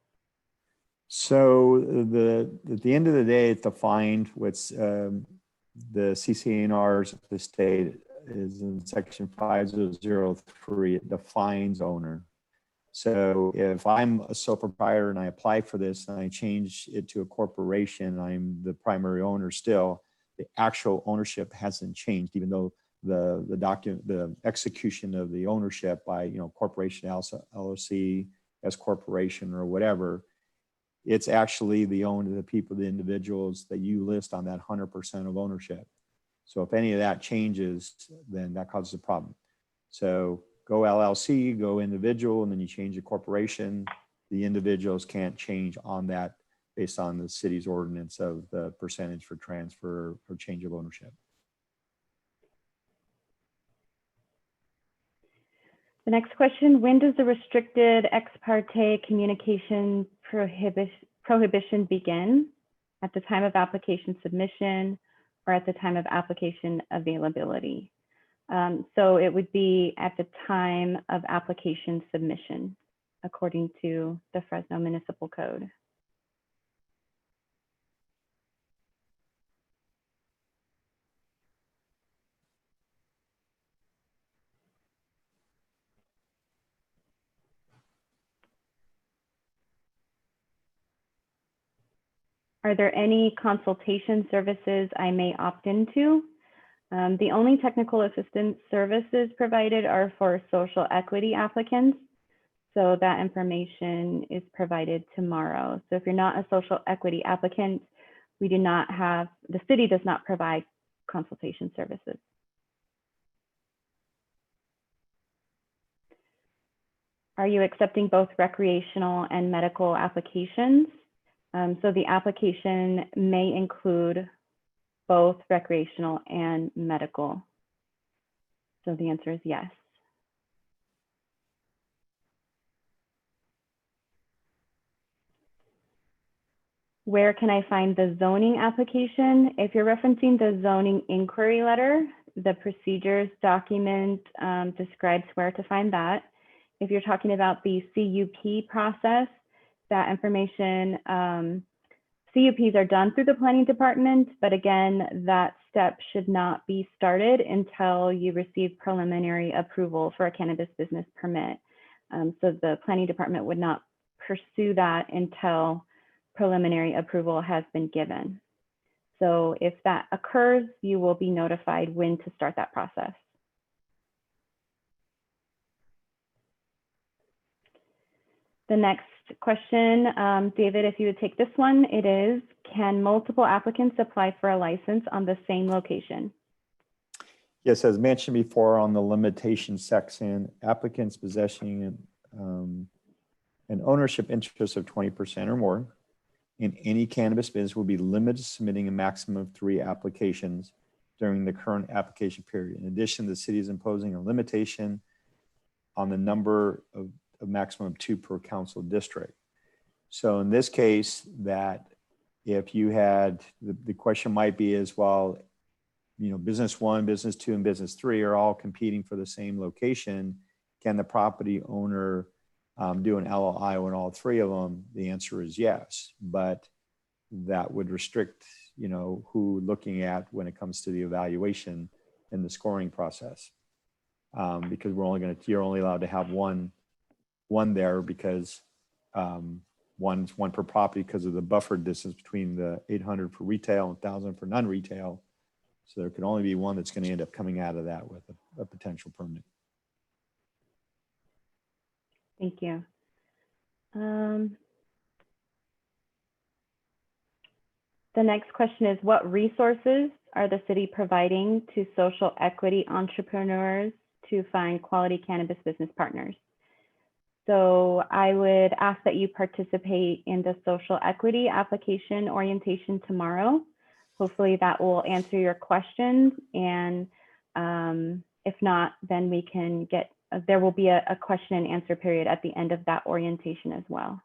So at the end of the day, it's defined what's the CCNRs of the state is in section 5003, it defines owner. So if I'm a sole proprietor and I apply for this and I change it to a corporation, I'm the primary owner still, the actual ownership hasn't changed, even though the execution of the ownership by, you know, corporation, LLC, S corporation or whatever, it's actually the owner, the people, the individuals that you list on that 100% of ownership. So if any of that changes, then that causes a problem. So go LLC, go individual, and then you change the corporation. The individuals can't change on that based on the city's ordinance of the percentage for transfer or change of ownership. The next question, when does the restricted ex parte communication prohibition begin? At the time of application submission or at the time of application availability? So it would be at the time of application submission, according to the Fresno Municipal Code. Are there any consultation services I may opt into? The only technical assistance services provided are for social equity applicants. So that information is provided tomorrow. So if you're not a social equity applicant, we do not have, the city does not provide consultation services. Are you accepting both recreational and medical applications? So the application may include both recreational and medical. So the answer is yes. Where can I find the zoning application? If you're referencing the zoning inquiry letter, the procedures document describes where to find that. If you're talking about the CUP process, that information, CUPs are done through the planning department, but again, that step should not be started until you receive preliminary approval for a cannabis business permit. So the planning department would not pursue that until preliminary approval has been given. So if that occurs, you will be notified when to start that process. The next question, David, if you would take this one, it is, can multiple applicants apply for a license on the same location? Yes, as mentioned before on the limitation section, applicants possessing an ownership interest of 20% or more in any cannabis business will be limited to submitting a maximum of 3 applications during the current application period. In addition, the city is imposing a limitation on the number of a maximum of 2 per council district. So in this case, that if you had, the question might be is, well, you know, business 1, business 2, and business 3 are all competing for the same location. Can the property owner do an LOI on all 3 of them? The answer is yes, but that would restrict, you know, who looking at when it comes to the evaluation and the scoring process, because you're only allowed to have one there because one per property because of the buffer distance between the 800 for retail and 1,000 for non-retail. So there could only be one that's going to end up coming out of that with a potential permit. Thank you. The next question is, what resources are the city providing to social equity entrepreneurs to find quality cannabis business partners? So I would ask that you participate in the social equity application orientation tomorrow. Hopefully that will answer your questions. And if not, then we can get, there will be a question and answer period at the end of that orientation as well.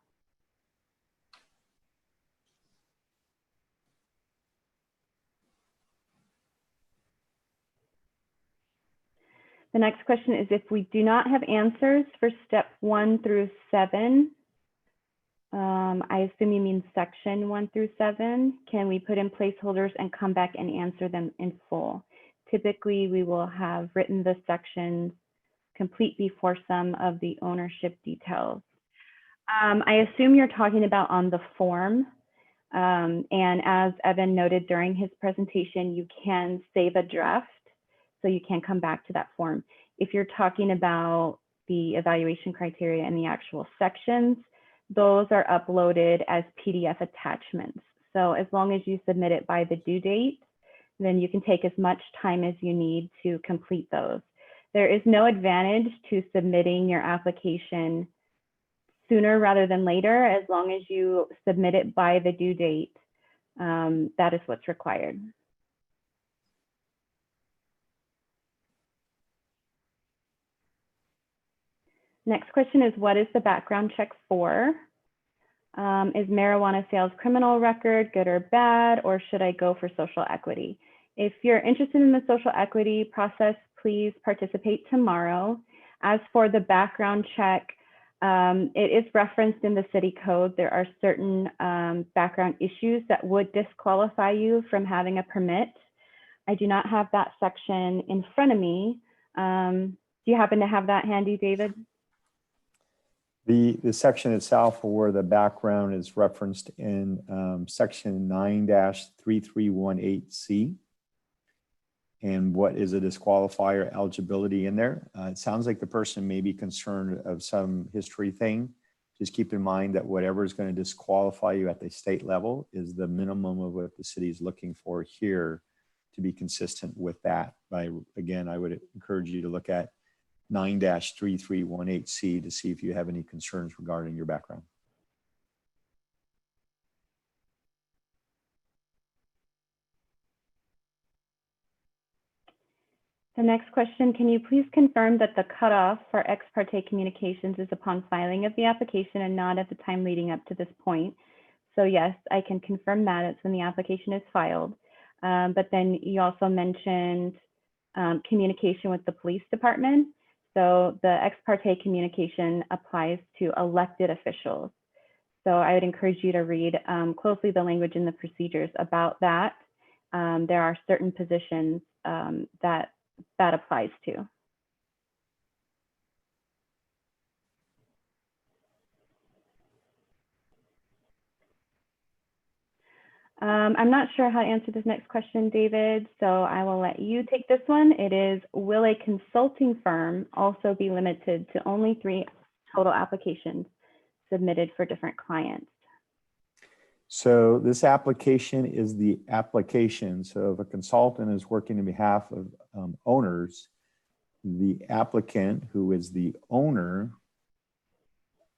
The next question is, if we do not have answers for step 1 through 7, I assume you mean section 1 through 7, can we put in placeholders and come back and answer them in full? Typically, we will have written the sections complete before some of the ownership details. I assume you're talking about on the form. And as Evan noted during his presentation, you can save a draft, so you can come back to that form. If you're talking about the evaluation criteria and the actual sections, those are uploaded as PDF attachments. So as long as you submit it by the due date, then you can take as much time as you need to complete those. There is no advantage to submitting your application sooner rather than later. As long as you submit it by the due date, that is what's required. Next question is, what is the background check for? Is marijuana sales criminal record good or bad, or should I go for social equity? If you're interested in the social equity process, please participate tomorrow. As for the background check, it is referenced in the city code. There are certain background issues that would disqualify you from having a permit. I do not have that section in front of me. Do you happen to have that handy, David? The section itself where the background is referenced in section 9-3318C. And what is a disqualifier eligibility in there? It sounds like the person may be concerned of some history thing. Just keep in mind that whatever is going to disqualify you at the state level is the minimum of what the city is looking for here to be consistent with that. Again, I would encourage you to look at 9-3318C to see if you have any concerns regarding your background. The next question, can you please confirm that the cutoff for ex parte communications is upon filing of the application and not at the time leading up to this point? So yes, I can confirm that. It's when the application is filed. But then you also mentioned communication with the police department. So the ex parte communication applies to elected officials. So I would encourage you to read closely the language in the procedures about that. There are certain positions that applies to. I'm not sure how to answer this next question, David, so I will let you take this one. It is, will a consulting firm also be limited to only 3 total applications submitted for different clients? So this application is the application. So if a consultant is working on behalf of owners, the applicant, who is the owner,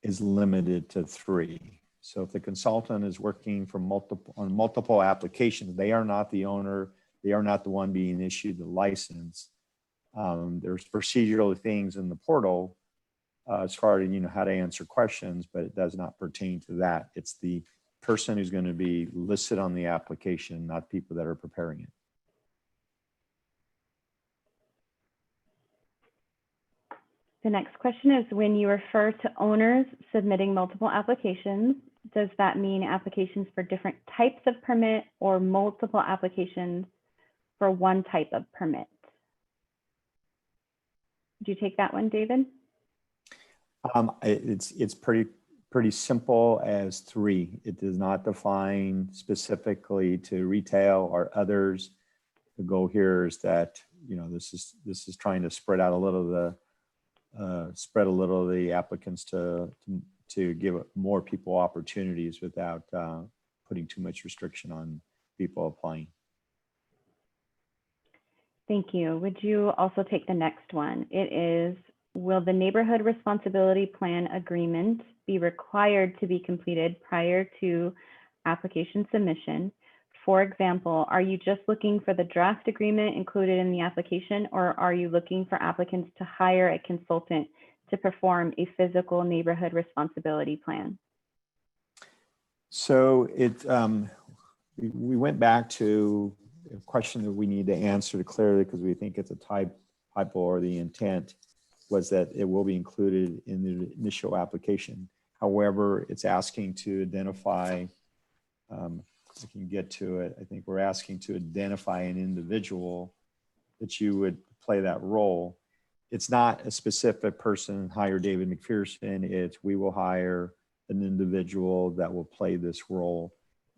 is limited to 3. So if the consultant is working for multiple applications, they are not the owner, they are not the one being issued the license. There's procedural things in the portal as far as how to answer questions, but it does not pertain to that. It's the person who's going to be listed on the application, not people that are preparing it. The next question is, when you refer to owners submitting multiple applications, does that mean applications for different types of permit or multiple applications for one type of permit? Did you take that one, David? It's pretty simple as 3. It does not define specifically to retail or others. The goal here is that this is trying to spread out a little of the applicants to give more people opportunities without putting too much restriction on people applying. Thank you. Would you also take the next one? It is, will the neighborhood responsibility plan agreement be required to be completed prior to application submission? For example, are you just looking for the draft agreement included in the application, or are you looking for applicants to hire a consultant to perform a physical neighborhood responsibility plan? So we went back to a question that we need to answer clearly because we think it's a typo, or the intent was that it will be included in the initial application. However, it's asking to identify, if we can get to it, I think we're asking to identify an individual that you would play that role. It's not a specific person, hire David McPherson. It's, we will hire an individual that will play this role,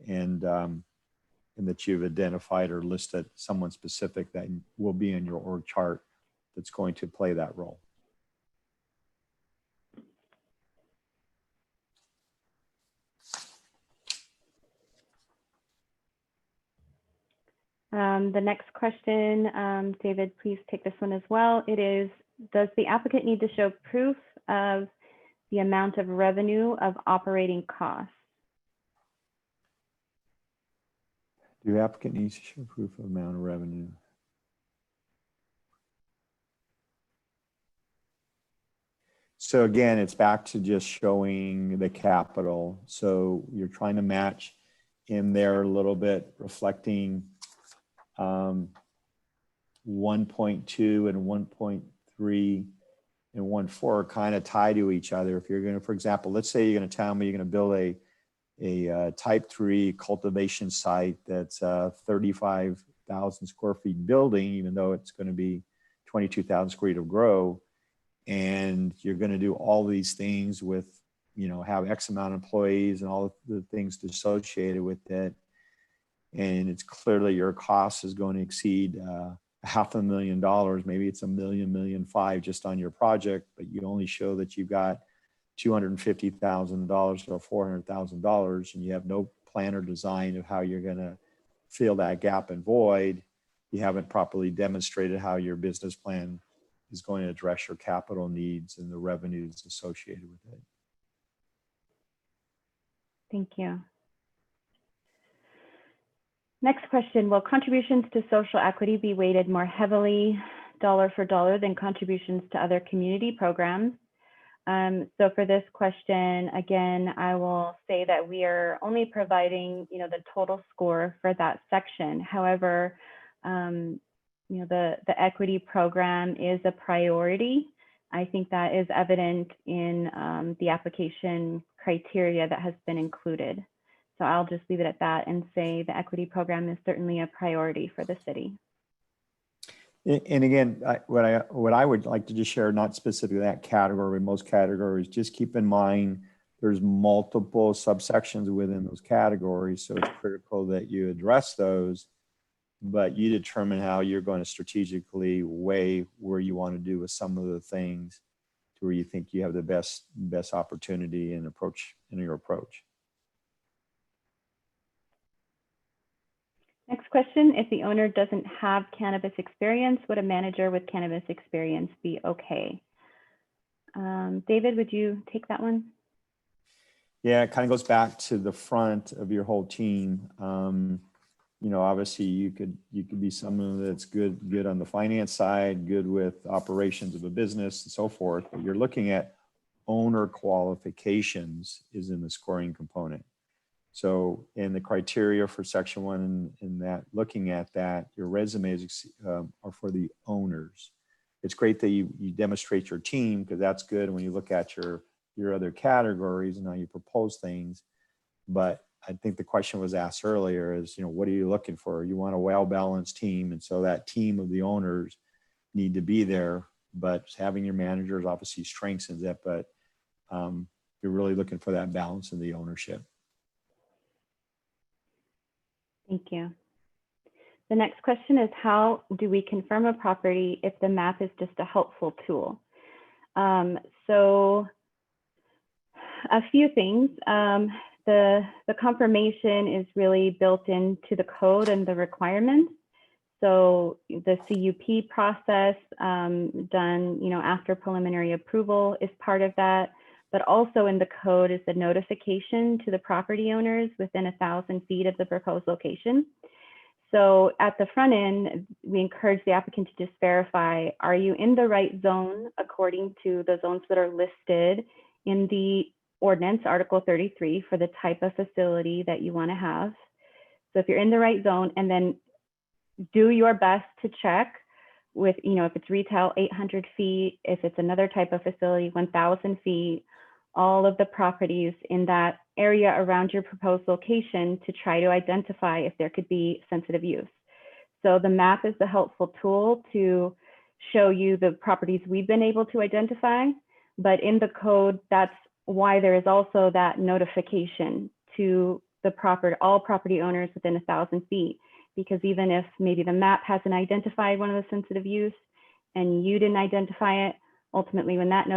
and that you've identified or listed someone specific that will be in your org chart that's going to play that role. The next question, David, please take this one as well. It is, does the applicant need to show proof of the amount of revenue of operating costs? Do the applicant needs to show proof of amount of revenue? So again, it's back to just showing the capital. So you're trying to match in there a little bit, reflecting 1.2 and 1.3 and 1.4 are kind of tied to each other. If you're going to, for example, let's say you're going to tell me you're going to build a type 3 cultivation site that's 35,000 square feet building, even though it's going to be 22,000 square feet of grow, and you're going to do all these things with, have X amount of employees and all the things associated with it. And it's clearly your cost is going to exceed $500,000. Maybe it's $1 million, $1.5 million just on your project, but you only show that you've got $250,000 or $400,000, and you have no plan or design of how you're going to fill that gap and void. You haven't properly demonstrated how your business plan is going to address your capital needs and the revenues associated with it. Thank you. Next question, will contributions to social equity be weighted more heavily dollar for dollar than contributions to other community programs. So for this question, again, I will say that we are only providing, the total score for that section. However, the equity program is a priority. I think that is evident in the application criteria that has been included. So I'll just leave it at that and say the equity program is certainly a priority for the city. And again, what I would like to just share, not specifically that category, but most categories, just keep in mind there's multiple subsections within those categories. So it's critical that you address those, but you determine how you're going to strategically weigh where you want to do with some of the things to where you think you have the best opportunity and approach in your approach. Next question, if the owner doesn't have cannabis experience, would a manager with cannabis experience be okay? David, would you take that one? Yeah, it kind of goes back to the front of your whole team. Obviously you could be someone that's good on the finance side, good with operations of a business and so forth, but you're looking at owner qualifications is in the scoring component. So in the criteria for section 1 in that, looking at that, your resumes are for the owners. It's great that you demonstrate your team, because that's good when you look at your other categories and how you propose things. But I think the question was asked earlier is, what are you looking for? You want a well-balanced team. And so that team of the owners need to be there, but having your managers obviously strengthens it, but you're really looking for that balance in the ownership. Thank you. The next question is, how do we confirm a property if the map is just a helpful tool? So a few things. The confirmation is really built into the code and the requirements. So the CUP process done, after preliminary approval is part of that. But also in the code is the notification to the property owners within 1,000 feet of the proposed location. So at the front end, we encourage the applicant to just verify, are you in the right zone according to the zones that are listed in the ordinance, Article 33, for the type of facility that you want to have. So if you're in the right zone, and then do your best to check with, if it's retail, 800 feet, if it's another type of facility, 1,000 feet, all of the properties in that area around your proposed location to try to identify if there could be sensitive use. So the map is the helpful tool to show you the properties we've been able to identify, but in the code, that's why there is also that notification to the all property owners within 1,000 feet, because even if maybe the map hasn't identified one of the sensitive use and you didn't identify it, ultimately when that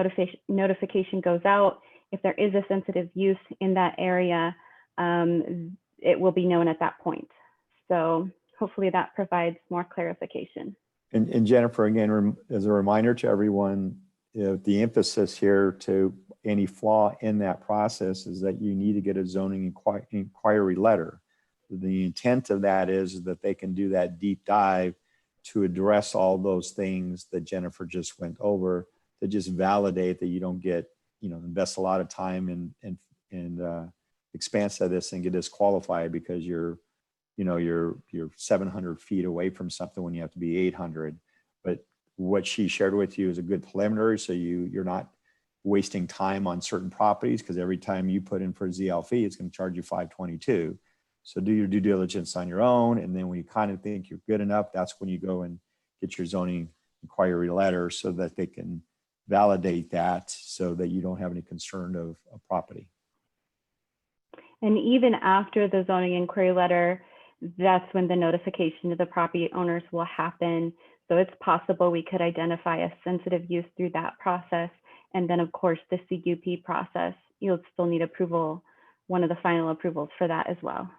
notification goes out, if there is a sensitive use in that area, it will be known at that point. So hopefully that provides more clarification. And Jennifer, again, as a reminder to everyone, the emphasis here to any flaw in that process is that you need to get a zoning inquiry letter. The intent of that is that they can do that deep dive to address all those things that Jennifer just went over, to just validate that you don't get, invest a lot of time and expense of this and get disqualified because you're 700 feet away from something when you have to be 800. But what she shared with you is a good preliminary, so you're not wasting time on certain properties, because every time you put in for a ZL fee, it's going to charge you $522. So do your due diligence on your own, and then when you kind of think you're good enough, that's when you go and get your zoning inquiry letter so that they can validate that, so that you don't have any concern of property. And even after the zoning inquiry letter, that's when the notification to the property owners will happen. So it's possible we could identify a sensitive use through that process. And then of course, the CUP process, you'll still need approval, one of the final approvals for that as well.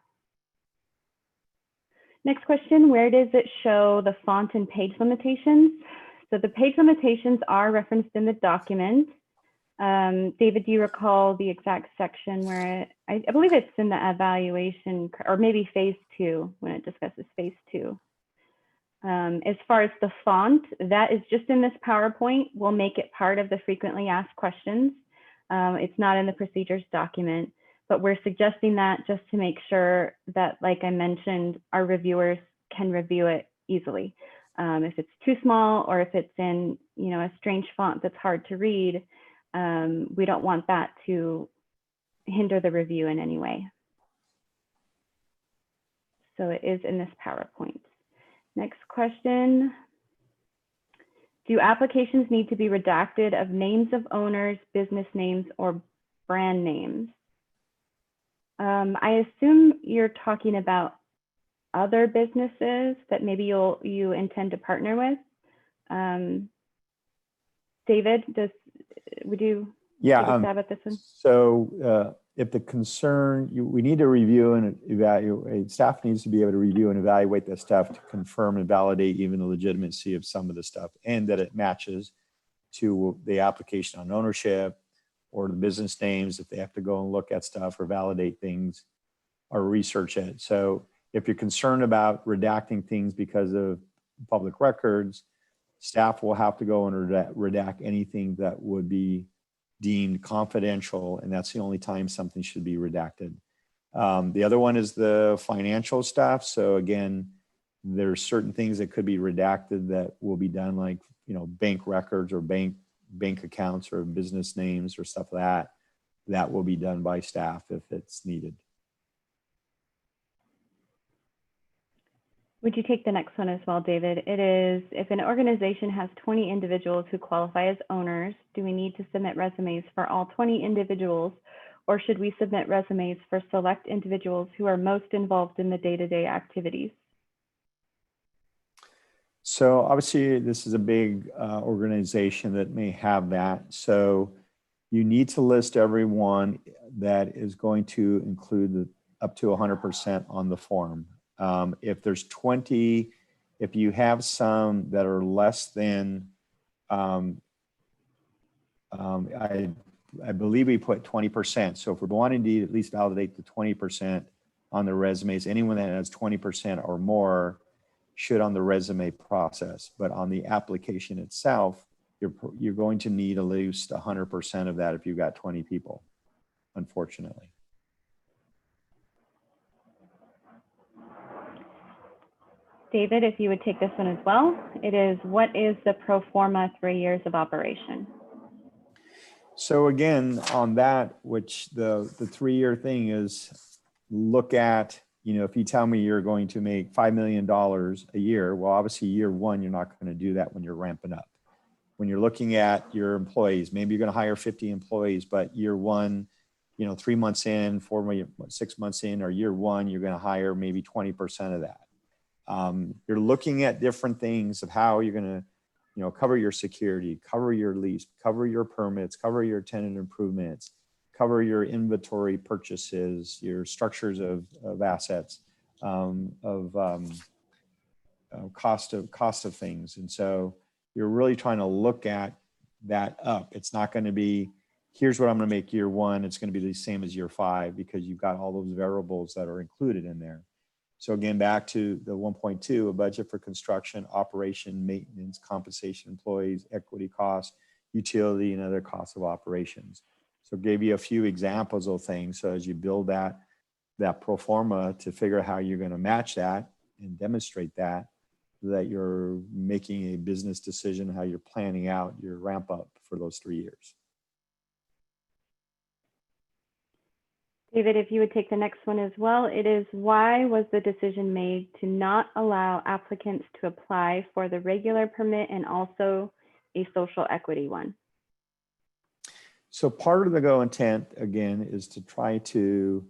Next question, where does it show the font and page limitations? So the page limitations are referenced in the document. David, do you recall the exact section where I believe it's in the evaluation, or maybe phase 2 when it discusses phase 2. As far as the font, that is just in this PowerPoint. We'll make it part of the frequently asked questions. It's not in the procedures document, but we're suggesting that just to make sure that, like I mentioned, our reviewers can review it easily. If it's too small or if it's in, a strange font that's hard to read, we don't want that to hinder the review in any way. So it is in this PowerPoint. Next question. Do applications need to be redacted of names of owners, business names, or brand names? I assume you're talking about other businesses that maybe you intend to partner with. David, would you take a stab at this one? So if the concern, we need to review and evaluate, staff needs to be able to review and evaluate that stuff to confirm and validate even the legitimacy of some of the stuff and that it matches to the application on ownership or the business names if they have to go and look at stuff or validate things or research it. So if you're concerned about redacting things because of public records, staff will have to go and redact anything that would be deemed confidential, and that's the only time something should be redacted. The other one is the financial stuff. So again, there's certain things that could be redacted that will be done, like bank records or bank accounts or business names or stuff like that will be done by staff if it's needed. Would you take the next one as well, David? It is, if an organization has 20 individuals who qualify as owners, do we need to submit resumes for all 20 individuals, or should we submit resumes for select individuals who are most involved in the day-to-day activities? So obviously this is a big organization that may have that. So you need to list everyone that is going to include up to 100% on the form. If there's 20, if you have some that are less than, I believe we put 20%. So if we're wanting to at least validate the 20% on the resumes, anyone that has 20% or more should on the resume process. But on the application itself, you're going to need at least 100% of that if you've got 20 people, unfortunately. David, if you would take this one as well. It is, what is the pro forma 3 years of operation? So again, on that, which the 3-year thing is, look at, if you tell me you're going to make $5 million a year, well, obviously year one, you're not going to do that when you're ramping up. When you're looking at your employees, maybe you're going to hire 50 employees, but year one, 3 months in, 6 months in, or year one, you're going to hire maybe 20% of that. You're looking at different things of how you're going to, cover your security, cover your lease, cover your permits, cover your tenant improvements, cover your inventory purchases, your structures of assets, cost of things. And so you're really trying to look at that up. It's not going to be, here's what I'm going to make year one. It's going to be the same as year 5 because you've got all those variables that are included in there. So again, back to the 1.2, a budget for construction, operation, maintenance, compensation, employees, equity costs, utility, and other costs of operations. So gave you a few examples of things. So as you build that pro forma to figure out how you're going to match that and demonstrate that you're making a business decision, how you're planning out your ramp up for those 3 years. David, if you would take the next one as well. It is, why was the decision made to not allow applicants to apply for the regular permit and also a social equity one? So part of the go intent, again, is to try to,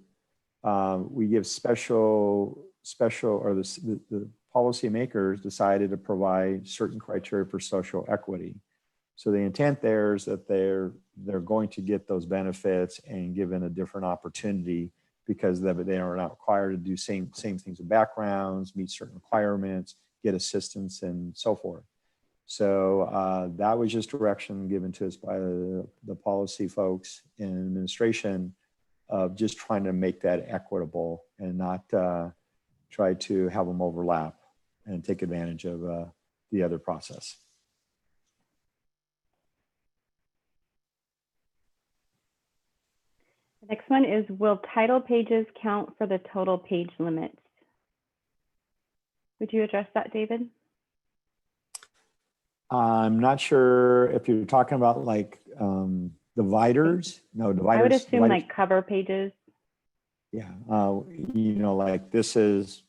we give special, or the policymakers decided to provide certain criteria for social equity. So the intent there is that they're going to get those benefits and given a different opportunity because they are not required to do same things with backgrounds, meet certain requirements, get assistance, and so forth. So that was just direction given to us by the policy folks in administration of just trying to make that equitable and not try to have them overlap. and take advantage of the other process. The next one is, will title pages count for the total page limits? Would you address that, David? I'm not sure if you're talking about like dividers. No, dividers. I would assume dividers. like cover pages. Yeah, you know, like this is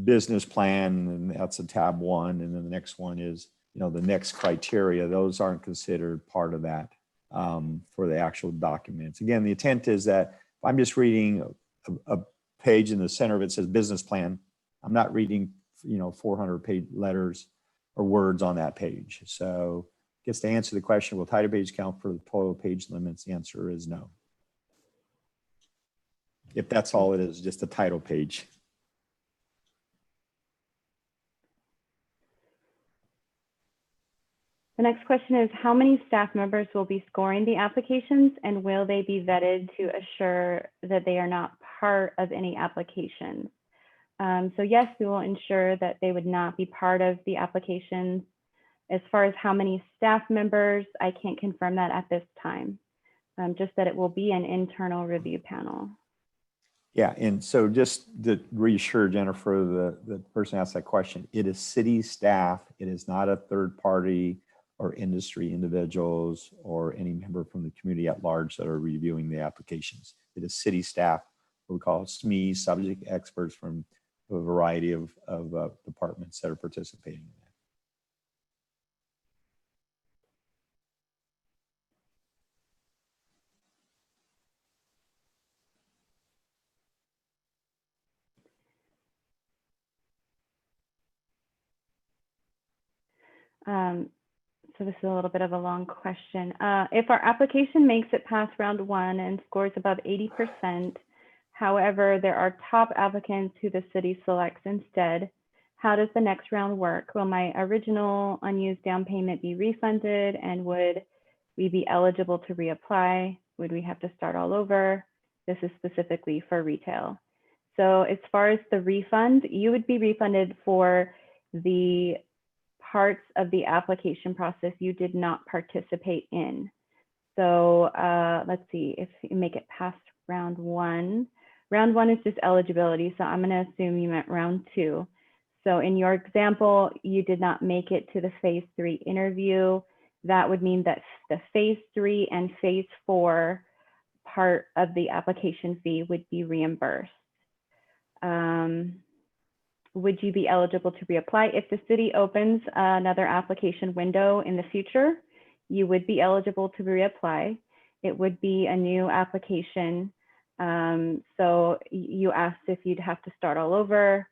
business plan, and that's a tab 1, and then the next one is, you know, the next criteria. Those aren't considered part of that for the actual documents. Again, the intent is that if I'm just reading a page in the center of it says business plan, I'm not reading, you know, 400 page letters or words on that page. So I guess to answer the question, will title page count for the total page limits? The answer is no. If that's all it is, just a title page. The next question is, how many staff members will be scoring the applications, and will they be vetted to assure that they are not part of any applications? So yes, we will ensure that they would not be part of the applications. As far as how many staff members, I can't confirm that at this time, just that it will be an internal review panel. Yeah, and so just to reassure Jennifer, the person asked that question, it is city staff. It is not a third party or industry individuals or any member from the community at large that are reviewing the applications. It is city staff, what we call SMEs, subject experts from a variety of departments that are participating in that. So this is a little bit of a long question. If our application makes it past round 1 and scores above 80%, however, there are top applicants who the city selects instead, how does the next round work? Will my original unused down payment be refunded, and would we be eligible to reapply? Would we have to start all over? This is specifically for retail. So as far as the refund, you would be refunded for the parts of the application process you did not participate in. So let's see, if you make it past round 1. Round 1 is just eligibility, so I'm going to assume you meant round 2. So in your example, you did not make it to the phase 3 interview. That would mean that the phase 3 and phase 4 part of the application fee would be reimbursed. Would you be eligible to reapply? If the city opens another application window in the future, you would be eligible to reapply. It would be a new application. So you asked if you'd have to start all over.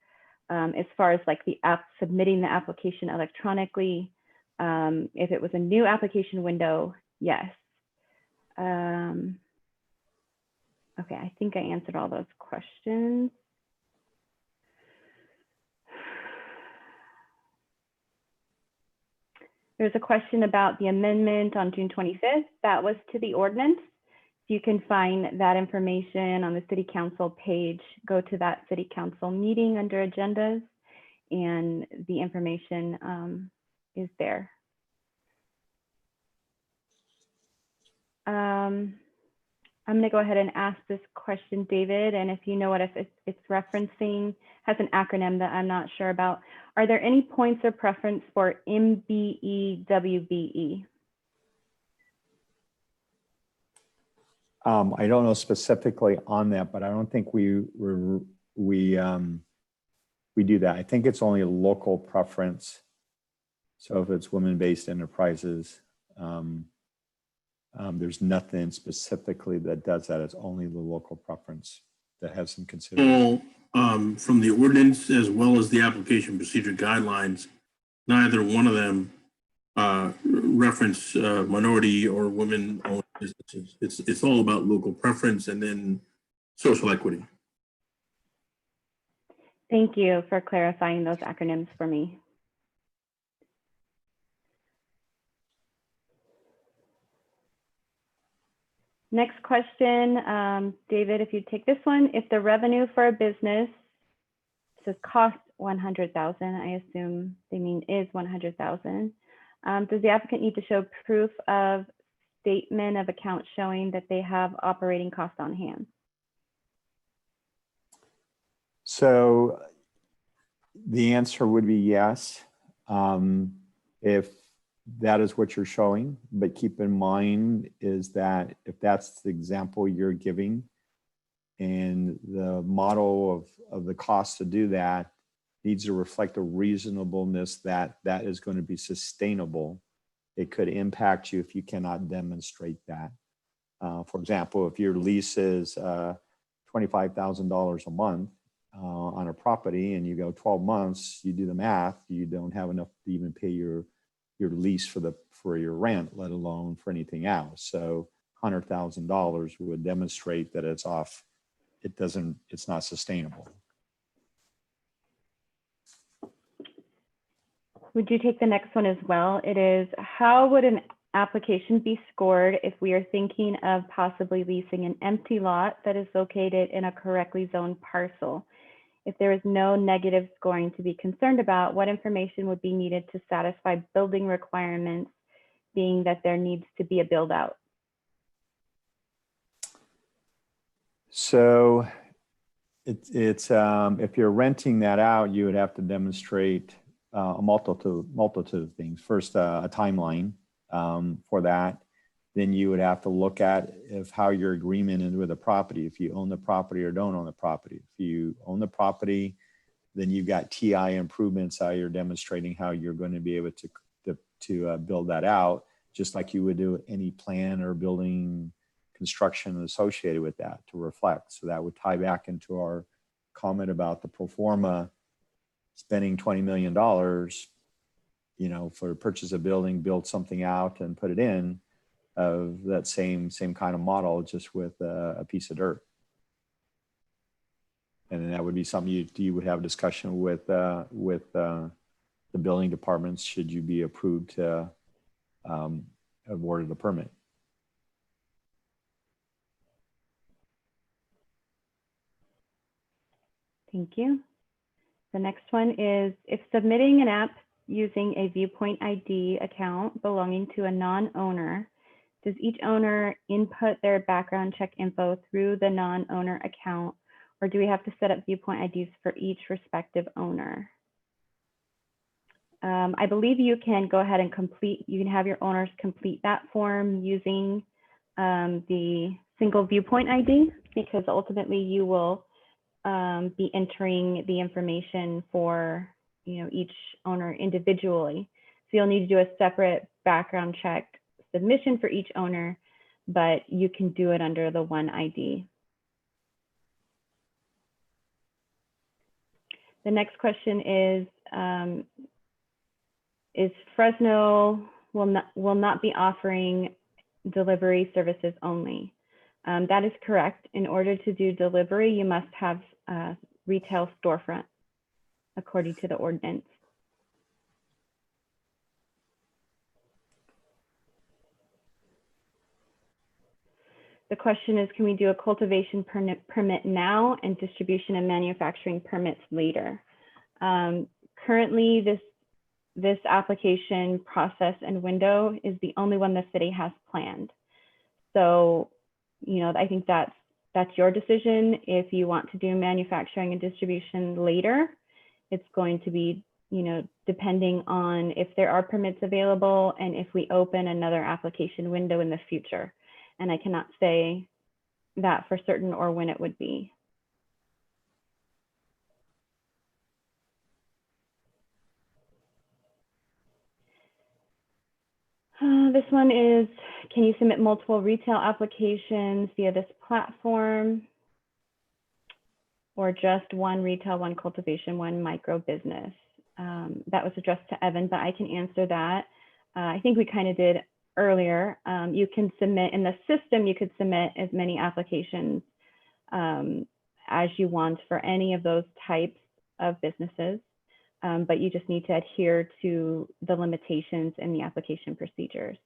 As far as like the app submitting the application electronically, if it was a new application window, yes. Okay, I think I answered all those questions. There's a question about the amendment on June 25th. That was to the ordinance. You can find that information on the city council page. Go to that city council meeting under agendas, and the information is there. I'm going to go ahead and ask this question, David, and if you know what if it's referencing, has an acronym that I'm not sure about. Are there any points of preference for MBE, WBE? I don't know specifically on that, but I don't think we do that. I think it's only a local preference. So if it's women-based enterprises, there's nothing specifically that does that. It's only the local preference that has some consideration. From the ordinance as well as the application procedure guidelines, neither one of them reference minority or women-owned businesses. It's all about local preference and then social equity. Thank you for clarifying those acronyms for me. Next question, David, if you take this one, if the revenue for a business says cost 100,000. I assume they mean is 100,000. Does the applicant need to show proof of statement of account showing that they have operating costs on hand? So the answer would be yes, if that is what you're showing. But keep in mind is that if that's the example you're giving and the model of the cost to do that needs to reflect a reasonableness that that is going to be sustainable, it could impact you if you cannot demonstrate that. For example, if your lease is $25,000 a month on a property and you go 12 months, you do the math, you don't have enough to even pay your lease for your rent, let alone for anything else. So $100,000 would demonstrate that it's off. It's not sustainable. Would you take the next one as well? It is, how would an application be scored if we are thinking of possibly leasing an empty lot that is located in a correctly zoned parcel? If there is no negative scoring to be concerned about, what information would be needed to satisfy building requirements, being that there needs to be a build out? So it's if you're renting that out, you would have to demonstrate a multitude of things. First, a timeline for that. Then you would have to look at how your agreement is with the property, if you own the property or don't own the property. If you own the property, then you've got TI improvements, how you're demonstrating how you're going to be able to build that out, just like you would do any plan or building construction associated with that to reflect. So that would tie back into our comment about the pro forma spending $20 million, for purchase a building, build something out and put it in, of that same kind of model, just with a piece of dirt. And then that would be something you would have discussion with the building departments should you be approved to award the permit. Thank you. The next one is, if submitting an app using a Viewpoint ID account belonging to a non-owner, does each owner input their background check info through the non-owner account, or do we have to set up Viewpoint IDs for each respective owner? I believe you can go ahead and you can have your owners complete that form using the single Viewpoint ID, because ultimately you will be entering the information for each owner individually. So you'll need to do a separate background check submission for each owner, but you can do it under the one ID. The next question is Fresno will not be offering delivery services only. That is correct. In order to do delivery, you must have a retail storefront, according to the ordinance. The question is, can we do a cultivation permit now and distribution and manufacturing permits later? Currently, this application process and window is the only one the city has planned. So, I think that's your decision. If you want to do manufacturing and distribution later, it's going to be, depending on if there are permits available and if we open another application window in the future. And I cannot say that for certain or when it would be. This one is, can you submit multiple retail applications via this platform? Or just one retail, one cultivation, one micro business? That was addressed to Evan, but I can answer that. I think we kind of did earlier. You can submit in the system, you could submit as many applications as you want for any of those types of businesses, but you just need to adhere to the limitations in the application procedures.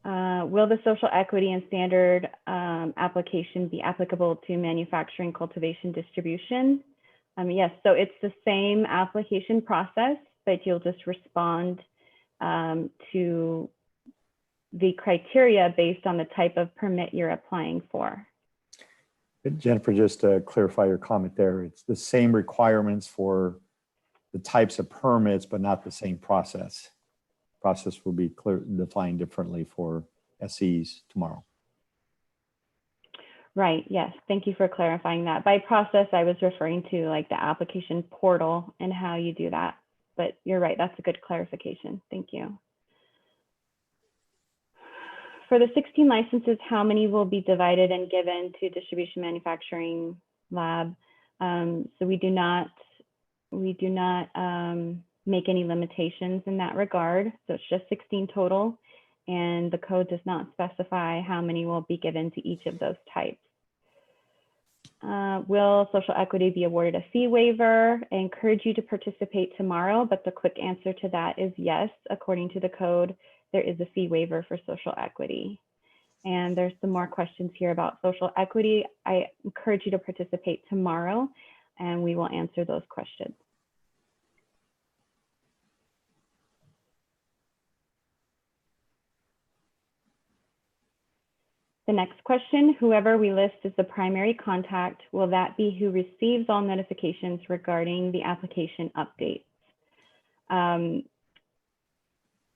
Will the social equity and standard application be applicable to manufacturing, cultivation, distribution? Yes, so it's the same application process, but you'll just respond to the criteria based on the type of permit you're applying for. Jennifer, just to clarify your comment there, it's the same requirements for the types of permits, but not the same process. Process will be defined differently for SEs tomorrow. Right, yes, thank you for clarifying that. By process, I was referring to like the application portal and how you do that. But you're right, that's a good clarification. Thank you. For the 16 licenses, how many will be divided and given to distribution manufacturing lab? So we do not make any limitations in that regard. So it's just 16 total, and the code does not specify how many will be given to each of those types. Will social equity be awarded a fee waiver? I encourage you to participate tomorrow, but the quick answer to that is yes. According to the code, there is a fee waiver for social equity. And there's some more questions here about social equity. I encourage you to participate tomorrow, and we will answer those questions. The next question, whoever we list as the primary contact, will that be who receives all notifications regarding the application updates?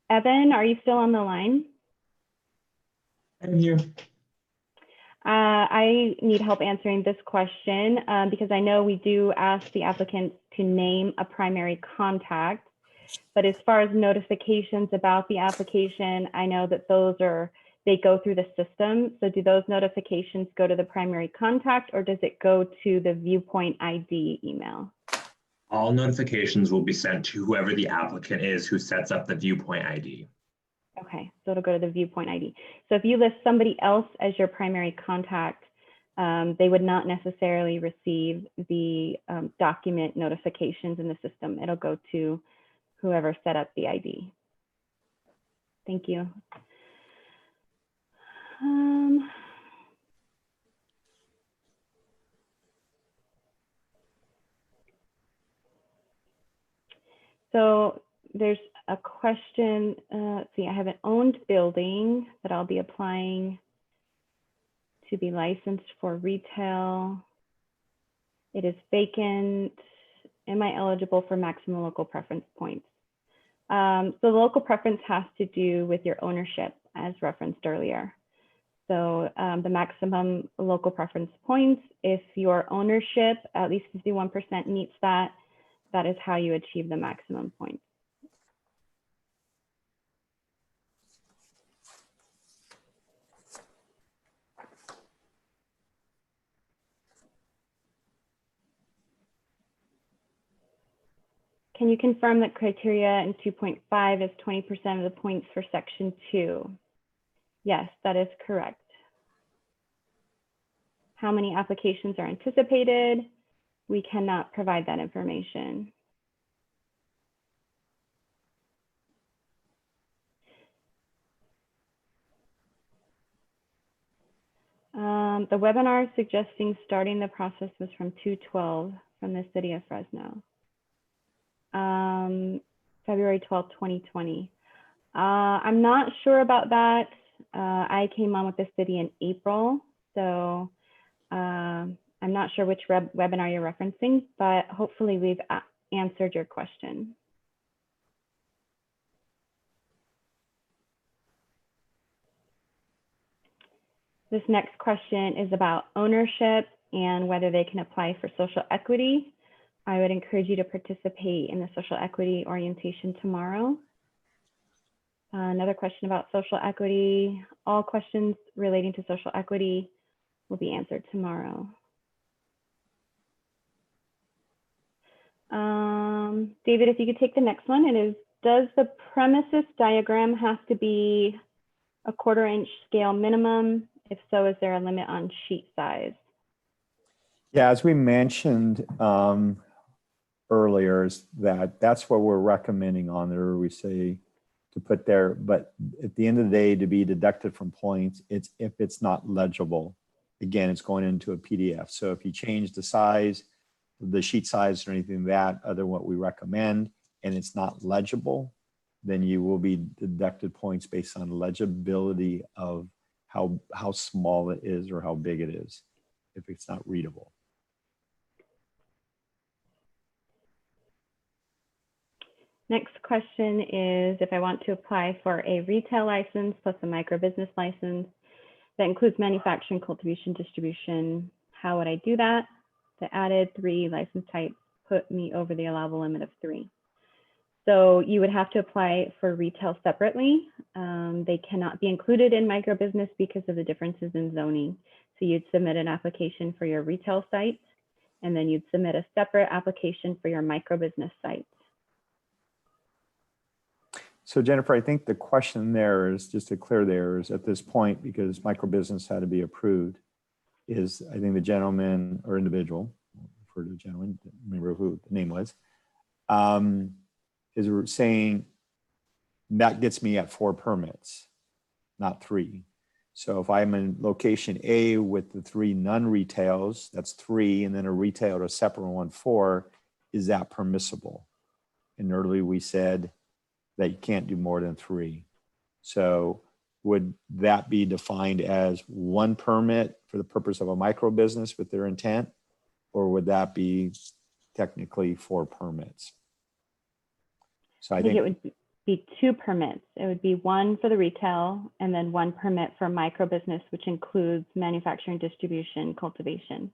Evan, are you still on the line? I'm here. I need help answering this question because I know we do ask the applicants to name a primary contact, but as far as notifications about the application, I know that they go through the system. So do those notifications go to the primary contact, or does it go to the Viewpoint ID email? All notifications will be sent to whoever the applicant is who sets up the Viewpoint ID. Okay, so it'll go to the Viewpoint ID. So if you list somebody else as your primary contact, they would not necessarily receive the document notifications in the system. It'll go to whoever set up the ID. Thank you. So there's a question, let's see, I have an owned building that I'll be applying to be licensed for retail. It is vacant. Am I eligible for maximum local preference points? So the local preference has to do with your ownership as referenced earlier. So the maximum local preference points, if your ownership, at least 51% meets that, that is how you achieve the maximum points. Can you confirm that criteria in 2.5 is 20% of the points for section 2? Yes, that is correct. How many applications are anticipated? We cannot provide that information. The webinar suggesting starting the process was from 2/12 from the city of Fresno. February 12th, 2020. I'm not sure about that. I came on with the city in April, so I'm not sure which webinar you're referencing, but hopefully we've answered your question. This next question is about ownership and whether they can apply for social equity. I would encourage you to participate in the social equity orientation tomorrow. Another question about social equity. All questions relating to social equity will be answered tomorrow. David, if you could take the next one, it is, does the premises diagram have to be a 1/4 inch scale minimum? If so, is there a limit on sheet size? Yeah, as we mentioned earlier, is that's what we're recommending on there. We say to put there, but at the end of the day, to be deducted from points, it's if it's not legible. Again, it's going into a PDF. So if you change the size, the sheet size or anything that other than what we recommend, and it's not legible, then you will be deducted points based on legibility of how small it is or how big it is, if it's not readable. Next question is if I want to apply for a retail license plus a micro business license that includes manufacturing, cultivation, distribution, how would I do that? The added 3 license types put me over the allowable limit of 3. So you would have to apply for retail separately. They cannot be included in micro business because of the differences in zoning. So you'd submit an application for your retail site, and then you'd submit a separate application for your micro business site. So Jennifer, I think the question there is, just to clear there, is at this point, because microbusiness had to be approved, is I think the gentleman or individual, for the gentleman, remember who the name was, is saying that gets me at 4 permits, not 3. So if I'm in location A with the 3 non-retails, that's 3, and then a retail or a separate one, 4, is that permissible? And earlier we said that you can't do more than 3. So would that be defined as 1 permit for the purpose of a micro business with their intent? Or would that be technically 4 permits? So I think it would be 2 permits. It would be 1 for the retail and then 1 permit for micro business, which includes manufacturing, distribution, cultivation.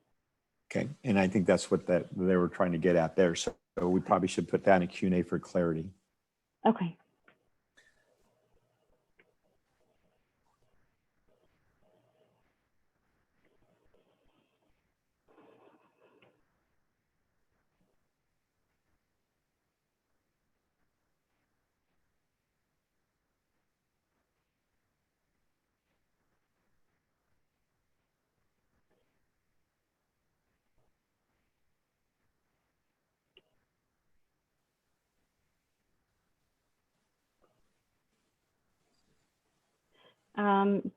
Okay, and I think that's what they were trying to get at there. So we probably should put that in Q&A for clarity. Okay.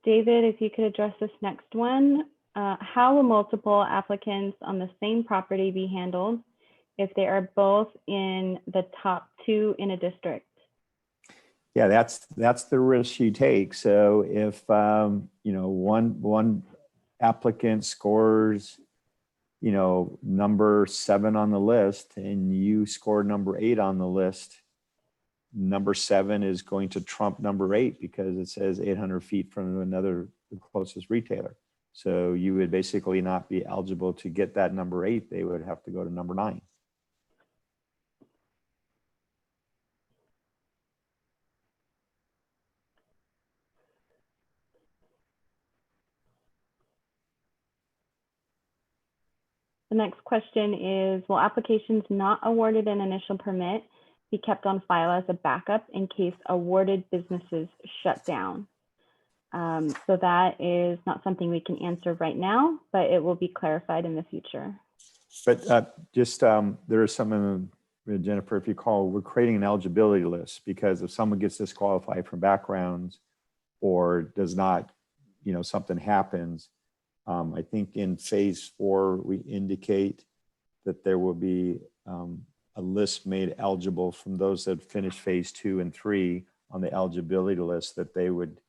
David, if you could address this next one. How will multiple applicants on the same property be handled if they are both in the top 2 in a district? Yeah, that's the risk you take. So if you know, one applicant scores, you know, number 7 on the list and you score number 8 on the list, number 7 is going to trump number 8 because it says 800 feet from another, the closest retailer. So you would basically not be eligible to get that number 8. They would have to go to number 9. The next question is, will applications not awarded an initial permit be kept on file as a backup in case awarded businesses shut down? So that is not something we can answer right now, but it will be clarified in the future. But just there is some, Jennifer, if you recall, we're creating an eligibility list because if someone gets disqualified from backgrounds or does not, you know, something happens, I think in phase 4, we indicate that there will be a list made eligible from those that finished phase 2 and 3 on the eligibility list that they would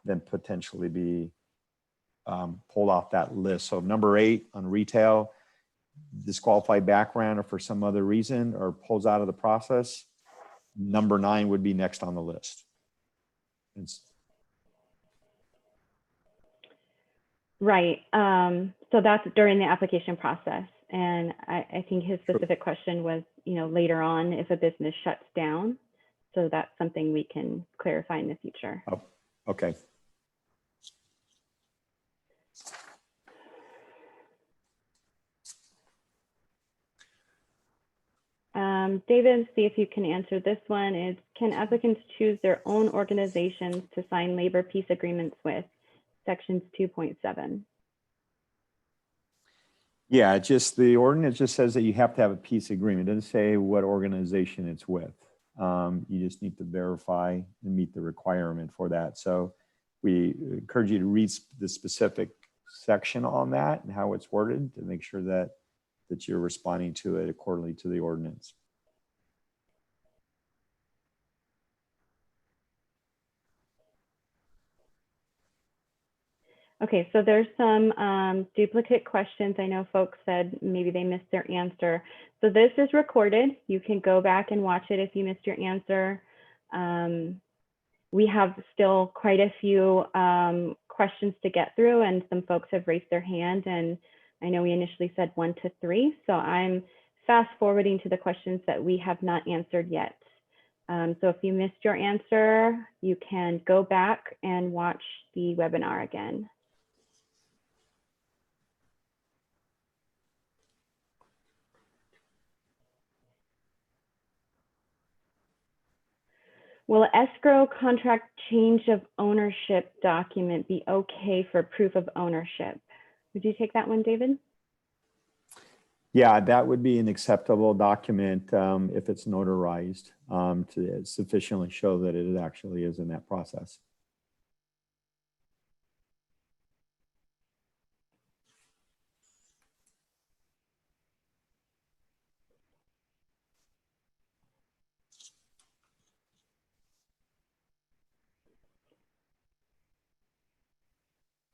then potentially be pulled off that list. So number 8 on retail, disqualified background or for some other reason or pulls out of the process, number 9 would be next on the list. Right. So that's during the application process. And I think his specific question was, you know, later on if a business shuts down. So that's something we can clarify in the future. Oh, okay. David, see if you can answer this one. Is can applicants choose their own organizations to sign labor peace agreements with? Sections 2.7. Yeah, it just the ordinance just says that you have to have a peace agreement. It doesn't say what organization it's with. You just need to verify and meet the requirement for that. So we encourage you to read the specific section on that and how it's worded to make sure that you're responding to it accordingly to the ordinance. Okay, so there's some duplicate questions. I know folks said maybe they missed their answer. So this is recorded. You can go back and watch it if you missed your answer. We have still quite a few questions to get through, and some folks have raised their hand, and I know we initially said 1 to 3. So I'm fast forwarding to the questions that we have not answered yet. So if you missed your answer, you can go back and watch the webinar again. Will an escrow contract change of ownership document be okay for proof of ownership? Would you take that one, David? Yeah, that would be an acceptable document if it's notarized to sufficiently show that it actually is in that process.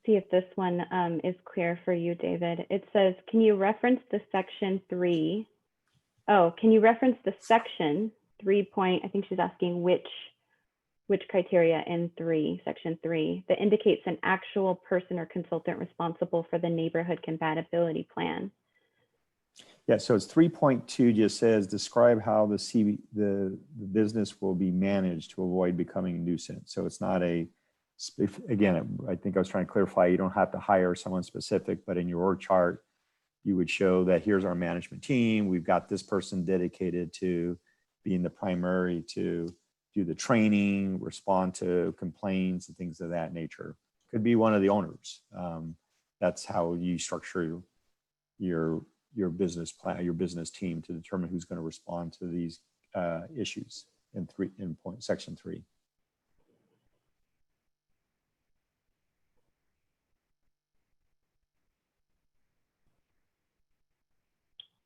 See if this one is clear for you, David. It says, can you reference the section 3? Oh, can you reference the section 3 point, I think she's asking which criteria in section 3 that indicates an actual person or consultant responsible for the neighborhood compatibility plan. Yeah, so it's 3.2 just says, describe how the business will be managed to avoid becoming a nuisance. So it's not a, again, I think I was trying to clarify, you don't have to hire someone specific, but in your org chart, you would show that here's our management team. We've got this person dedicated to being the primary to do the training, respond to complaints and things of that nature. Could be one of the owners. That's how you structure your business plan, your business team to determine who's going to respond to these issues in section 3.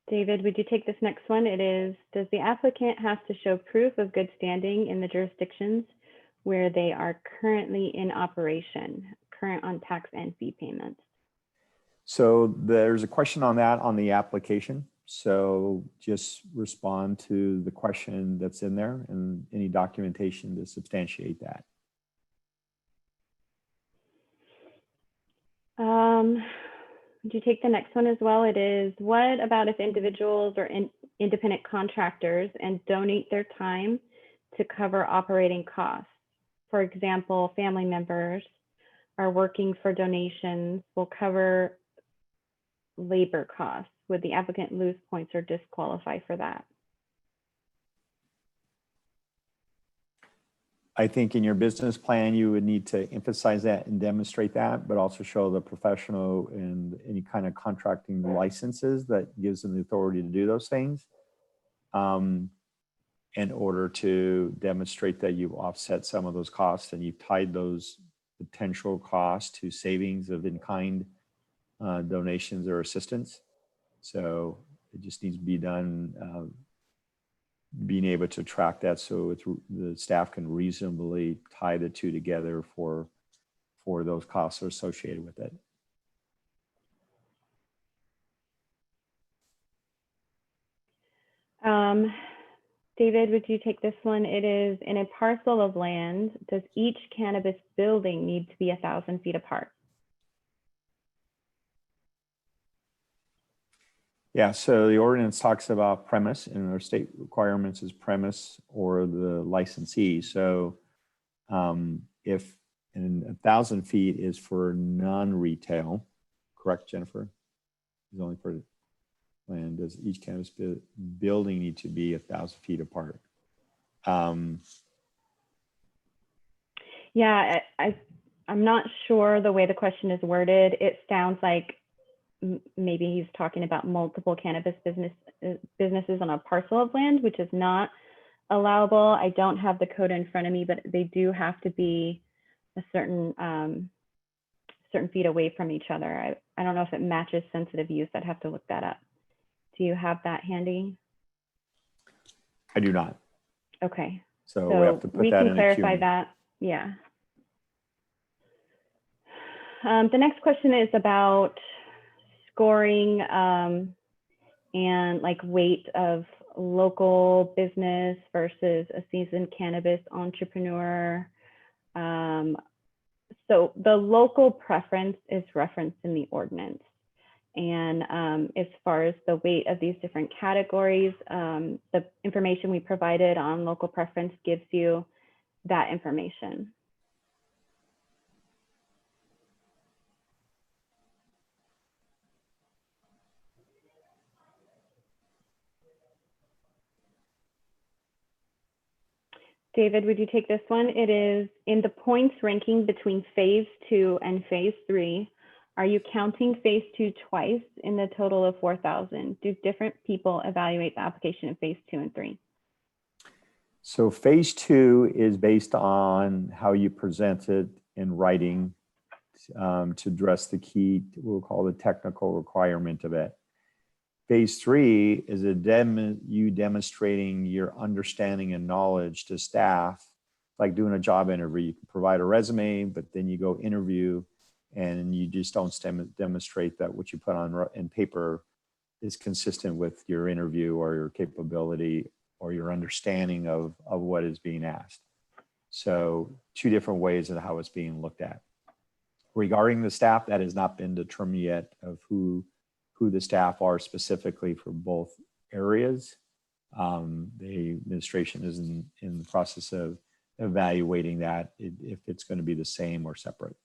David, would you take this next one? It is, does the applicant have to show proof of good standing in the jurisdictions where they are currently in operation, current on tax and fee payments? So there's a question on that on the application. So just respond to the question that's in there and any documentation to substantiate that. Would you take the next one as well? It is, what about if individuals or independent contractors and donate their time to cover operating costs? For example, family members are working for donations will cover labor costs. Would the applicant lose points or disqualify for that? I think in your business plan, you would need to emphasize that and demonstrate that, but also show the professional and any kind of contracting licenses that gives them the authority to do those things in order to demonstrate that you've offset some of those costs and you've tied those potential costs to savings of in-kind donations or assistance. So it just needs to be done being able to track that so the staff can reasonably tie the two together for those costs associated with it. David, would you take this one? It is, in a parcel of land, does each cannabis building need to be 1,000 feet apart? Yeah, so the ordinance talks about premise, and our state requirements is premise or the licensee. So if 1,000 feet is for non-retail, correct, Jennifer? Is only for land. Does each cannabis building need to be 1,000 feet apart? Yeah, I'm not sure the way the question is worded. It sounds like maybe he's talking about multiple cannabis businesses on a parcel of land, which is not allowable. I don't have the code in front of me, but they do have to be a certain feet away from each other. I don't know if it matches sensitive use. I'd have to look that up. Do you have that handy? I do not. Okay. So we have to put we that can in a clarify queue. that. Yeah. The next question is about scoring and like weight of local business versus a seasoned cannabis entrepreneur. So the local preference is referenced in the ordinance. And as far as the weight of these different categories, the information we provided on local preference gives you that information. David, would you take this one? It is in the points ranking between phase 2 and phase 3. Are you counting phase 2 twice in the total of 4,000? Do different people evaluate the application in phase 2 and 3? So phase 2 is based on how you present it in writing to address the key, we'll call the technical requirement of it. Phase 3 is you demonstrating your understanding and knowledge to staff, like doing a job interview. You can provide a resume, but then you go interview and you just don't demonstrate that what you put on in paper is consistent with your interview or your capability or your understanding of what is being asked. So 2 different ways of how it's being looked at. Regarding the staff, that has not been determined yet of who the staff are specifically for both areas. The administration is in the process of evaluating that, if it's going to be the same or separate.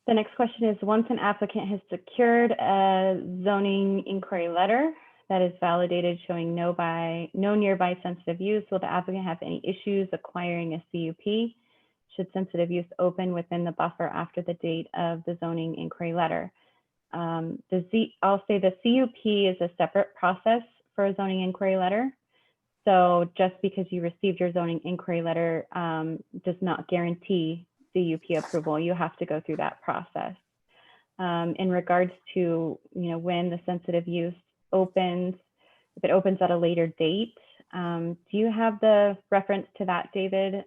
The next question is, once an applicant has secured a zoning inquiry letter that is validated showing no nearby sensitive use, will the applicant have any issues acquiring a CUP? Should sensitive use open within the buffer after the date of the zoning inquiry letter? I'll say the CUP is a separate process for a zoning inquiry letter. So just because you received your zoning inquiry letter does not guarantee CUP approval. You have to go through that process. In regards to when the sensitive use opens, if it opens at a later date, do you have the reference to that, David?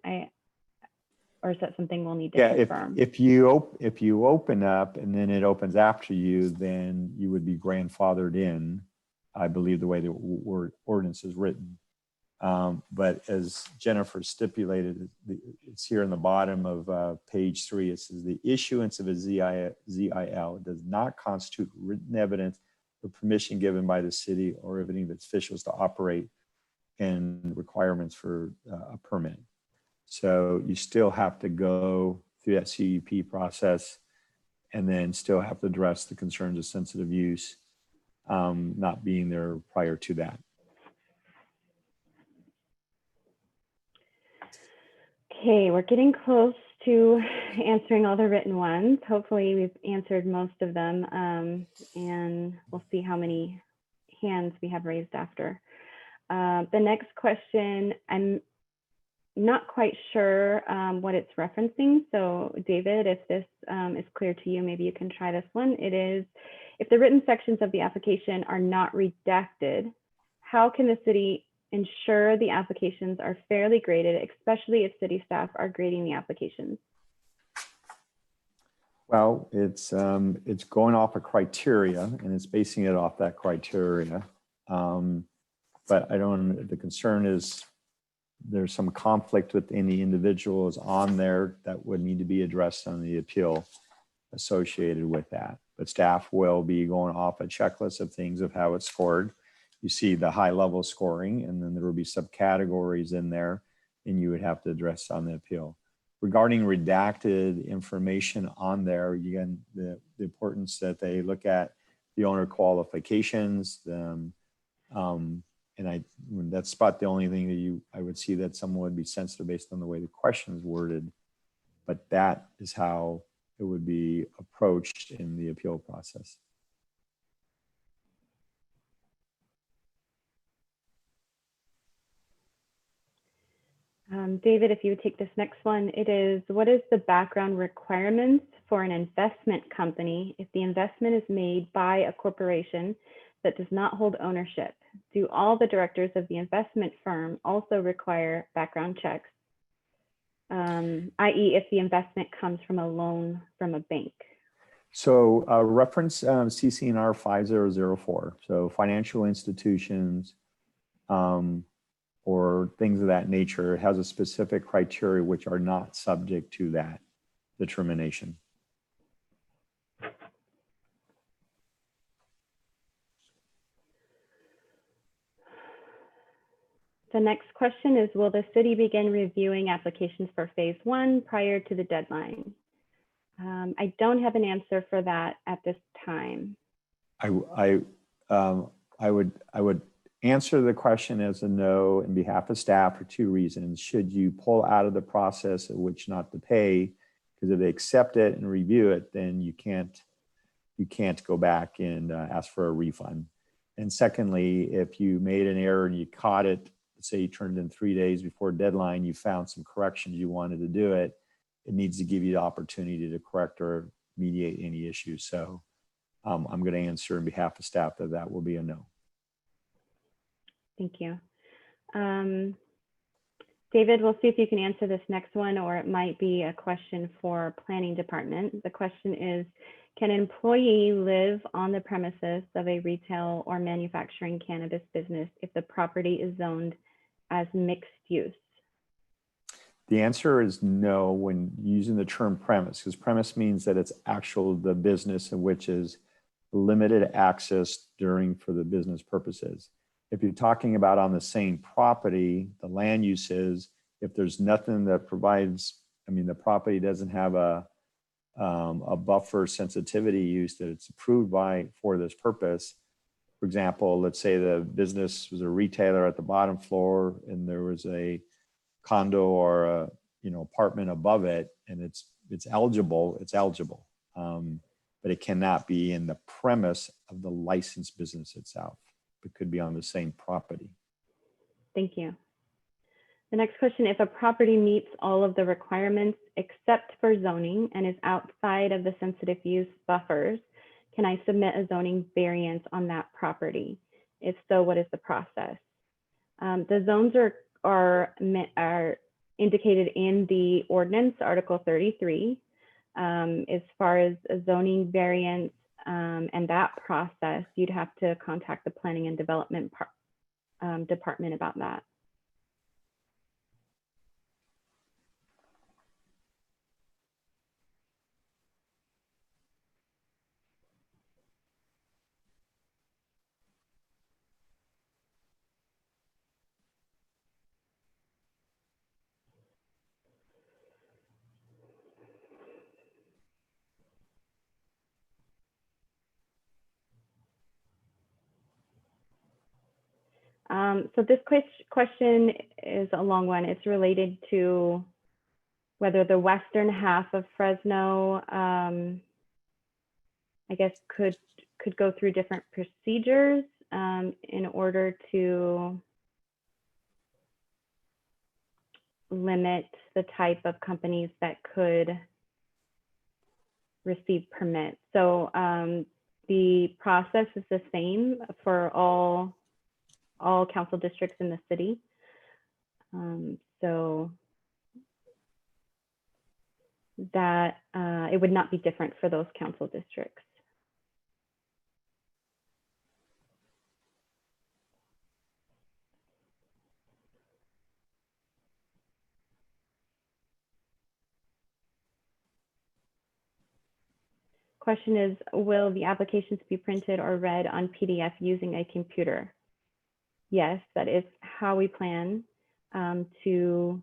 Or is that something we'll need to confirm? If you open up and then it opens after you, then you would be grandfathered in, I believe, the way the ordinance is written. But as Jennifer stipulated, it's here in the bottom of page 3. It says the issuance of a ZIL does not constitute written evidence or permission given by the city or of any of its officials to operate and requirements for a permit. So you still have to go through that CUP process and then still have to address the concerns of sensitive use not being there prior to that. Okay, we're getting close to answering all the written ones. Hopefully we've answered most of them, and we'll see how many hands we have raised after. The next question, I'm not quite sure what it's referencing. So David, if this is clear to you, maybe you can try this one. It is, if the written sections of the application are not redacted, how can the city ensure the applications are fairly graded, especially if city staff are grading the applications? Well, it's going off a criteria and it's basing it off that criteria. But the concern is there's some conflict with any individuals on there that would need to be addressed on the appeal associated with that. But staff will be going off a checklist of things of how it's scored. You see the high level scoring, and then there will be subcategories in there, and you would have to address on the appeal. Regarding redacted information on there, again, the importance that they look at the owner qualifications, and that's about the only thing that I would see that someone would be sensitive based on the way the question is worded. But that is how it would be approached in the appeal process. David, if you would take this next one, it is, what is the background requirements for an investment company if the investment is made by a corporation that does not hold ownership? Do all the directors of the investment firm also require background checks? I.e. if the investment comes from a loan from a bank? So reference CCNR 5004. So financial institutions or things of that nature has a specific criteria which are not subject to that determination. The next question is, will the city begin reviewing applications for phase 1 prior to the deadline? I don't have an answer for that at this time. I would answer the question as a no in behalf of staff for 2 reasons. Should you pull out of the process at which not to pay, because if they accept it and review it, then you can't go back and ask for a refund. And secondly, if you made an error and you caught it, say you turned in 3 days before deadline, you found some corrections, you wanted to do it, it needs to give you the opportunity to correct or mediate any issues. So I'm going to answer on behalf of staff that that will be a no. Thank you. David, we'll see if you can answer this next one, or it might be a question for planning department. The question is, can an employee live on the premises of a retail or manufacturing cannabis business if the property is zoned as mixed use? The answer is no when using the term premise, because premise means that it's the business in which is limited access for the business purposes. If you're talking about on the same property, the land use is, if there's nothing that provides, the property doesn't have a buffer sensitivity use that it's approved for this purpose. For example, let's say the business was a retailer at the bottom floor and there was a condo or a apartment above it, and it's eligible, but it cannot be in the premise of the licensed business itself. It could be on the same property. Thank you. The next question, if a property meets all of the requirements except for zoning and is outside of the sensitive use buffers, can I submit a zoning variance on that property? If so, what is the process? The zones are indicated in the ordinance, Article 33. As far as a zoning variance and that process, you'd have to contact the Planning and Development Department about that. So this question is a long one. It's related to whether the western half of Fresno, I guess, could go through different procedures in order to limit the type of companies that could receive permits. So the process is the same for all council districts in the city. So that it would not be different for those council districts. Question is, will the applications be printed or read on PDF using a computer? Yes, that is how we plan to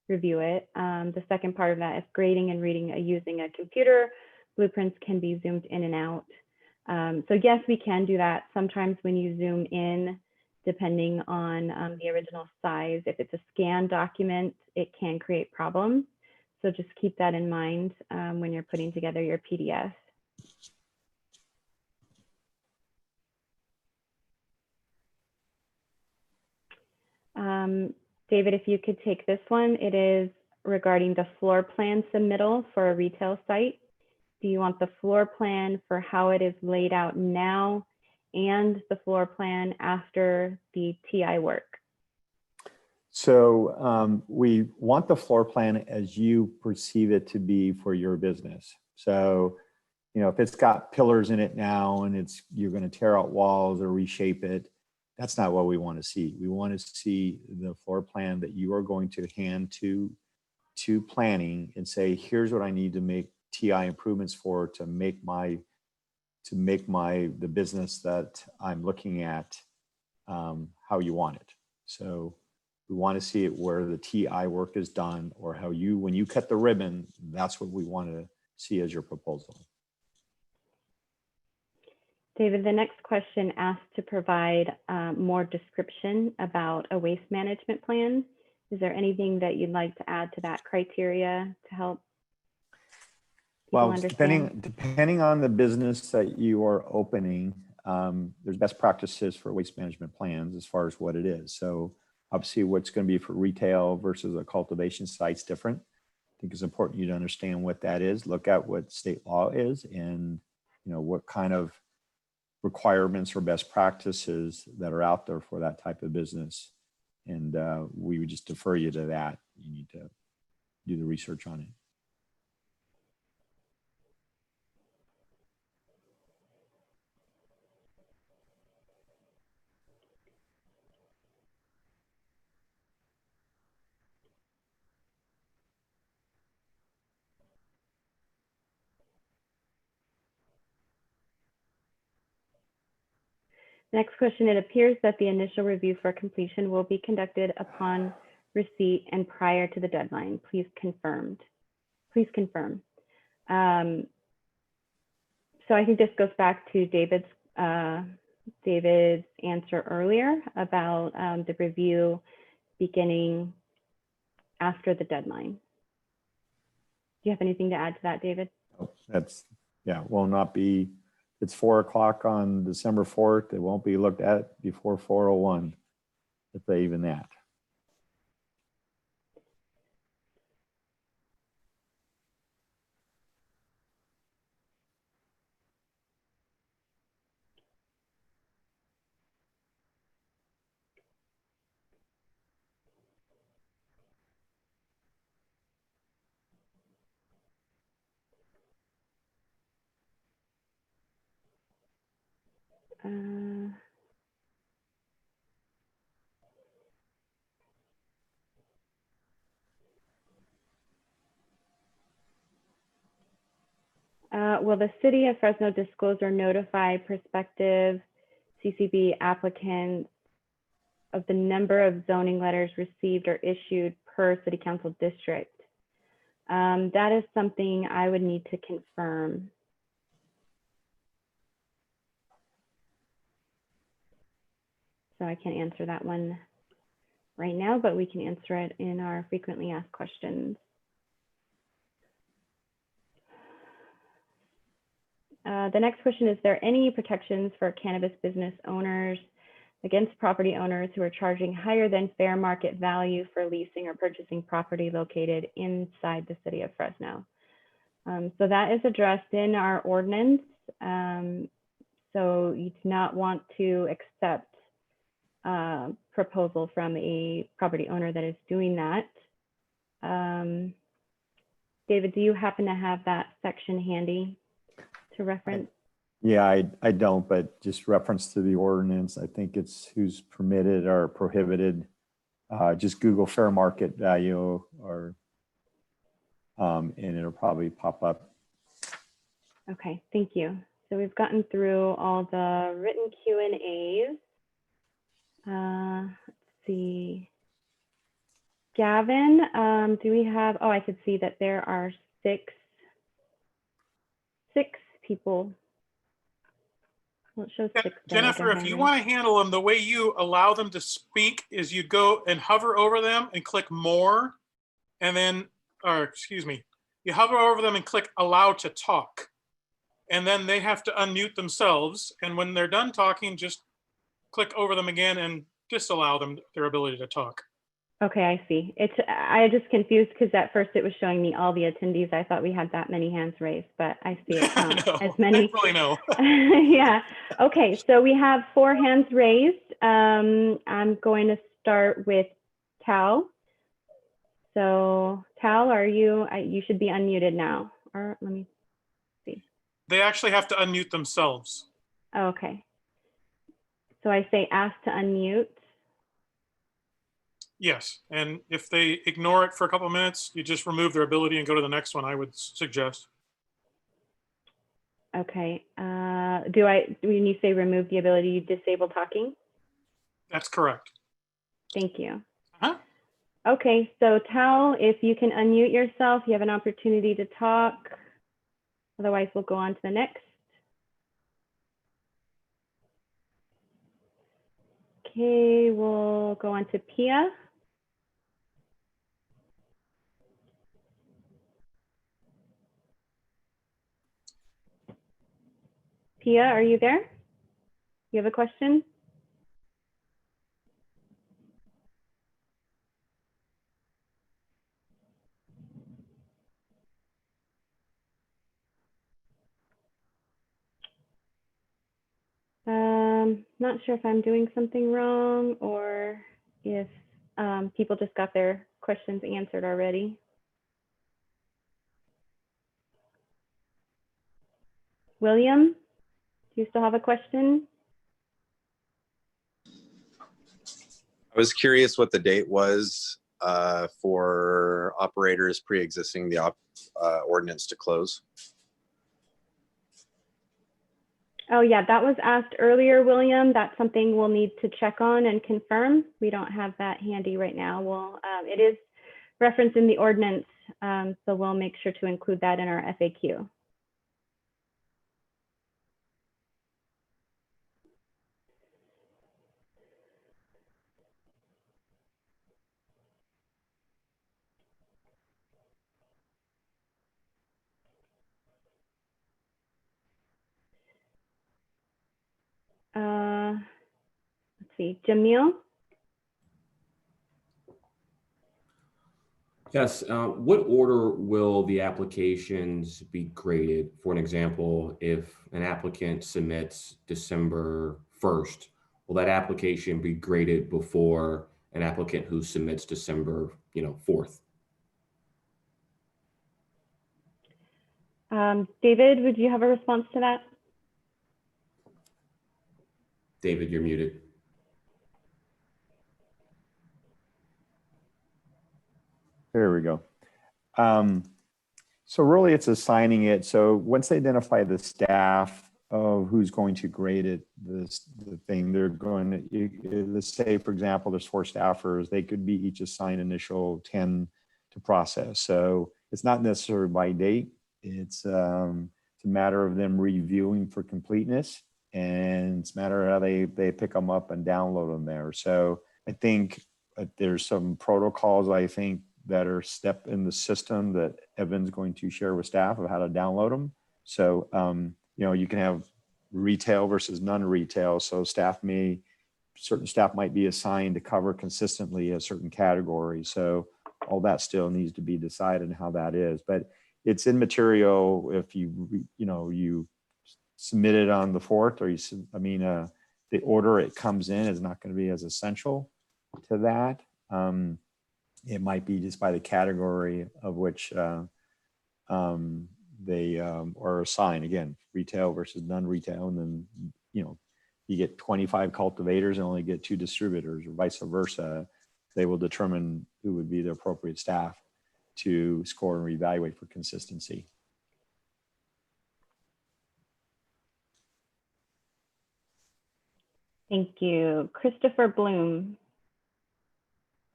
review it. The second part of that is grading and reading using a computer. Blueprints can be zoomed in and out. So yes, we can do that. Sometimes when you zoom in, depending on the original size, if it's a scanned document, it can create problems. So just keep that in mind when you're putting together your PDF. David, if you could take this one, it is regarding the floor plan submittal for a retail site. Do you want the floor plan for how it is laid out now and the floor plan after the TI work? So we want the floor plan as you perceive it to be for your business. So, you know, if it's got pillars in it now and you're going to tear out walls or reshape it, that's not what we want to see. We want to see the floor plan that you are going to hand to planning and say, here's what I need to make TI improvements for to make the business that I'm looking at how you want it. So we want to see it where the TI work is done, or how when you cut the ribbon, that's what we want to see as your proposal. David, the next question asks to provide more description about a waste management plan. Is there anything that you'd like to add to that criteria to help people Well, understand? depending on the business that you are opening, there's best practices for waste management plans as far as what it is. So obviously what's going to be for retail versus a cultivation site's different. I think it's important you to understand what that is, look at what state law is, and what kind of requirements or best practices that are out there for that type of business. And we would just defer you to that. You need to do the research on it. Next question, it appears that the initial review for completion will be conducted upon receipt and prior to the deadline. Please confirm. So I think this goes back to David's answer earlier about the review beginning after the deadline. Do you have anything to add to that, David? Oh, will not be. It's 4 o'clock on December 4th. It won't be looked at before 4:01, if they even that. Will the City of Fresno disclose or notify prospective CCB applicants of the number of zoning letters received or issued per City Council district? That is something I would need to confirm. So I can't answer that one right now, but we can answer it in our frequently asked questions. The next question, is there any protections for cannabis business owners against property owners who are charging higher than fair market value for leasing or purchasing property located inside the City of Fresno? So that is addressed in our ordinance. So you do not want to accept a proposal from a property owner that is doing that. David, do you happen to have that section handy to reference? Yeah, I don't, but just reference to the ordinance. I think it's who's permitted or prohibited. Just Google fair market value and it'll probably pop up. Okay, thank you. So we've gotten through all the written Q&As. Let's see. Gavin, do we have, I could see that there are six people. Well, it shows six. Jennifer, if you want to handle them, the way you allow them to speak is you go and hover over them and click more, and then, you hover over them and click allow to talk. And then they have to unmute themselves. And when they're done talking, just click over them again and disallow them their ability to talk. Okay, I see. I just confused because at first it was showing me all the attendees. I thought we had that many hands raised, but I see it's not No, as many. thankfully, no. Yeah. Okay, so we have 4 hands raised. I'm going to start with Tal. So Tal, are you? You should be unmuted now. Or let me see. They actually have to unmute themselves. Oh, okay. So I say ask to unmute. Yes, and if they ignore it for a couple of minutes, you just remove their ability and go to the next one, I would suggest. Okay. When you say remove the ability, you disable talking? That's correct. Thank you. Uh-huh. Okay, so Tal, if you can unmute yourself, you have an opportunity to talk. Otherwise, we'll go on to the next. Okay, we'll go on to Pia. Pia, are you there? You have a question? Not sure if I'm doing something wrong or if people just got their questions answered already. William, do you still have a question? I was curious what the date was for operators pre-existing the ordinance to close. Oh yeah, that was asked earlier, William. That's something we'll need to check on and confirm. We don't have that handy right now. It is referenced in the ordinance, so we'll make sure to include that in our FAQ. Let's see, Jamil? Yes, what order will the applications be graded? For an example, if an applicant submits December 1st, will that application be graded before an applicant who submits December, 4th? David, would you have a response to that? David, you're muted. There we go. So really it's assigning it. So once they identify the staff of who's going to grade it, the thing they're going to, let's say, for example, there's 4 staffers, they could be each assigned initial 10 to process. So it's not necessarily by date. It's a matter of them reviewing for completeness, and it's a matter of how they pick them up and download them there. So I think there's some protocols, I think, that are step in the system that Evan's going to share with staff of how to download them. So, you can have retail versus non-retail. So certain staff might be assigned to cover consistently a certain category. So all that still needs to be decided how that is, but it's immaterial if you submit it on the 4th or the order it comes in is not going to be as essential to that. It might be just by the category of which they are assigned. Again, retail versus non-retail, and then you get 25 cultivators and only get 2 distributors, or vice versa. They will determine who would be the appropriate staff to score and reevaluate for consistency. Thank you. Christopher Bloom.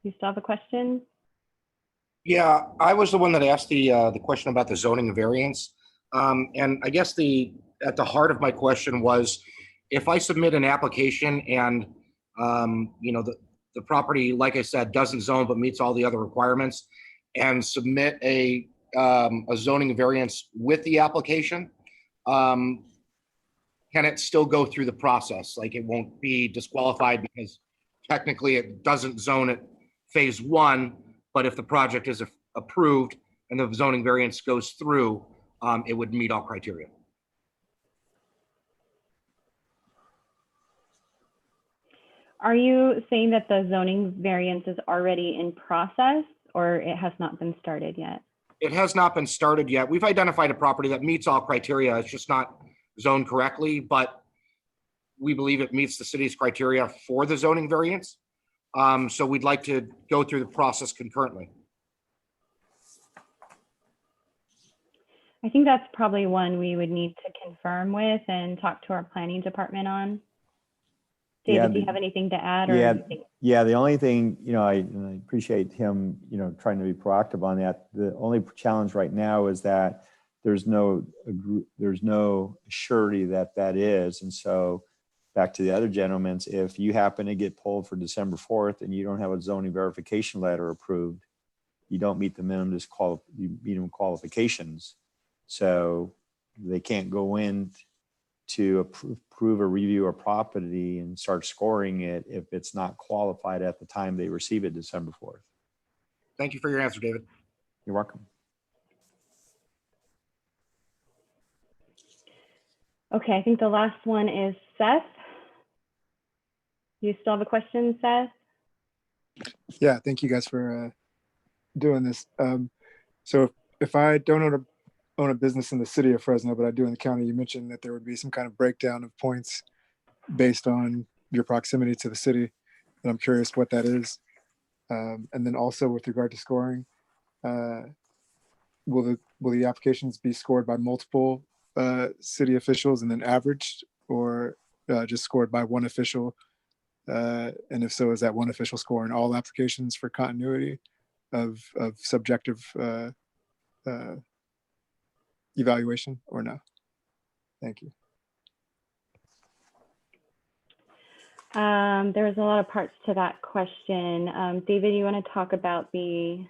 You still have a question? Yeah, I was the one that asked the question about the zoning variance. And I guess at the heart of my question was, if I submit an application and, the property, like I said, doesn't zone but meets all the other requirements, and submit a zoning variance with the application, can it still go through the process? Like, it won't be disqualified because technically it doesn't zone it phase one, but if the project is approved and the zoning variance goes through, it would meet all criteria. Are you saying that the zoning variance is already in process or it has not been started yet? It has not been started yet. We've identified a property that meets all criteria. It's just not zoned correctly, but we believe it meets the city's criteria for the zoning variance. So we'd like to go through the process concurrently. I think that's probably one we would need to confirm with and talk to our planning department on. David, do you have anything to add? Or Yeah, the only thing, I appreciate him, trying to be proactive on that. The only challenge right now is that there's no surety that is. And so back to the other gentleman's, if you happen to get pulled for December 4th and you don't have a zoning verification letter approved, you don't meet the minimum qualifications. So they can't go in to approve or review a property and start scoring it if it's not qualified at the time they receive it December 4th. Thank you for your answer, David. You're welcome. Okay, I think the last one is Seth. You still have a question, Seth? Yeah, thank you guys for doing this. So if I don't own a business in the city of Fresno, but I do in the county, you mentioned that there would be some kind of breakdown of points based on your proximity to the city. And I'm curious what that is. And then also with regard to scoring, will the applications be scored by multiple city officials and then averaged, or just scored by one official? And if so, is that one official scoring all applications for continuity of subjective evaluation, or no? Thank you. There's a lot of parts to that question. David, you want to talk about the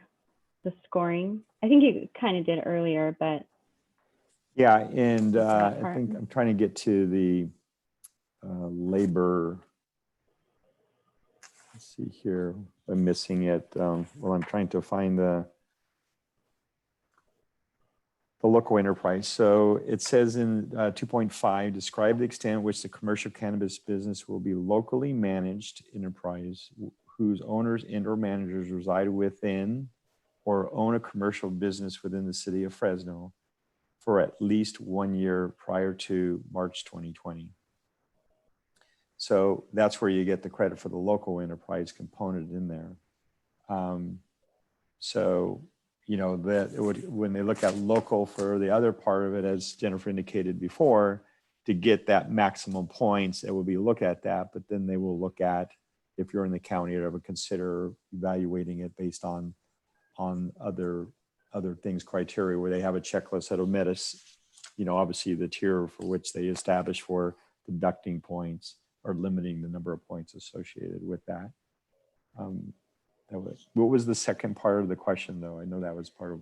scoring? I think you kind of did earlier, but yeah, and I think I'm trying to get to the labor. Let's see here. I'm missing it. Well, I'm trying to find the local enterprise. So it says in 2.5, describe the extent which the commercial cannabis business will be locally managed enterprise whose owners and or managers reside within or own a commercial business within the city of Fresno for at least 1 year prior to March 2020. So that's where you get the credit for the local enterprise component in there. So that it would, when they look at local for the other part of it, as Jennifer indicated before, to get that maximum points, it will be look at that, but then they will look at, if you're in the county, or ever consider evaluating it based on other things, criteria, where they have a checklist that'll meet us, obviously the tier for which they establish for deducting points or limiting the number of points associated with that. What was the second part of the question, though? I know that was part of.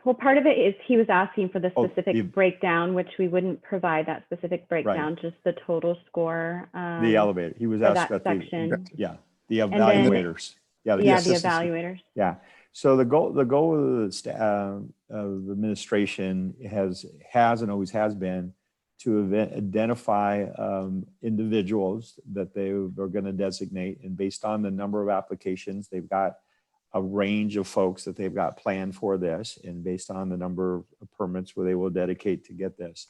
Well, part of it is he was asking for the specific breakdown, which we wouldn't provide that specific breakdown, right. Just the total score. The elevator. He was asking about section. The evaluators. Then, the evaluators. Yeah. So the goal of the administration has and always has been to identify individuals that they are going to designate, and based on the number of applications, they've got a range of folks that they've got planned for this, and based on the number of permits where they will dedicate to get this.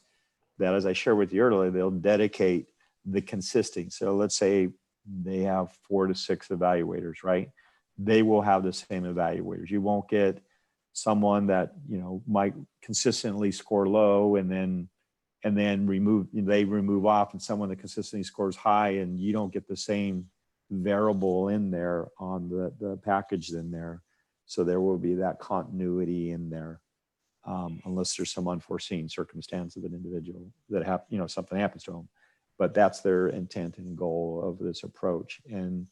That, as I shared with you earlier, they'll dedicate the consistency. So let's say they have 4 to 6 evaluators, right? They will have the same evaluators. You won't get someone that might consistently score low and then they remove off, and someone that consistently scores high, and you don't get the same variable in there on the package in there. So there will be that continuity in there, unless there's some unforeseen circumstance of an individual that something happens to them. But that's their intent and goal of this approach. And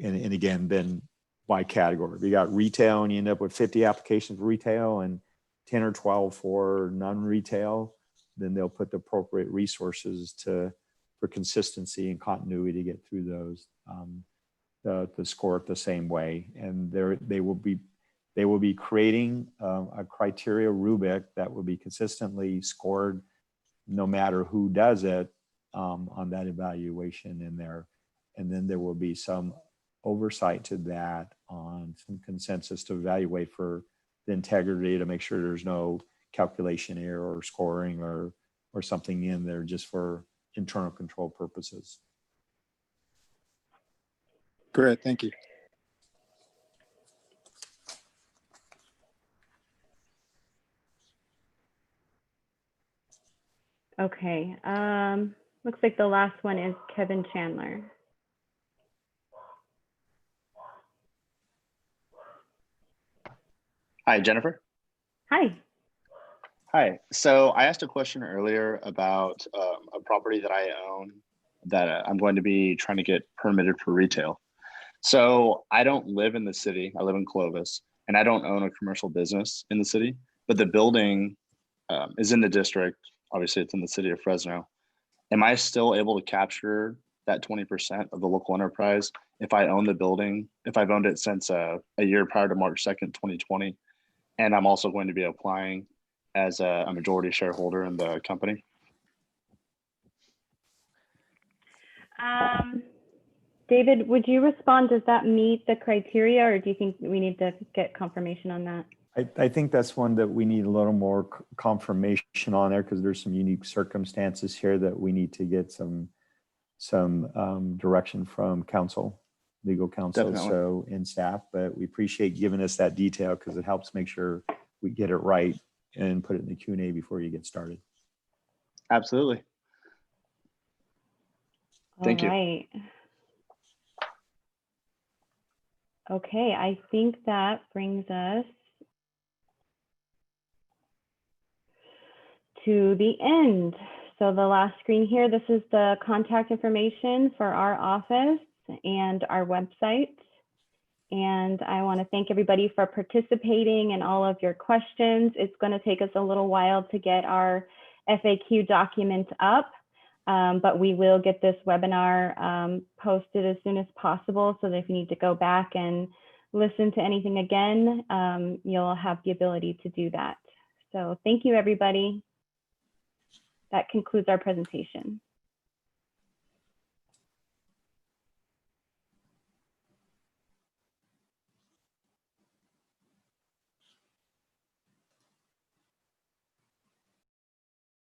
again, then by category, if you got retail and you end up with 50 applications for retail and 10 or 12 for non-retail, then they'll put the appropriate resources for consistency and continuity to get through those. to score it the same way. And they will be creating a criteria rubric that will be consistently scored no matter who does it on that evaluation in there. And then there will be some oversight to that on some consensus to evaluate for the integrity, to make sure there's no calculation error or scoring or something in there just for internal control purposes. Great, thank you. Okay, looks like the last one is Kevin Chandler. Hi, Jennifer. Hi. Hi. So I asked a question earlier about a property that I own that I'm going to be trying to get permitted for retail. So I don't live in the city. I live in Clovis, and I don't own a commercial business in the city, but the building is in the district. Obviously, it's in the city of Fresno. Am I still able to capture that 20% of the local enterprise if I own the building, if I've owned it since a year prior to March 2nd, 2020? And I'm also going to be applying as a majority shareholder in the company. David, would you respond? Does that meet the criteria, or do you think we need to get confirmation on that? I think that's one that we need a little more confirmation on there, because there's some unique circumstances here that we need to get some direction from counsel, legal counsel, Definitely. so in staff. But we appreciate giving us that detail because it helps make sure we get it right and put it in the Q&A before you get started. Absolutely. Thank you. All right. Okay, I think that brings us to the end. So the last screen here, this is the contact information for our office and our website. And I want to thank everybody for participating and all of your questions. It's going to take us a little while to get our FAQ document up, but we will get this webinar posted as soon as possible, so that if you need to go back and listen to anything again, you'll have the ability to do that. So thank you, everybody. That concludes our presentation.